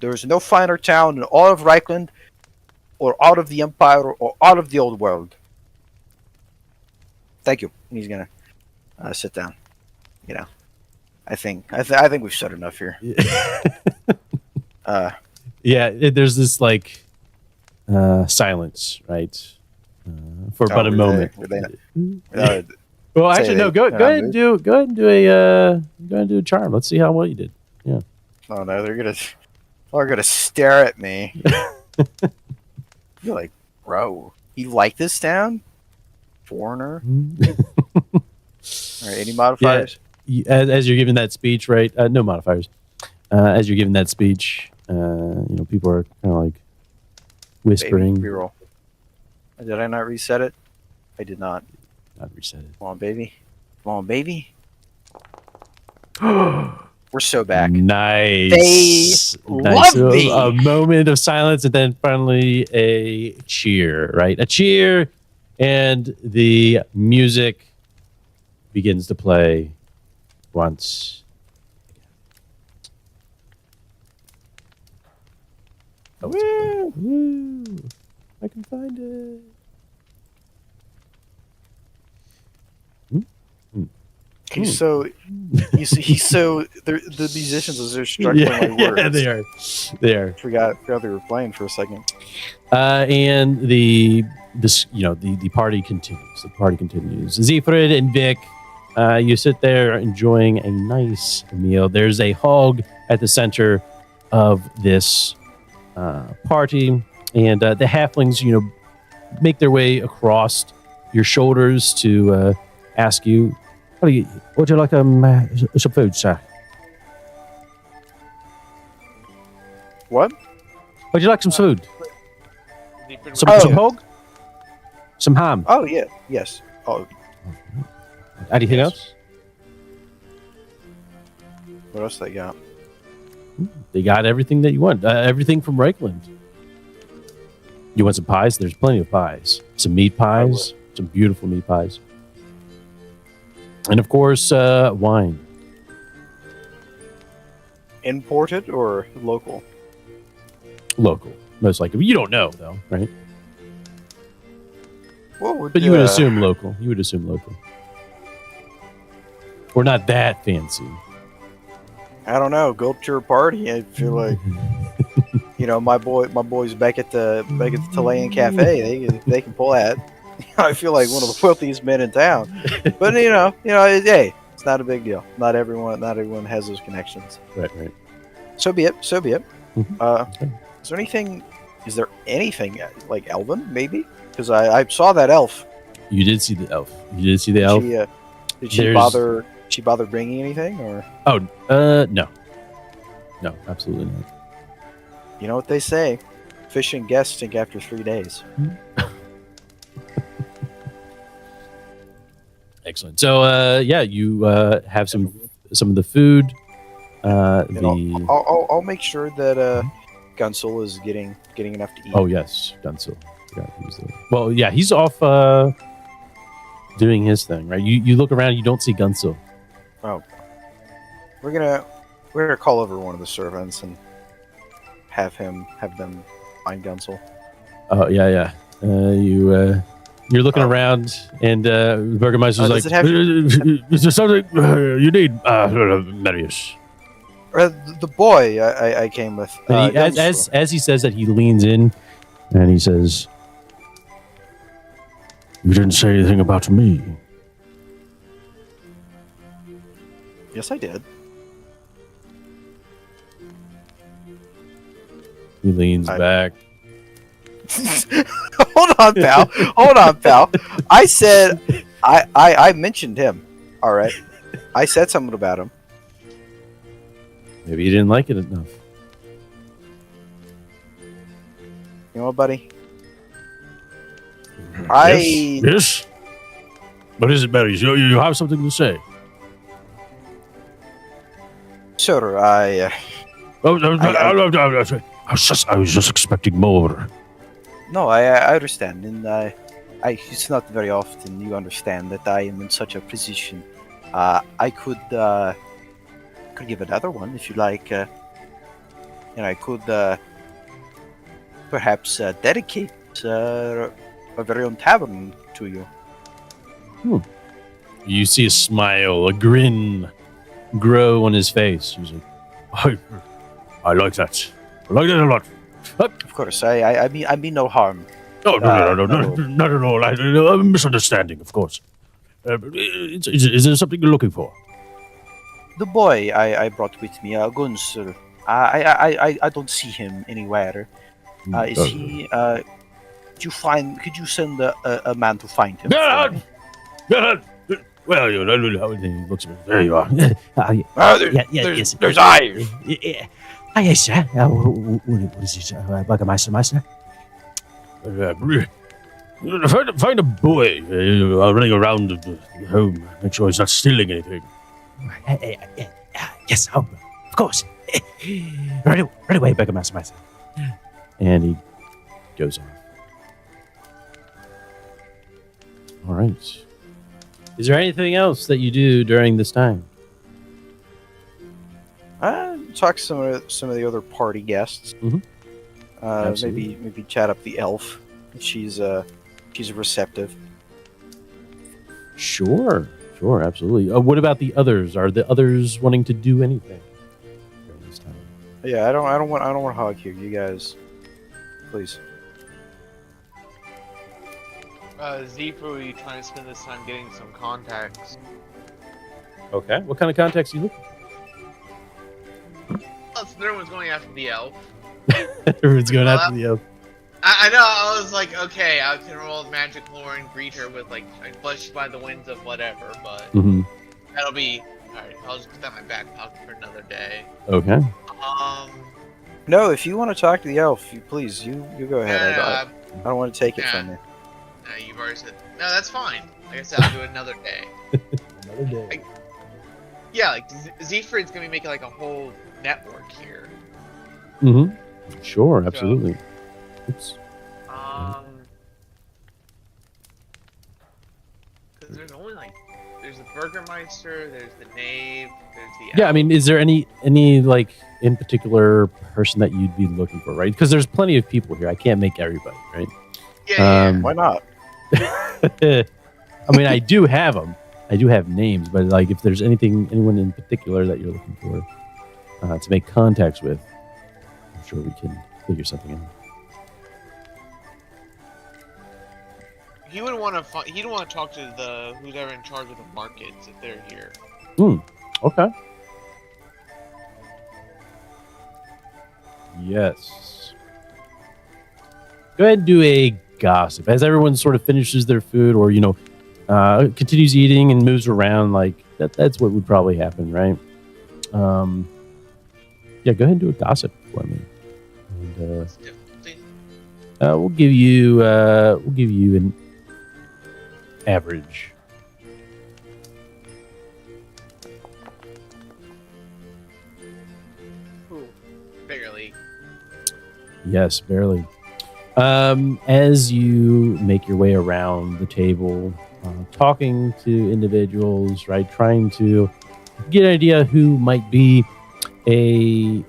There is no finer town in all of Reichland, or out of the Empire, or out of the old world. Thank you. And he's gonna sit down. I think we've said enough here. There's this silence, right? For about a moment. Well, actually, no. Go ahead and do a charm. Let's see how well you did. Yeah. Oh no, they're gonna stare at me. You're like, bro, you like this town? Foreigner. All right, any modifiers? As you're giving that speech, right? No modifiers. As you're giving that speech, people are kind of whispering. Baby, reroll. Did I not reset it? I did not. Not reset it. Come on, baby. Come on, baby. We're so back. Nice. They Nice. love me. A moment of silence and then finally a cheer, right? A cheer, and the music begins to play once. Woo! Woo! I can find it. He's so the musicians are struggling my words. Yeah, they are. They are. Forgot they were playing for a second. And the party continues. The party continues. Siegfried and Vic You sit there enjoying a nice meal. There's a hog at the center of this party, and the halflings, make their way across your shoulders to ask you, would you like some food, sir? What? Would you like some food? Some Oh. hog? Some ham? Oh yeah, yes. Oh, Anything Yes. else? what else they got? They got everything that you want. Everything from Reichland. You want some pies? There's plenty of pies. Some meat pies. Some beautiful meat pies. And of course, wine. Imported or local? Local. Most likely. You don't know, though, right? What would, But you would assume local. You would assume local. We're not that fancy. I don't know. Go up to your party. I feel like my boys back at the Chilean Cafe. They can pull that. I feel like one of the wealthiest men in town. But hey, it's not a big deal. Not everyone has those connections. Right. So be it. Mhm. Is there anything like Elven maybe? Because I saw that elf. You did see the elf. Did she bother bringing anything or? No. No, absolutely not. You know what they say, fish and guests stink after 3 days. Excellent. So, you have some of the food. I'll make sure that Gunsel is getting enough to eat. Oh yes, Gunsel. He's off doing his thing, right? You look around, you don't see Gunsel. Oh, we're gonna call over one of the servants and have them find Gunsel. Oh yeah. You're looking around, and Burgermeister's does like, it have- "Is there something you need, Marius?" The boy I came with. And Gunsel. as he says that, he leans in, and he says, "You didn't say anything about me." Yes, I did. He leans I- back. Hold on, pal. I said I mentioned him. All right. I said something about him. Maybe you didn't like it enough. You know what, buddy? Yes. What is it, Marius? You have something to say? Sir, I was just expecting more. No, I understand, and it's not very often you understand that I am in such a position. I could give another one if you like, and I could perhaps dedicate a very own tavern to you. You see a smile, a grin grow on his face. He's like, I like that. I like that a lot. Of course, I mean no harm. No, no. not at all. A misunderstanding, of course. Is there something you're looking for? The boy I brought with me, Gunsel. I don't see him anywhere. Is he? Could you send a man to find him? for me? Well, he looks at me. There you are. Yes. There's eyes. Yes, sir. What is this? Burgermeister? Find a boy running around the home. Make sure he's not stealing anything. Yes, of course. Right away, Burgermeister. And he goes on. All right. Is there anything else that you do during this time? Talk to some of the other party guests. Mhm. Absolutely. Maybe chat up the elf. She's receptive. Sure, absolutely. What about the others? Are the others wanting to do anything during this time? Yeah, I don't want to hog here. You guys, please. Z, are you trying to spend this time getting some contacts? Okay. What kind of contacts are you looking Oh, so everyone's going after the elf. for? Everyone's going after the elf. I know. I was like, okay, I can roll magic lore and greet her with like "Blessed by the winds of whatever," but Mm-hmm. that'll be alright. I'll just put that in my back pocket for another day. Okay. No, if you want to talk to the elf, you please, you go ahead. No, I don't want to take it yeah. from you. no, you've already said no. That's fine. Like I said, I'll do it another day. Another day. Yeah, like Zefrid's gonna be making like a whole network here. Mm-hmm. Sure. Absolutely. Oops. Because there's only like there's the Burgermeister, there's the Knave, there's the Yeah. I elf. mean, is there any like in particular person that you'd be looking for, right? Because there's plenty of people here. I can't make everybody, right? yeah. Why not? I mean, I do have them. I do have names, but like, if there's anyone in particular that you're looking for to make contacts with, I'm sure we can figure something out. He would want to. He'd want to talk to the who's ever in charge of the markets if they're here. Okay. Yes. Go ahead and do a gossip as everyone sort of finishes their food, or continues eating and moves around. Like that's what would probably happen, right? Yeah. Go ahead and do a gossip for me, and Difficulty. we'll give you an average. Ooh, barely. Yes, barely. As you make your way around the table, talking to individuals, right, trying to get an idea who might be in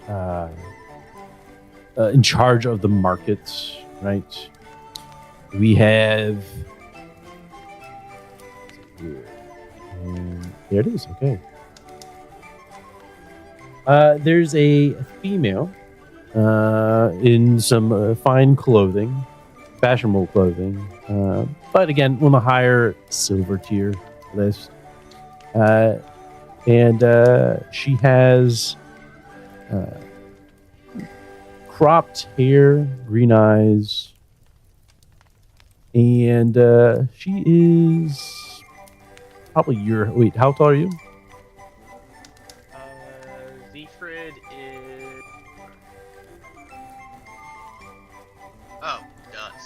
charge of the markets, right? We have. There it is. Okay. There's a female in some fine clothing, fashionable clothing, but again on the higher silver tier list. And she has cropped hair, green eyes, and she is probably your. Wait, how tall are you? Zefrid is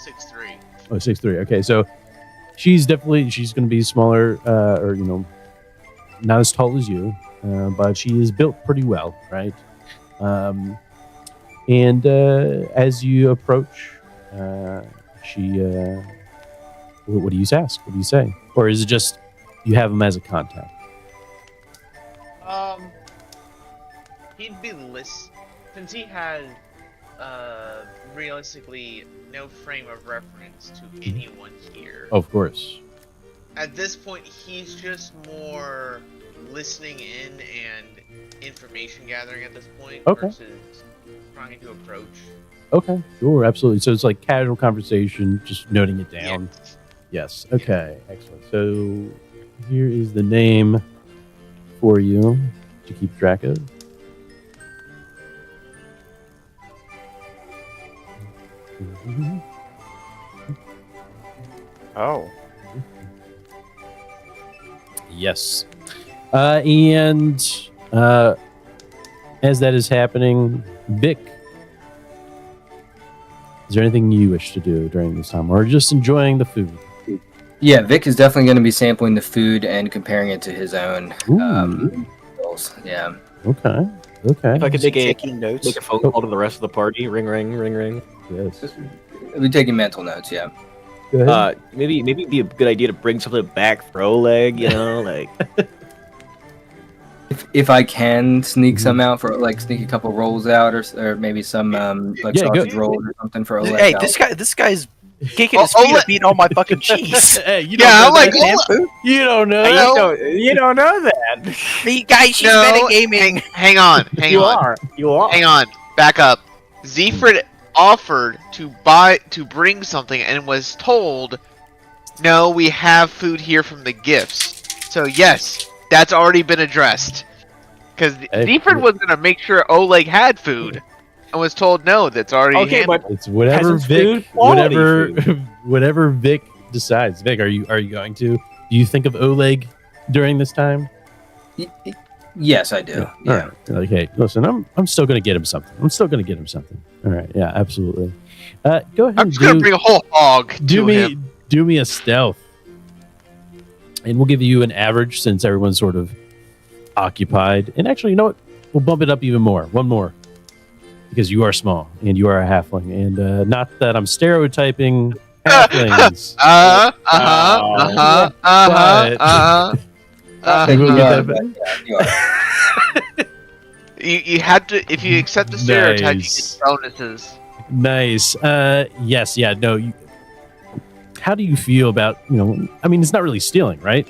6'3". Oh, 6'3". Okay, so she's going to be smaller, or not as tall as you, but she is built pretty well, right? And as you approach, she, what do you ask? What do you say? Or is it just you have him as a contact? He'd be since he has realistically no frame of reference to anyone here. Of course. At this point, he's just more listening in and information gathering at this point Okay. versus trying to approach. Okay, sure, absolutely. So it's like casual conversation, just noting it down. Yes. Yes. Okay. Excellent. So here is the name for you to keep track of. Oh. Yes. And as that is happening, Vic, is there anything you wish to do during this time, or just enjoying the food? Yeah, Vic is definitely going to be sampling the food and comparing it to his own. Goals. Yeah. Okay. Okay. If I could make Taking notes. a phone call to the rest of the party, ring, ring, ring, ring. Yes. We're taking mental notes. Yeah. Go ahead. Maybe it'd be a good idea to bring something back for Oleg. Like If I can sneak Mhm. some out for sneak a couple rolls out or maybe some Yeah, sausage rolls or something for Oleg. Hey, out. this guy's kicking his feet up, eating all my fucking cheese. Hey, you Yeah, don't I'm know like, that. Damn food. You don't know. No. You don't know that. Me, guys, she's No, metagaming. Hang on. You are. Hang on. Back up. Zefrid offered to bring something and was told, "No, we have food here from the gifts." So yes, That's already been addressed. Because Deeford was going to make sure Oleg had food and was told no, that's already Okay, handled. but It's whatever Peasants Vic, food, quality whatever Vic decides. Vic, are you going to? Do you think of Oleg during this time? Yes, I do. Yeah. All right. Okay. Listen, I'm still gonna get him something. All right. Yeah. Absolutely. Go ahead. I'm just going to bring a whole hog to him. Do me a stealth, and we'll give you an average since everyone's sort of occupied. And actually, you know what? We'll bump it up even more. One more, because you are small and you are a halfling. And not that I'm stereotyping halflings. We'll get that back. You are. You had to, if you accept the stereotype, Nice. you get bonuses. Nice. Yes. Yeah. No. How do you feel about, I mean, it's not really stealing, right?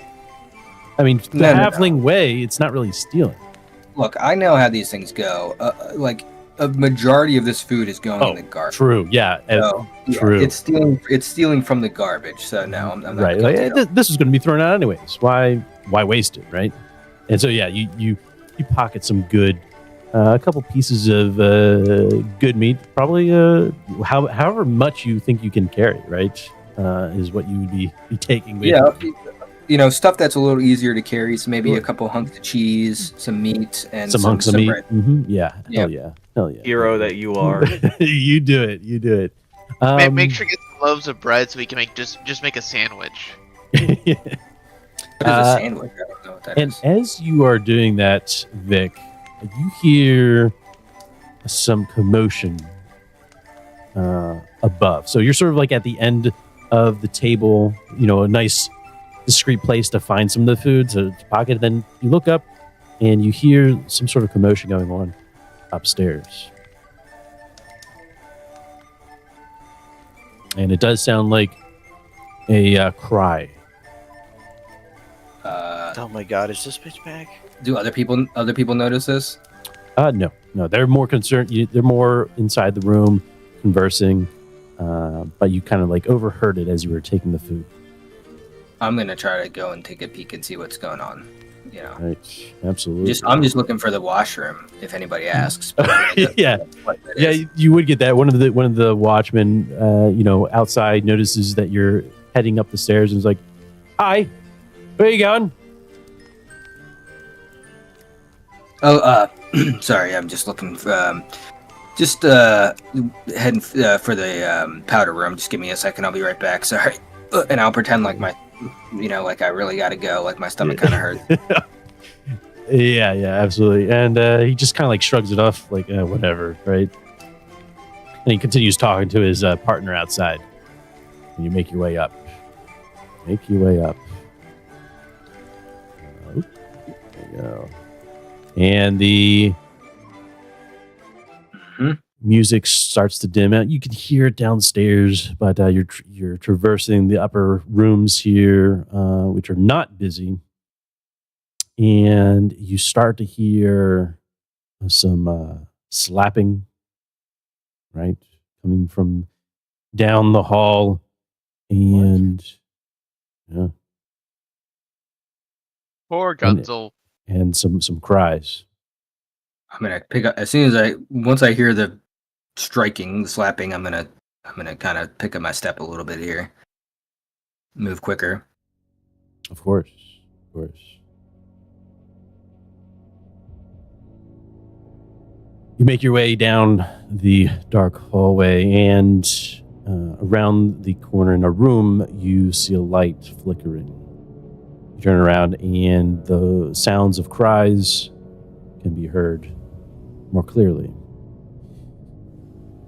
I mean, the No. halfling way, it's not really stealing. Look, I know how these things go. Like a majority of this food is going in the garbage. True. Yeah. So, yeah, true. It's stealing from the garbage. So no, I'm not Right. gonna Like, do it. this is going to be thrown out anyways. Why waste it, right? And so, yeah, you pocket some good, a couple pieces of good meat, probably however much you think you can carry, right? Is what you would be taking with Yeah, stuff that's a little easier to carry. So maybe a couple hunks of cheese, some meat, and some hunks of meat. bread. Yeah. Yeah. Hell yeah. hero that you are. You do it. Make sure you get some loaves of bread so we can make just make a sandwich. What is a sandwich? I don't know what that And is. as you are doing that, Vic, you hear some commotion above. So you're sort of like at the end of the table, a nice discreet place to find some of the food to pocket. Then you look up and you hear some sort of commotion going on upstairs. And it does sound like a cry. Oh my god, is this bitch back? Do other people notice this? No, they're more concerned. They're more inside the room conversing, but you kind of like overheard it as you were taking the food. I'm gonna try to go and take a peek and see what's going on. Right, absolutely. I'm just looking for the washroom if anybody asks. But Yeah. what it Yeah, is. you would get that. One of the watchmen, outside notices that you're heading up the stairs and is like, "Hi, where are you going?" Oh, sorry, I'm just looking for heading for the powder room. Just give me a second, I'll be right back. Sorry, and I'll pretend like like I really gotta go, like my stomach kind of hurts. Yeah, absolutely. And he just kind of like shrugs it off, like whatever, right? And he continues talking to his partner outside. And you make your way up. There you go. And the music starts to dim out. You can hear it downstairs, but you're traversing the upper rooms here, which are not busy. And you start to hear some slapping, right, coming from down the hall, and Poor Gunzel. and some cries. I'm gonna pick up once I hear the striking, the slapping. I'm gonna kind of pick up my step a little bit here, move quicker. Of course. You make your way down the dark hallway, and around the corner in a room, you see a light flickering. You turn around, and the sounds of cries can be heard more clearly.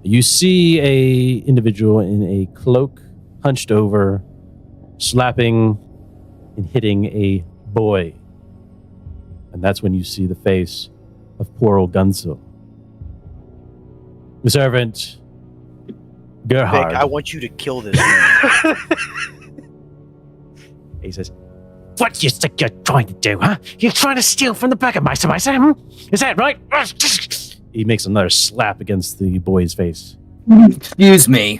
You see a individual in a cloak, hunched over, slapping and hitting a boy. And that's when you see the face of poor old Gunzel. The servant, Gerhard. Vic, I want you to kill this man. He says, What do you think you're trying to do, huh? You're trying to steal from the Burgermeister, Is that right? he makes another slap against the boy's face. Excuse me.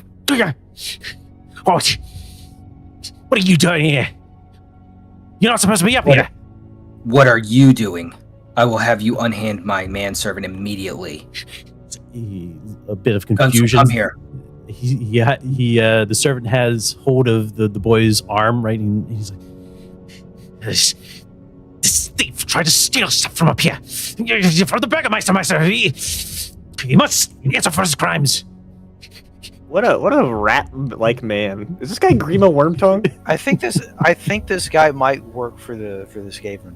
What? What are you doing here? You're not supposed to be up here. What are you doing? I will have you unhand my manservant immediately. A bit of Gunsel, confusion. come here. The servant has hold of the boy's arm, right? And he's like, This thief tried to steal stuff from up here. You're from the Burgermeister. He must answer for his crimes. What a rat-like man. Is this guy Grima Wormtongue? I think this guy might work for the Skaven.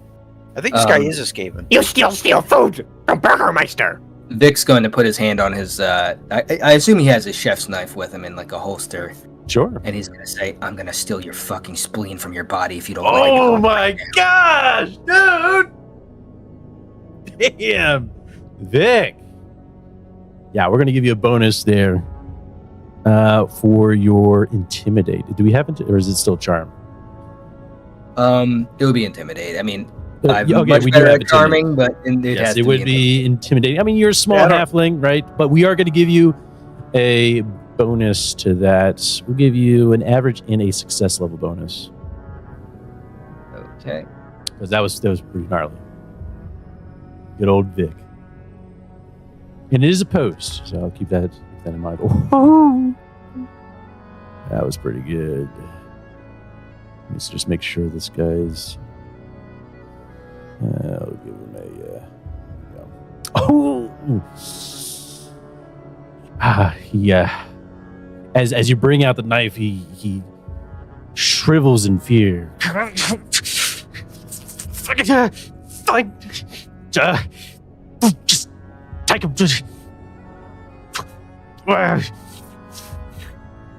I think this guy is a Skaven. You steal food from Burgermeister. Vic's going to put his hand on his. I assume he has his chef's knife with him in like a holster, sure. and he's going to say, "I'm going to steal your fucking spleen from your body if you don't." Oh my gosh, dude! Damn, Vic. Yeah, we're gonna give you a bonus there for your intimidate. Do we have it, or is it still charm? It would be intimidate. I mean, I'm okay, much we do better have at charming, but it has it to would be intimidating. I mean, you're a small halfling, right? But we are going to give you a bonus to that. We'll give you an average and a success level bonus. Okay. Because that was pretty gnarly. Good old Vic. And it is a post, so I'll keep that in mind. Oh, that was pretty good. Let's just make sure this guy's. I'll give him as you bring out the knife, he shrivels in fear. Fine. Just take him.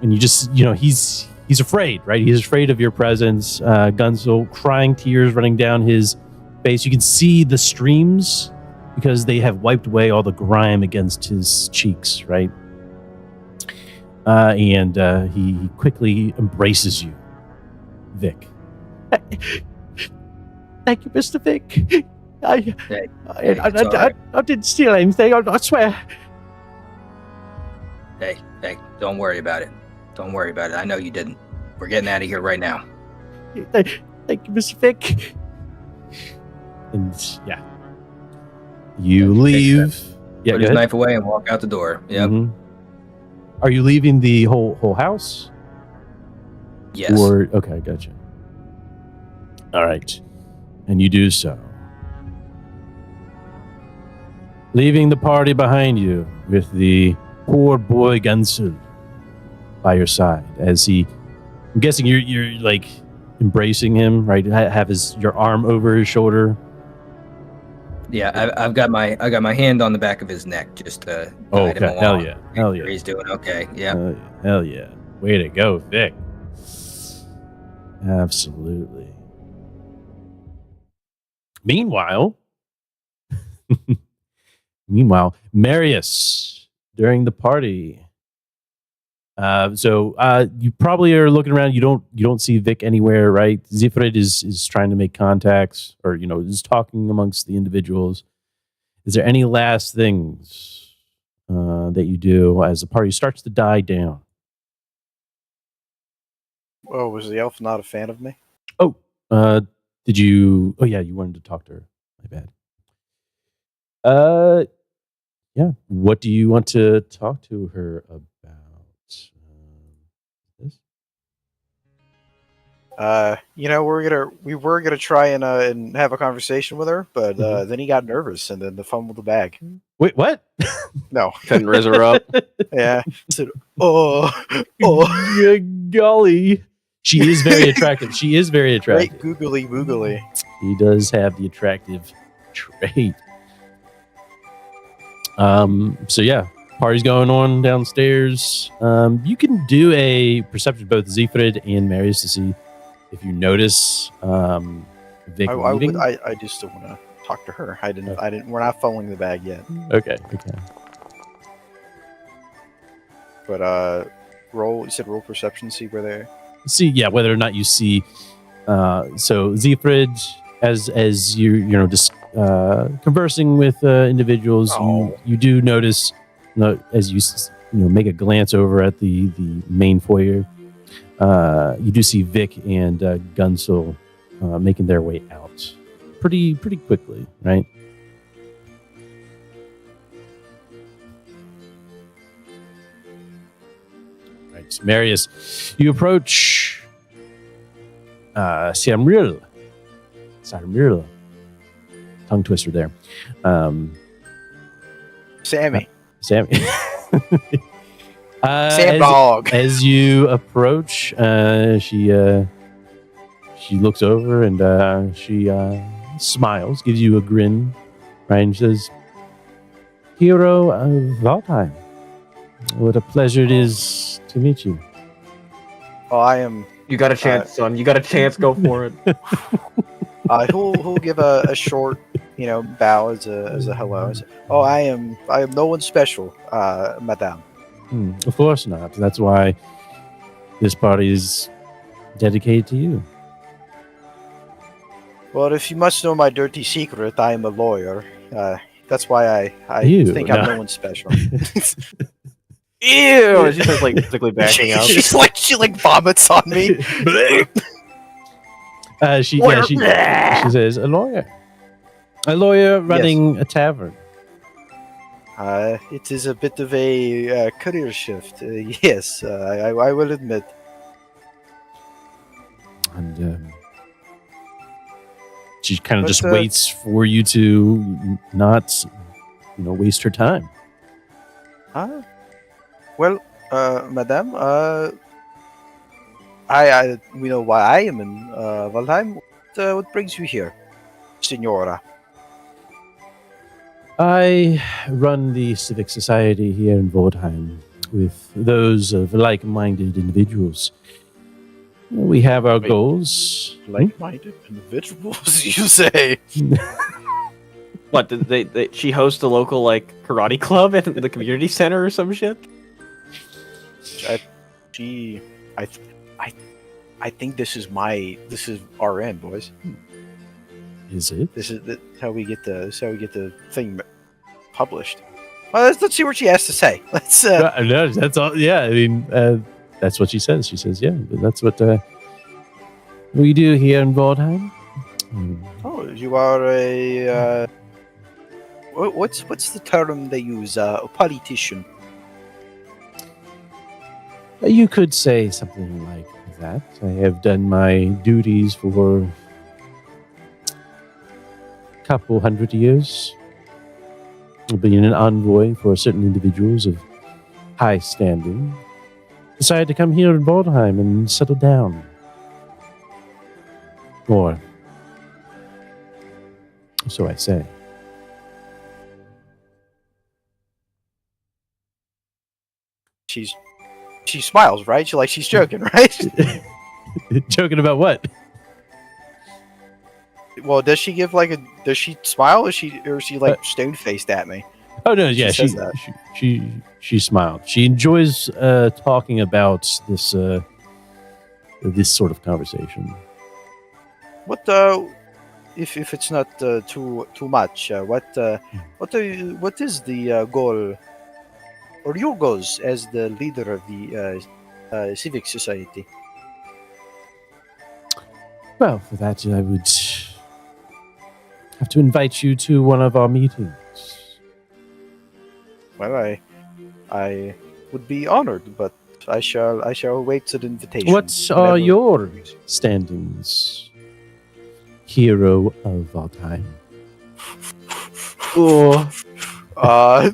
And you just, he's afraid, right? He's afraid of your presence. Gunsel, crying tears running down his face. You can see the streams because they have wiped away all the grime against his cheeks, right? And he quickly embraces you, Vic. Thank you, Mr. Vic. I didn't steal anything, I swear. Hey, don't worry about it. Don't worry about it. I know you didn't. We're getting out of here right now. Thank you, Mr. Vic. And you leave. Put his knife away and walk out the door. Yep. Mm-hmm. Are you leaving the whole house? Yes. Okay, gotcha. All right, and you do so, leaving the party behind you with the poor boy Gunsel by your side. As I'm guessing you're like embracing him, right? Have your arm over his shoulder. Yeah, I've got my hand on the back of his neck just to guide him along. Hell yeah. He's doing okay. Yeah. Hell yeah. Way to go, Vic. Absolutely. Meanwhile, Marius, during the party. So you probably are looking around. You don't see Vic anywhere, right? Zifrid is trying to make contacts, or is talking amongst the individuals. Is there any last things that you do as the party starts to die down? Oh, was the elf not a fan of me? Oh, did you? Oh yeah, you wanted to talk to her. My bad. Yeah. What do you want to talk to her about? This? We were gonna try and have a conversation with her, but then he got nervous and then fumbled the bag. Wait, what? No, Couldn't raise her up. yeah. I said, oh, Yeah, golly. She is very attractive. Great googly boogly. He does have the attractive trait. So yeah, party's going on downstairs. You can do a perception, both Zifrid and Marius, to see if you notice Vic leaving. I just still want to talk to her. I didn't. We're not following the bag yet. Okay. But roll. You said roll perception. See where they're. See, yeah, whether or not you see. So Zifrid, as you're just conversing with individuals, you do notice, as you make a glance over at the main foyer, you do see Vic and Gunsel making their way out, pretty quickly, right? Right, so Marius, you approach Samril. Tongue twister there. Sammy. Sammy. Sam Dog. As you approach, she looks over and she smiles, gives you a grin, right? And she says, "Hero of all time, what a pleasure it is to meet you." Oh, I am. You got a chance, son. You got a chance. Go for it. Who'll give a short, bow as a hello. Oh, I am no one special, madame. Of course not. That's why this party is dedicated to you. Well, if you must know my dirty secret, I am a lawyer. That's why I You, think no. I'm no one special. Ew! She starts like physically backing up. she vomits on me. She says, a lawyer running a tavern. It is a bit of a career shift. Yes, I will admit. And she kind of But, just waits for you to not, waste her time. Well, madame, we know why I am in Valheim. What brings you here, Signora? I run the civic society here in Vordheim with those of like-minded individuals. We have our goals. Like-minded individuals, you say? What did they? She hosts a local karate club at the community center or some shit. I think this is our end, boys. Is it? This is how we get the thing published. Well, let's see what she has to say. Let's. No, that's all. Yeah, I mean, that's what she says. She says, "Yeah, but that's what we do here in Vordheim." Oh, you are a. What's the term they use? A politician. You could say something like that. I have done my duties for a couple 100 years. I've been an envoy for certain individuals of high standing. Decided to come here in Vordheim and settle down. Or so I say. She smiles, right? She's joking, right? Joking about what? Well, does she give does she smile or is she stone faced at me? Oh no, yeah, She says that. she smiled. She enjoys talking about this this sort of conversation. What if it's not too much? What is the goal or your goals as the leader of the civic society? Well, for that I would have to invite you to one of our meetings. Well, I would be honored, but I shall await an invitation. What are whenever- your standings, hero of all time? Oh, I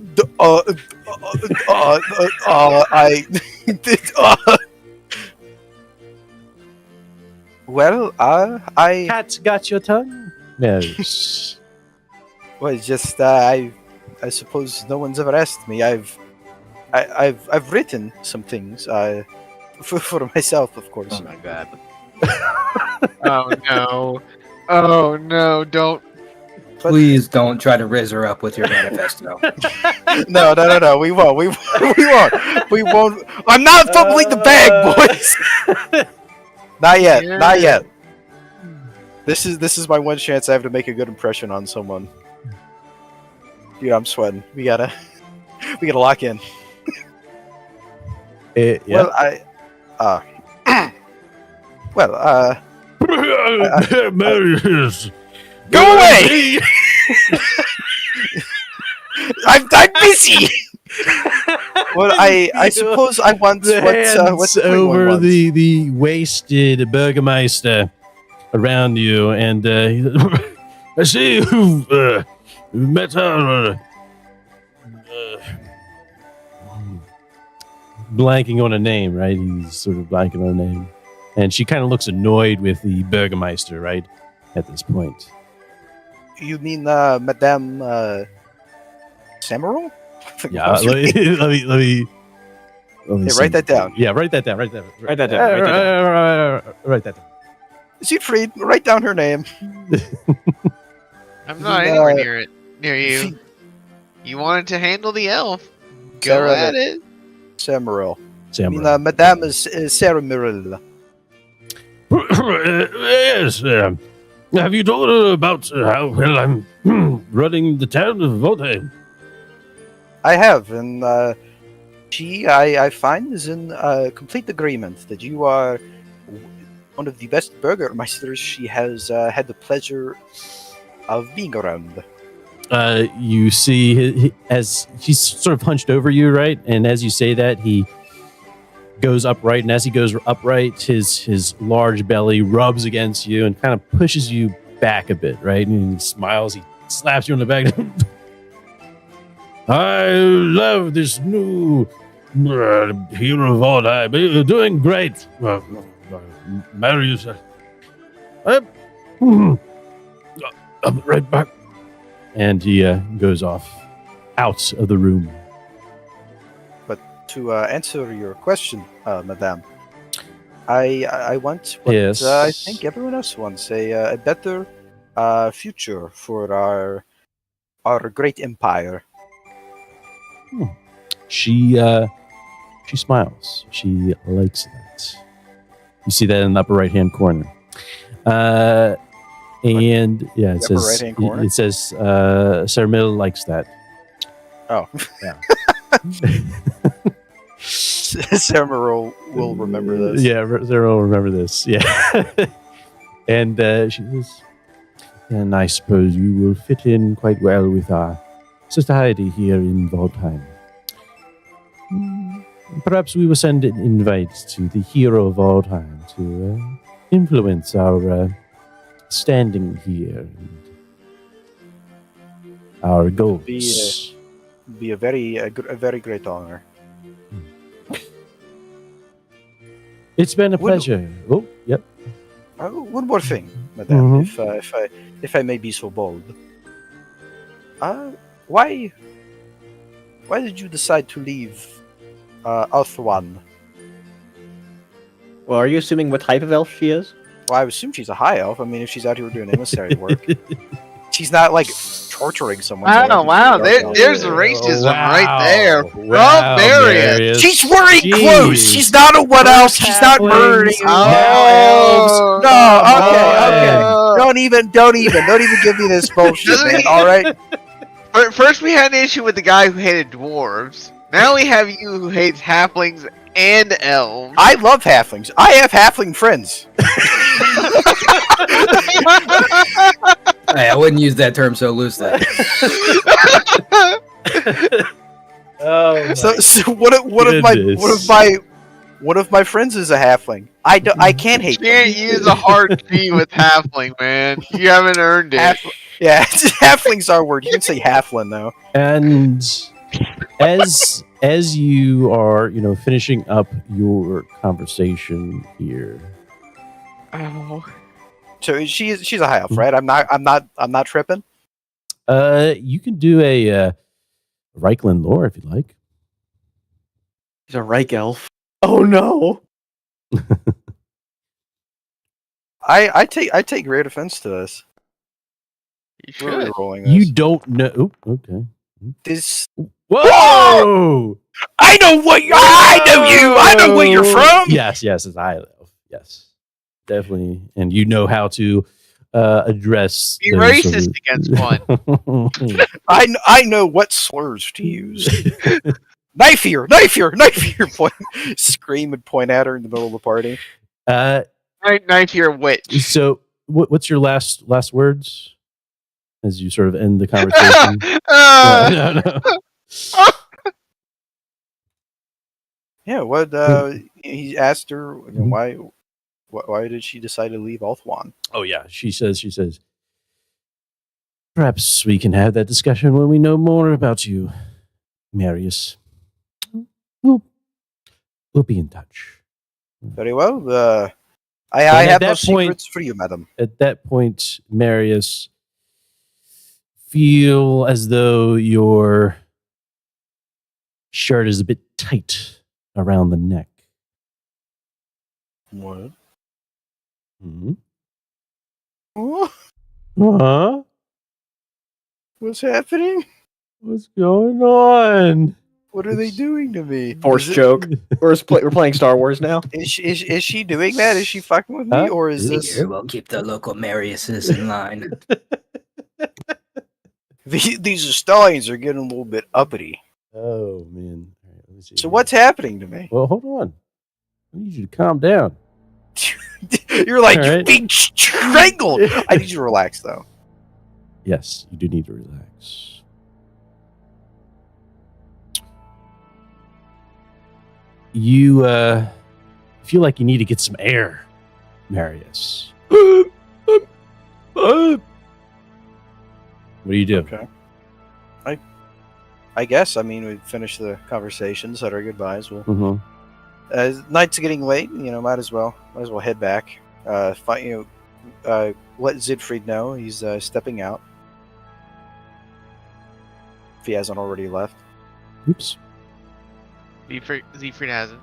Cat got your tongue? Yes. well, it's just I suppose no one's ever asked me. I've written some things for myself, of course. Oh my god. Oh no. Oh no, don't. Please don't try to riz her up with your manifesto. No. We won't. I'm not fumbling the bag, boys. Not yet. Yeah. Not yet. This is my one chance I have to make a good impression on someone. Dude, I'm sweating. We gotta lock in. Yeah. Well, Marius, Go away! I'm busy. Well, I suppose I want what Hands everyone over wants. the wasted burgomaster around you, and I see you've met her. Blanking on a name, right? He's sort of blanking on a name, and she kind of looks annoyed with the burgomaster, right? At this point, You mean Madame Samaral? yeah. Let me Hey, see. write that down. Yeah, write that down. Write that. Write that down. Write that down. Write that down. Siegfried, write down her name. I'm not The, anywhere near you. You wanted to handle the elf. Go Sarah at it. Samaral. I mean, Samurai. Madame is Sarah Mirrell. Yes. Have you told her about how well I'm running the town of Volheim? I have, and I find, is in complete agreement that you are one of the best burgermeisters she has had the pleasure of being around. You see, as he's sort of hunched over you, right? And as you say that, he goes upright, and as he goes upright, his large belly rubs against you and kind of pushes you back a bit, right? And he smiles, he slaps you on the back. I love this new hero of all time. You're doing great. Marius. I'll be right back. And he goes off out of the room. To answer your question, Madame, I want what Yes. I think everyone else wants, a better future for our great empire. She smiles. She likes that. You see that in the upper right hand corner. And yeah, it The upper says right-hand corner? it says Sir Mill likes that. Oh, Yeah. Samaral will remember this. Yeah, Sarah will remember this. Yeah. And she says, and I suppose you will fit in quite well with our society here in Waldheim. Perhaps we will send an invite to the hero of Waldheim to influence our standing here and our goals. Be a very great honor. It's been a Would- pleasure. Oh, yep. One more thing, Madame, Mhm. if I may be so bold. Why did you decide to leave Althwan? Well, are you assuming what type of elf she is? Well, I would assume she's a high elf. I mean, if she's out here doing emissary work, she's not like torturing someone. so I don't Wow, think she's a dark elf. there's racism right there. Wow, Marius. Marius. She's wearing Jeez. clothes. She's not a what else? She's not murdering elves. No, okay. Don't even give me this bullshit, man. All right. First, we had an issue with the guy who hated dwarves. Now we have you who hates halflings and elves. I love halflings. I have halfling friends. Hey, I wouldn't use that term so loosely. Oh, So one of my friends is a halfling. I can't hate You can't them. use a hard G with halfling, man. You haven't earned it. Yeah, halfling's our word. You can say halfling though. And as you are, finishing up your conversation here. Oh. So she's a high elf, right? I'm not tripping. You can do a Reichland lore if you'd like. She's a Reich elf. Oh no! I take great offense to this. You Where are we should. rolling this? You don't know. Oh, okay. This Whoa! I know what you. I know you. I know where you're from. Yes, it's high elf. Yes, definitely. And you know how to address. Be those racist sort against one. of- I know what slurs to use. Knife here. Point, scream and point at her in the middle of the party. Knife your witch. So, what's your last words? as you sort of end the conversation. No. Yeah, what he asked her why did she decide to leave Ulthuan? Oh yeah, she says, perhaps we can have that discussion when we know more about you, Marius. We'll be in touch. Very well. I And at have no that point- secrets for you, madam. At that point, Marius, feel as though your shirt is a bit tight around the neck. What? Hmm? Oh, Huh? what's happening? What's going on? What are they doing to me? Force Is it- choke. We're playing Star Wars now. Is she doing that? Is she fucking with me, Huh? or is this Here, we'll keep the local Mariuses in line. these Stallions are getting a little bit uppity? Oh man! All right, let me see. So what's happening to me? Well, hold on. I need you to calm down. You're like All you're right. being strangled. I need you to relax, though. Yes, you do need to relax. You feel like you need to get some air, Marius. What do you do? Okay. I guess. I mean, we finished the conversation, said our goodbyes. We'll. Mm-hmm. Night's getting late. Might as well head back. Let Siegfried know he's stepping out if he hasn't already left. Oops. Siegfried hasn't.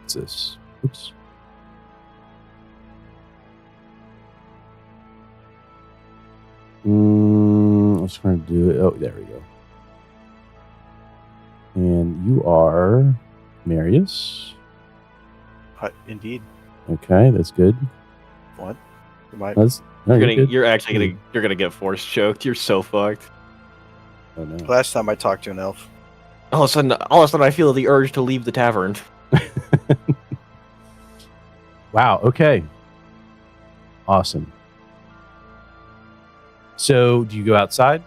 What's this? Oops. I was trying to do it. Oh, there we go. And you are Marius. Indeed. Okay, that's good. What? Am I? That's no, you're good. You're gonna get force choked. You're so fucked. Oh no. Last time I talked to an elf. All of a sudden, I feel the urge to leave the tavern. Wow. Okay. Awesome. So, do you go outside,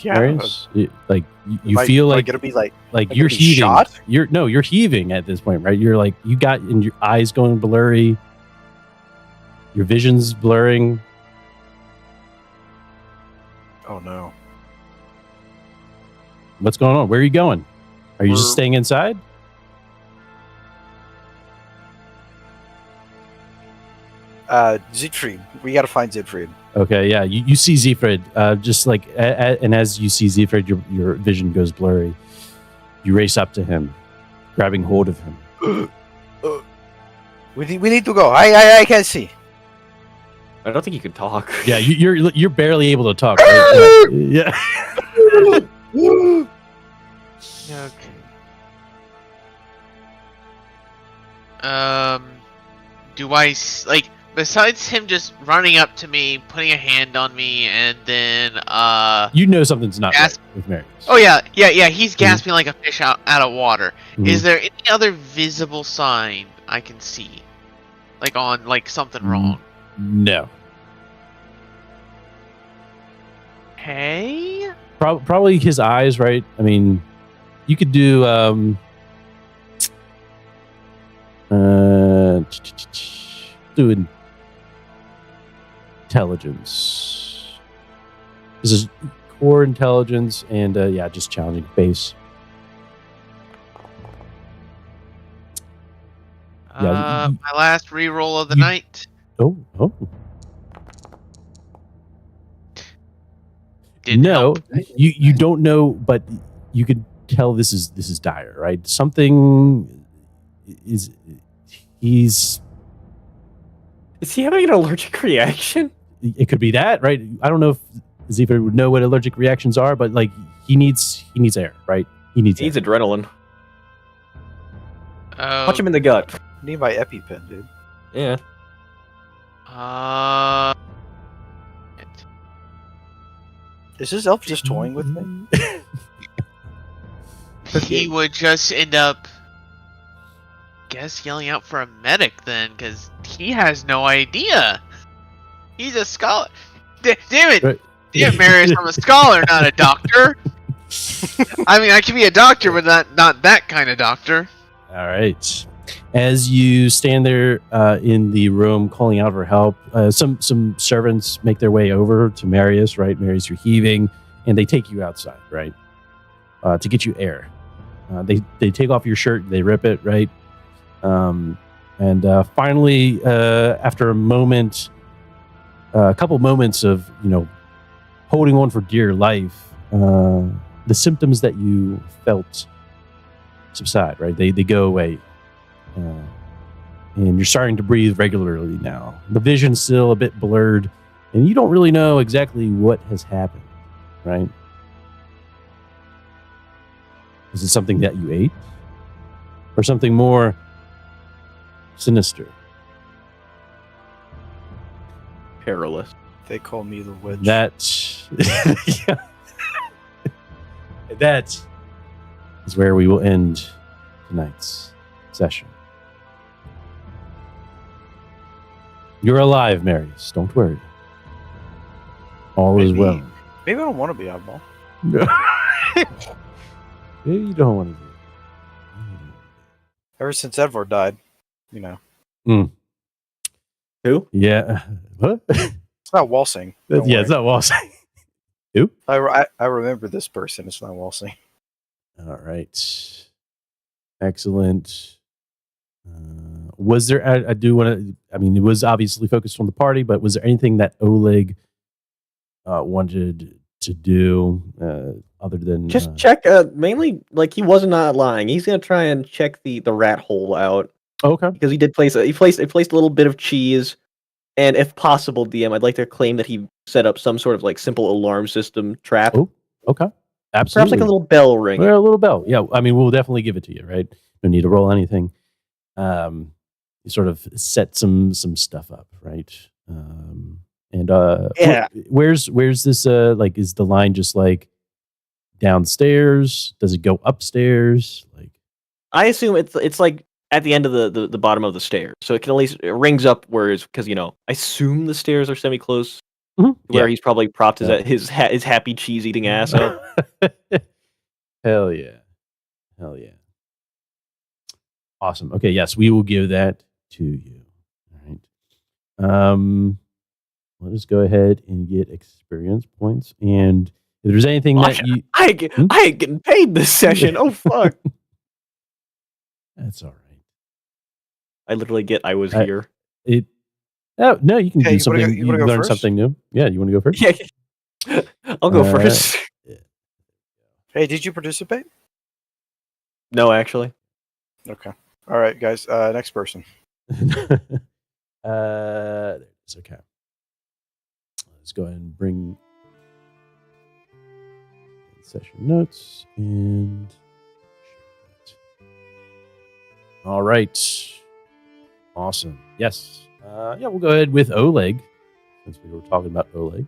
Yeah. Marius? You Am I- feel am I like gonna be like you're be heaving. shot? You're heaving at this point, right? You're like you got in your eyes going blurry. Your vision's blurring. oh no. What's going on? Where are you going? Are you just We're- staying inside? Siegfried. We gotta find Siegfried. Okay, yeah. You see Siegfried, just like, and as you see Siegfried, your vision goes blurry. You race up to him, grabbing hold of him. We need to go. I can't see. I don't think you can talk. Yeah, you're barely able to talk. Right? Yeah. Okay. Do I besides him just running up to me, putting a hand on me, and then You know something's not right Gasp. with Marius. oh yeah, he's gasping like a fish out of water. Mhm. Is there any other visible sign I can see, like something wrong? No. Hey. Probably his eyes, right? I mean, you could do do intelligence. This is core intelligence and just challenging base. Yeah, My last reroll of the you- night. Oh. Didn't No, help. you don't know, but you could tell this is dire, right? Something is Is he having an allergic reaction? it could be that, right? I don't know if Zephyr would know what allergic reactions are, but like he needs air, right? He needs He needs air. adrenaline. Oh, Punch him in the gut. I need my EpiPen, dude. Yeah. Is this elf just toying with me? he would just end up guess yelling out for a medic then, because he has no idea. He's a scholar. Damn it! Right. Damn, Marius, I'm a scholar, not a doctor. I mean, I can be a doctor, but not that kind of doctor. All right. As you stand there in the room calling out for help, some servants make their way over to Marius, right? Marius, you're heaving, and they take you outside, right? To get you air. They take off your shirt, they rip it, right? And finally, after a couple moments of, holding on for dear life, the symptoms that you felt subside, right? They go away. And you're starting to breathe regularly now. The vision's still a bit blurred, and you don't really know exactly what has happened, right? Is it something that you ate? Or something more sinister? Perilous. They call me the witch. Yeah. That is where we will end tonight's session. You're alive, Marius. Don't worry. All is well. Maybe I don't want to be oddball. Maybe you don't want to do it. Ever since Edward died, Who? Yeah. What? It's not Walsing. Don't It's worry. not Walsing. I remember this person. It's not Walsing. All right. Excellent. Was there, I do want to, it was obviously focused on the party, but was there anything that Oleg wanted to do other than Just check. Mainly, like he was not lying. He's gonna try and check the rat hole out Okay. because he did place he placed a little bit of cheese, and if possible, DM, I'd like to claim that he set up some sort of like simple alarm system trap. Oh, okay. Perhaps Absolutely. like a little bell ring. Well, a little bell. Yeah. We'll definitely give it to you, right? No need to roll anything. You sort of set some stuff up, right? Yeah. Where's this? Like, is the line just like downstairs? Does it go upstairs? Like, I assume it's like at the end of the bottom of the stairs, so it can at least it rings up because I assume the stairs are semi close where he's probably propped his happy cheese eating ass up. Hell yeah. Awesome. Okay, yes, we will give that to you. All right. Let us go ahead and get experience points. And if there's anything that you I ain't getting paid this session. Oh fuck. that's all right. I literally get I was here. No, you can Hey, do you something. wanna You go learn first? something new. Yeah, you want to go first? Yeah. I'll go first. Hey, did you participate? No, actually. Okay. All right, guys. Next person. It's okay. Let's go ahead and bring session notes and all right. Awesome. Yes. We'll go ahead with Oleg since we were talking about Oleg.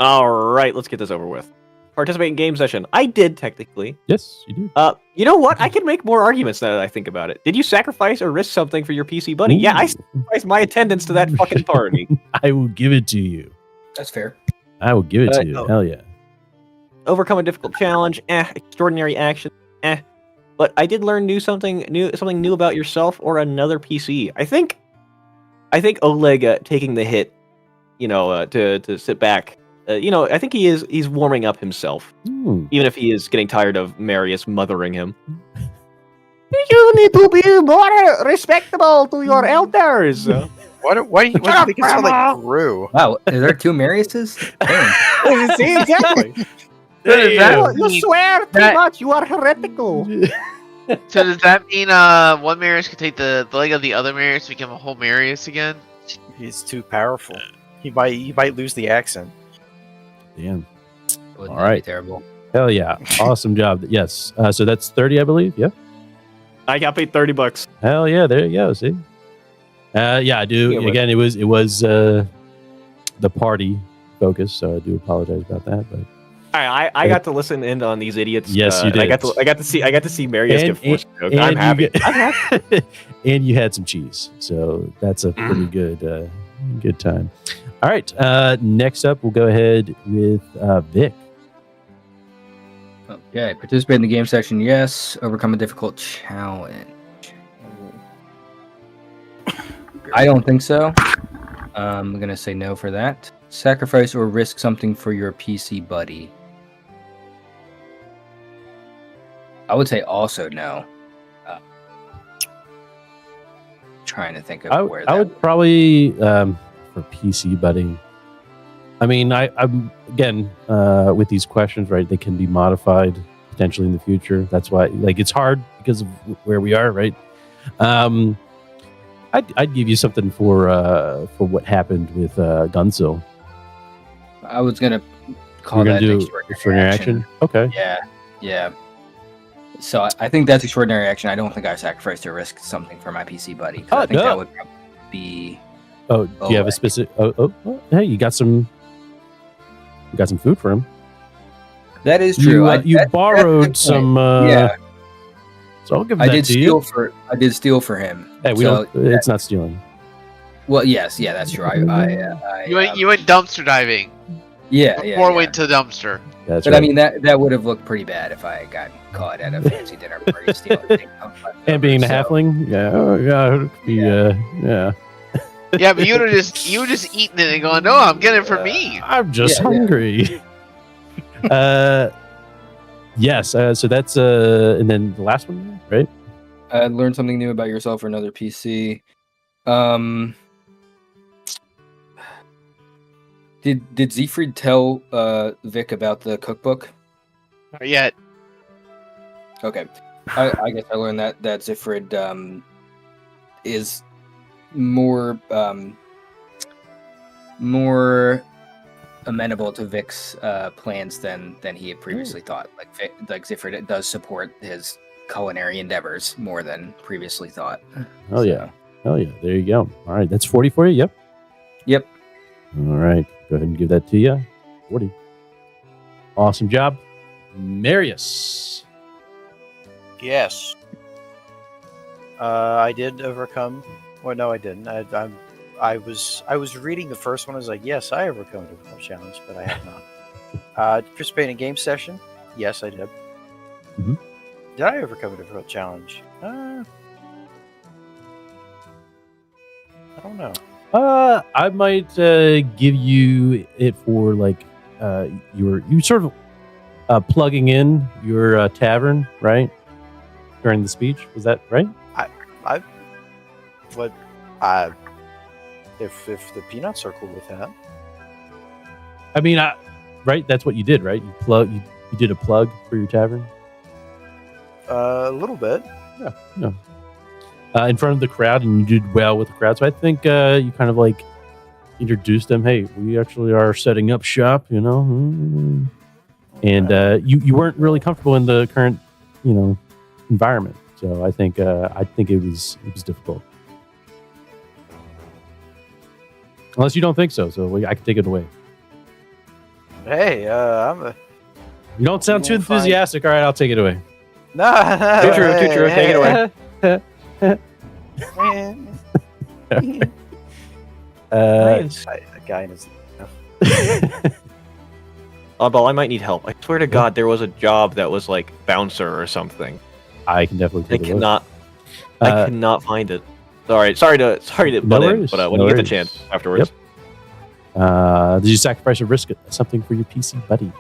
All right, let's get this over with. Participate in game session. I did technically. Yes, you do. You know what? I can make more arguments now that I think about it. Did you sacrifice or risk something for your PC buddy? Yeah, I sacrificed my attendance to that fucking party. I will give it to you. That's fair. I will give it to you. no. Hell yeah. Overcome a difficult challenge. Extraordinary action. But I did learn something new about yourself or another PC. I think Oleg taking the hit, to sit back. I think he's warming up himself, even if he is getting tired of Marius mothering him. You need to be more respectable to your elders. Why do you think it sound like Gru? Wow, is there two Mariuses? Damn. See, exactly. You swear too much. You are heretical. So does that mean one Marius could take the leg of the other Marius to become a whole Marius again? He's too powerful. He might lose the accent. Damn. Wouldn't All that be right. terrible. Hell yeah. Awesome job. Yes. So that's 30, I believe. Yeah. I got paid $30. Hell yeah. There you go. See? Yeah, I do. Yeah, Again, it was the party focus, so I do apologize about that. But I got to listen in on these idiots. Yes, you and I did. got to see Marius And- get force choked. and I'm you happy. get- I'm happy. And you had some cheese, so that's a pretty good time. All right, next up, we'll go ahead with Vic. Okay, participate in the game section, yes. Overcome a difficult challenge. I don't think so. I'm gonna say no for that. Sacrifice or risk something for your PC buddy. I would say also no. Trying to think of where I would probably for PC buddy. I mean, I'm again with these questions, right? They can be modified potentially in the future. That's why, like, it's hard because of where we are, right? I'd give you something for what happened with Gunsil. I was gonna call You're that gonna an do extraordinary action. Okay. Yeah. So I think that's extraordinary action. I don't think I sacrificed or risk something for my PC buddy. 'Cause I think that would probably be. Oh, do you have a specific? Oh, hey, you got some food for him. That is true. You borrowed some. Yeah. So I'll give I that did to steal you. I did steal for him. Hey, we So, don't. It's not stealing. Well, yes, yeah, that's true. You went dumpster diving Yeah, before yeah. went to dumpster. That's But right. I mean that would have looked pretty bad if I got caught at a fancy dinner party stealing things. and being a So, halfling, yeah, it could be, yeah. Yeah, but you would just eaten it and going, no, I'm getting it for me. I'm just Yeah, yeah. hungry. Yes. So that's and then the last one, right? learn something new about yourself or another PC. Did Siegfried tell Vic about the cookbook? Not yet. Okay, I guess I learned that Siegfried is more amenable to Vic's plans than he had previously thought. Like Siegfried does support his culinary endeavors more than previously thought. Oh yeah. There you go. All right, that's 40 for you. Yep. All right, go ahead and give that to you. 40. Awesome job, Marius. Yes. I did overcome. Well, no, I didn't. I was reading the first one. I was like, yes, I overcome a difficult challenge, but I have not. Participate in a game session. Yes, I did. Mhm. Did I overcome a difficult challenge? I don't know. I might give you it for like you sort of plugging in your tavern, right? During the speech, was that right? If the peanuts are cool with that. I mean, right? That's what you did, right? You did a plug for your tavern. A little bit. Yeah. In front of the crowd, and you did well with the crowd. So I think you kind of like introduced them. Hey, we actually are setting up shop, you know. And you weren't really comfortable in the current, environment. So I think it was difficult. Unless you don't think so, I can take it away. Hey, You don't sound too Fine. enthusiastic. All right, I'll take it away. no. Too true. Take it away. A guy in his. But I might need help. I swear to God, there was a job that was like bouncer or something. I can definitely I take it away. I cannot find it. Sorry to No butt in, worries, but when no you get the worries. chance afterwards. Did you sacrifice or risk something for your PC buddy?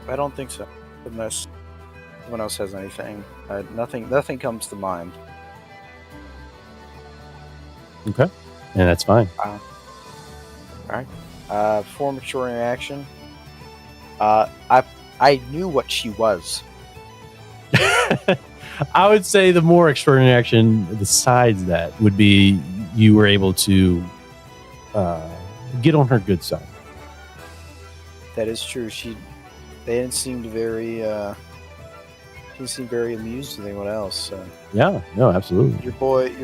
I don't think so. Unless someone else has anything. Nothing comes to mind. Okay, and that's fine. For mature interaction. I knew what she was. I would say the more extraordinary action besides that would be you were able to get on her good side. That is true. They didn't seem very he seemed very amused with anyone else. So. Yeah, no, absolutely. Your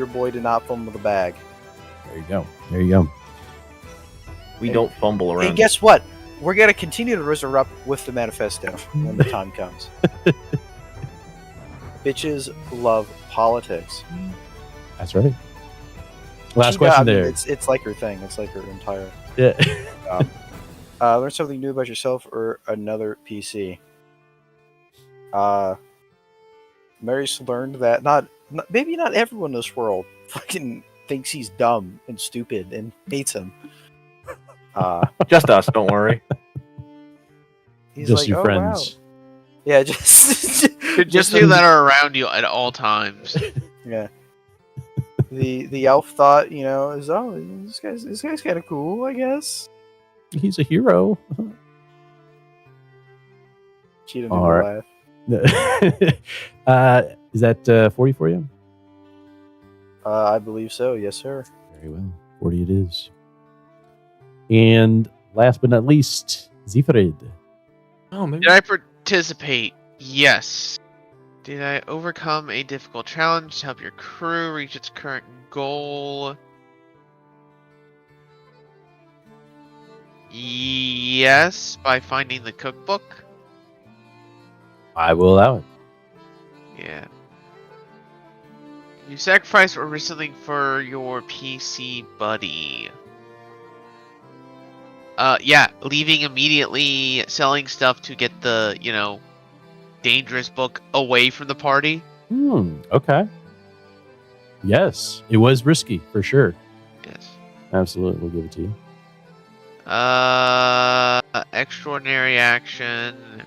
boy did not fumble the bag. There you go. There you go. We don't fumble around. Hey, guess what? We're gonna continue to resurrect with the manifesto when the time comes. Bitches love politics. That's right. Last She got- question I mean, there. It's like her thing. It's like her entire. Yeah. Learn something new about yourself or another PC. Mary's learned that maybe not everyone in this world fucking thinks he's dumb and stupid and hates him. Just us, don't worry. He's Just like, your "Oh, friends. wow." Yeah, just Just you that are around you at all times. yeah. The elf thought, is this guy's kind of cool, I guess. He's a hero. She didn't All even right. laugh. Is that 40 for you? I believe so. Yes, sir. Very well. 40 it is. And last but not least, Siegfried. Oh, maybe. Did I participate? Yes. Did I overcome a difficult challenge to help your crew reach its current goal? Yes, by finding the cookbook. I will allow it. Yeah. You sacrificed or something for your PC buddy. Yeah, leaving immediately, selling stuff to get the, dangerous book away from the party. Okay. Yes, it was risky for sure. Yes. Absolutely, we'll give it to you. Extraordinary action.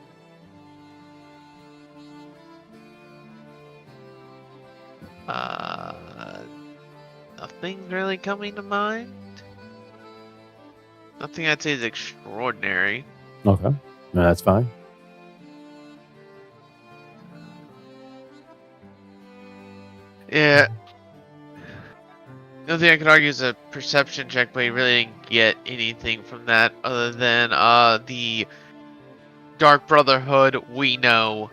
Nothing really coming to mind. Nothing I'd say is extraordinary. Okay, no, that's fine. Yeah. The only thing I could argue is a perception check, but you really didn't get anything from that other than the Dark Brotherhood we know.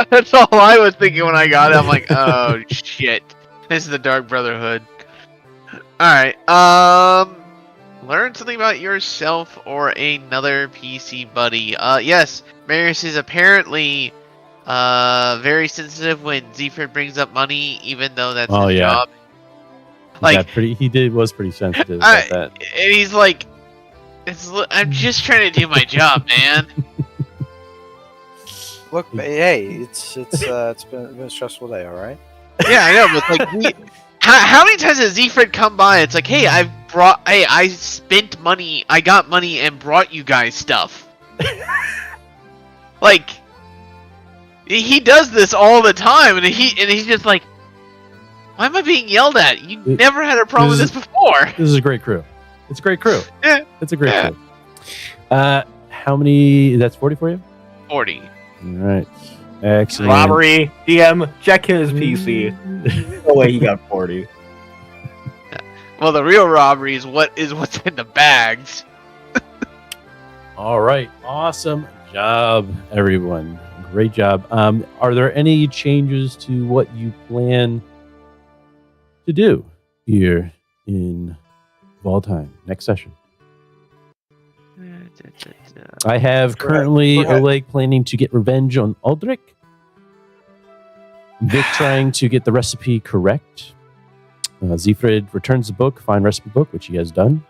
That's all I was thinking when I got it. I'm like, oh shit. This is the Dark Brotherhood. Alright, learn something about yourself or another PC buddy. Yes, Marius is apparently very sensitive when Siegfried brings up money, even though that's his job. He was pretty sensitive about that. And he's like, I'm just trying to do my job, man. Look, hey, it's been a stressful day. All right. Yeah, I know, but like, how many times has Siegfried come by? It's like, hey, I spent money, I got money, and brought you guys stuff. Like, he does this all the time, and he's just like, why am I being yelled at? You never had a problem with this before. This is a great crew. It's a great crew. Yeah. It's a great crew. How many? That's 40 for you? 40. All right. Excellent. Robbery. DM, check his PC. No way he got 40. Well, the real robbery is what's in the bags. All right. Awesome job, everyone. Great job. Are there any changes to what you plan to do here in Valtime next session? I have currently Go ahead. Oleg planning to get revenge on Aldrich. Vic trying to get the recipe correct. Siegfried returns the book, find recipe book, which he has done.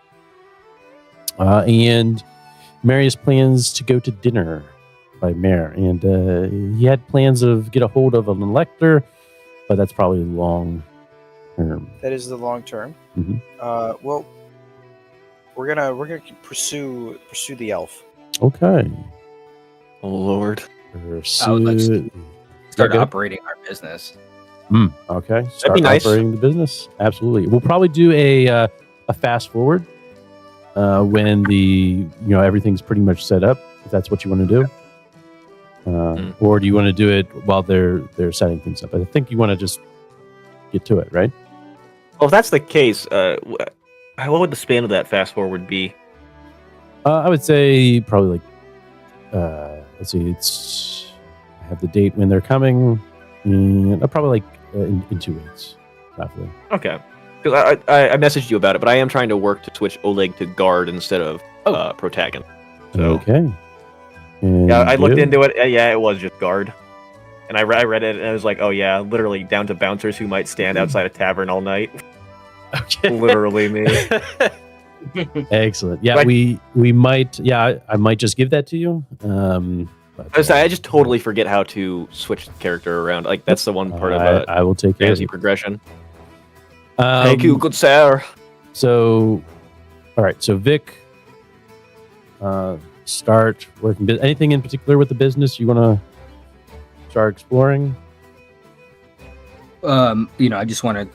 And Marius plans to go to dinner by Mare. And he had plans of get a hold of an elector, but that's probably long term. That is the long term. Mhm. Well, we're gonna pursue the elf. Okay. Oh, Lord. Start Okay. operating our business. Okay. be Start nice. operating the business. Absolutely. We'll probably do a fast forward when everything's pretty much set up, if that's what you want to do. Or do you want to do it while they're setting things up? I think you want to just get to it, right? Well, if that's the case, what would the span of that fast forward be? I would say probably like let's see. I have the date when they're coming. And probably in 2 weeks, roughly. Okay. Because I messaged you about it, but I am trying to work to switch Oleg to guard instead of protagonist. So, okay. And yeah, I looked you? into it. Yeah, it was just guard. And I read it, and I was like, oh yeah, literally down to bouncers who might stand outside a tavern all night. Okay. Literally me. Excellent. Yeah, But- we might. Yeah, I might just give that to you. But, I just totally forget how to switch the character around. Like that's the one part of I will take care of fantasy it. progression. Thank you, good sir. So, all right. So Vic, start working. Anything in particular with the business you want to start exploring? I just want to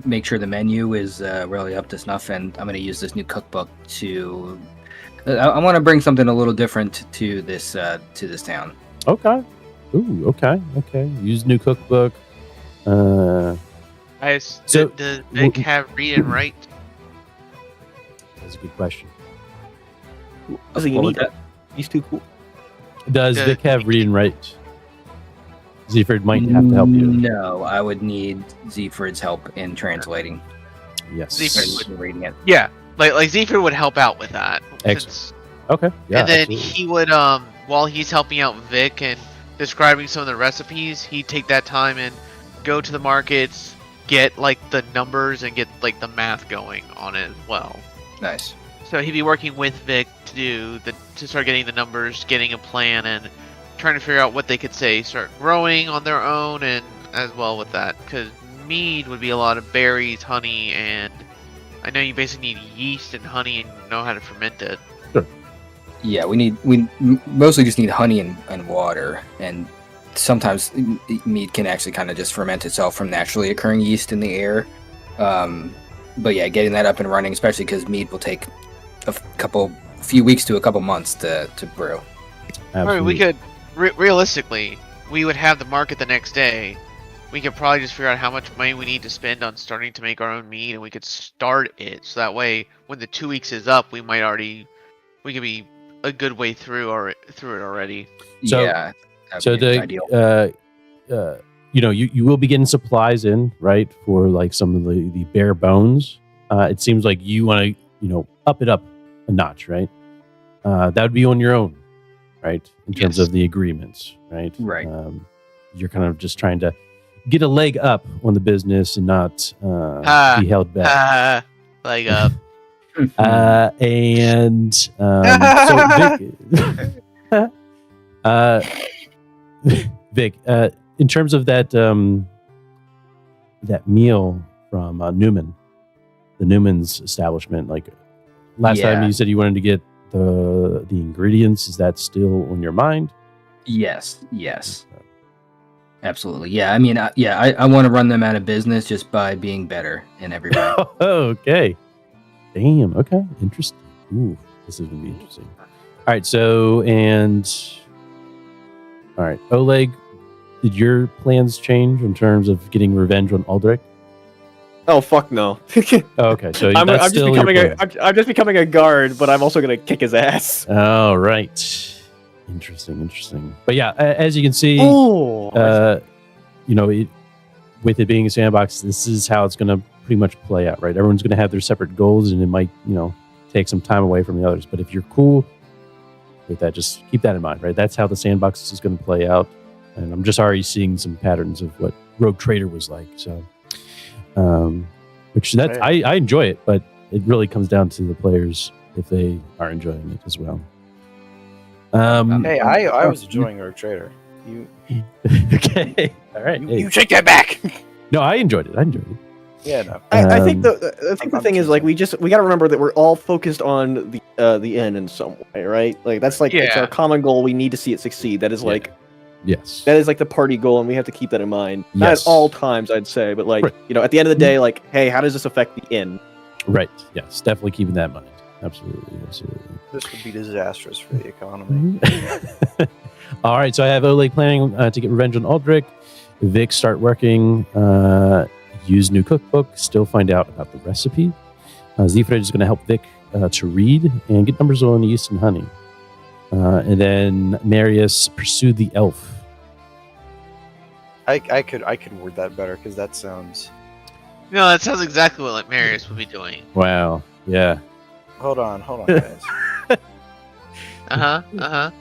make sure the menu is really up to snuff, and I'm going to use this new cookbook to. I want to bring something a little different to this town. Okay. Ooh. Okay. Use new cookbook. Does So- Vic have read and write? That's a good question. So you What need was that? He's too cool. Does Good. Vic have read and write? Zephyrd might have to help you. No, I would need Zephyr's help in translating Yes. Zephyrd and reading it. Yeah, like Zephyr would help out with that. Excellent. since- Okay. Yeah. and then absolutely. he would, while he's helping out Vic and describing some of the recipes, he'd take that time and go to the markets, get like the numbers and get like the math going on it as well. Nice. So he'd be working with Vic to start getting the numbers, getting a plan, and trying to figure out what they could start growing on their own, and as well with that, because mead would be a lot of berries, honey, and I know you basically need yeast and honey and know how to ferment it. Yeah, we mostly just need honey and water, and sometimes mead can actually kind of just ferment itself from naturally occurring yeast in the air. But yeah, getting that up and running, especially because mead will take a few weeks to a couple months to brew. I mean, we Absolutely. could realistically, we would have the market the next day. We could probably just figure out how much money we need to spend on starting to make our own mead, and we could start it. So that way, when the 2 weeks is up, we could be a good way through it already. So- Yeah. that'd So be ideal. you will be getting supplies in, right, for like some of the bare bones. It seems like you want to, up it up a notch, right? That would be on your own, right? In terms Yes. of the agreements, right? Right. You're kind of just trying to get a leg up on the business and not be held back. Like And so Vic, in terms of that meal from Newman, the Newman's establishment, like last time Yeah. you said you wanted to get the ingredients. Is that still on your mind? Yes. Absolutely. Yeah. I mean, I want to run them out of business just by being better in every way. Okay. Damn. Okay. Interesting. Ooh, this is gonna be interesting. All right. All right, Oleg, did your plans change in terms of getting revenge on Aldrich? Oh fuck no! Oh, okay, so I'm that's just still your becoming plan. I'm just becoming a guard, but I'm also gonna kick his ass. All right. Interesting. But yeah, as you can see, Oh, with it being a sandbox, this is how it's going to pretty much play out, right? Everyone's going to have their separate goals, and it might, take some time away from the others. But if you're cool with that, just keep that in mind, right? That's how the sandbox is going to play out. And I'm just already seeing some patterns of what Rogue Trader was like. So, I enjoy it, but it really comes down to the players if they are enjoying it as well. Hey, I was enjoying Rogue Trader. You Okay. All right. Hey. you take that back. No, I enjoyed it. Yeah, no. I think Um, the thing is like we got to remember that we're all focused on the end in some way, right? Like that's like it's Yeah. our common goal. We need to see it succeed. That is Yeah. like Yes. that is like the party goal, and we have to keep that in mind. Not Yes. at all times, I'd say, but like Right. at the end of the day, like, hey, how does this affect the end? Right. Yes. Definitely keeping that in mind. Absolutely. This would be disastrous for the economy. All right. So I have Oleg planning to get revenge on Aldrich. Vic start working. Use new cookbook. Still find out about the recipe. Zephyrd is going to help Vic to read and get numbers on yeast and honey. And then Marius pursued the elf. I could word that better because that sounds. No, that sounds exactly what Marius would be doing. Wow. Yeah. Hold on, guys. I'm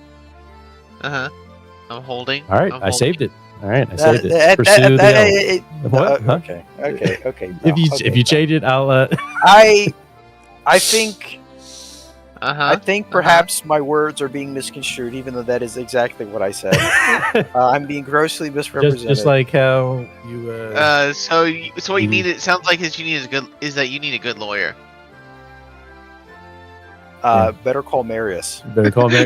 holding. All right. I'm I holding. saved it. All right. I saved it. Pursue the elf. What? Huh? Okay. If you change it, I'll. I think Uh-huh. I think perhaps my words are being misconstrued, even though that is exactly what I said. I'm being grossly misrepresented. just like how you. So what you need? It sounds like you need a good lawyer. Better call Marius. Better call me.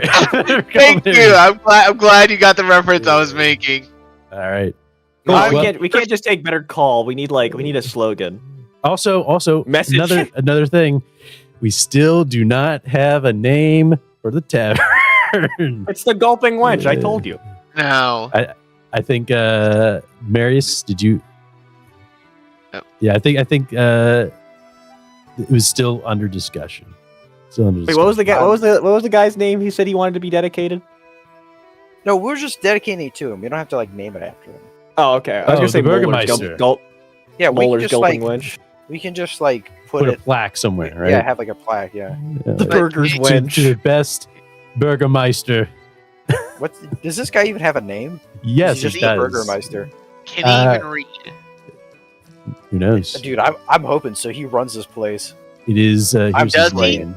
Thank you. I'm glad you got the reference I was making. All right. No, Well, we can't just take better call. We need a slogan. Also, Message. another thing. We still do not have a name for the tavern. It's the Gulping Wench. I told you. No. I think Marius, did you? Oh. Yeah, I think it was still under discussion. Still under Wait, discussion. what was the guy? What was the guy's name? He said he wanted to be dedicated. No, we're just dedicating it to him. We don't have to name it after him. Oh, okay. I was gonna say the Muller's Burgermeister. Yeah, we can Muller's just Gulping like Wench. we can just like Put put a it. plaque somewhere, right? Yeah, have like a plaque. Yeah. The Burger's to Wench. the best Burgermeister. What does this guy even have a name? Yes, He's he just the does. Burgermeister. Can he even read? Who knows? Dude, I'm hoping so. He runs this place. It is. Here's Does his he? name.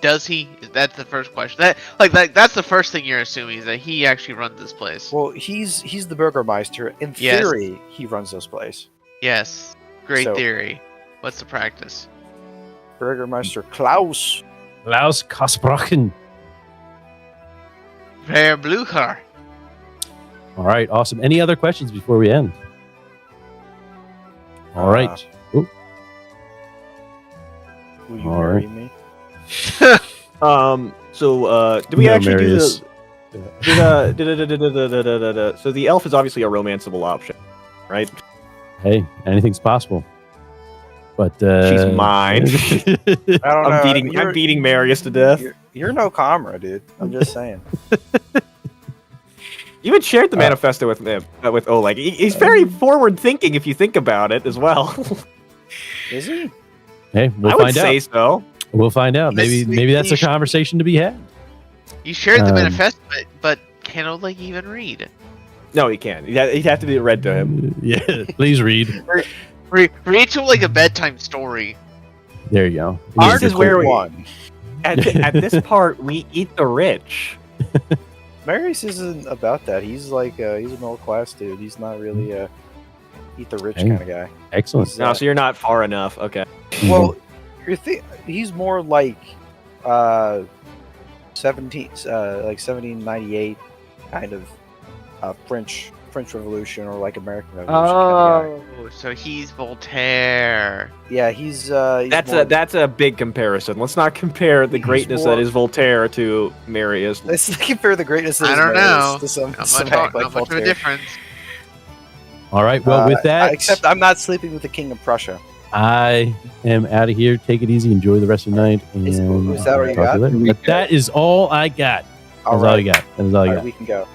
Does he? That's the first question. That's the first thing you're assuming is that he actually runs this place. Well, he's the Burgermeister. In Yes. theory, he runs this place. Yes. Great So- theory. What's the practice? Burgermeister Klaus. Klaus Kasprachen. Herr Blucher. All right, awesome. Any other questions before we end? All right. Will you All marry right. me? Do we No, actually Marius. do the? So the elf is obviously a romanceable option, right? Hey, anything's possible. But She's mine. I don't know. I'm beating Marius to death. You're no comrade, dude. I'm just saying. You even shared the manifesto with Oleg. He's very forward thinking if you think about it as well. Is he? Hey, we'll I would find say out. so. We'll find out. Maybe that's a conversation to be had. You shared the Um, manifesto, but can Oleg even read? No, he can't. He'd have to be read to him. Yeah, please read. Read to him like a bedtime story. There you go. Art is where we. One. At this part, we eat the rich. Marius isn't about that. He's like he's a middle class dude. He's not really a eat the rich Hey. kind of guy. Excellent. No, so you're not far enough. Okay. Well, he's more like 1798 kind of French Revolution or like American Revolution. Kind of guy. So he's Voltaire. Yeah, he's That's a big comparison. Let's not compare the greatness that is Voltaire to Marius. Let's compare the greatness that I is don't Marius know. to some Not some much, act like not much of a Voltaire. difference. All right. Well, with that, except I'm not sleeping with the King of Prussia. I am out of here. Take it easy. Enjoy the rest of the night. And Is that what you talk to got? later. But that is all I got. That's all I got. That is all I All got. right, we can go.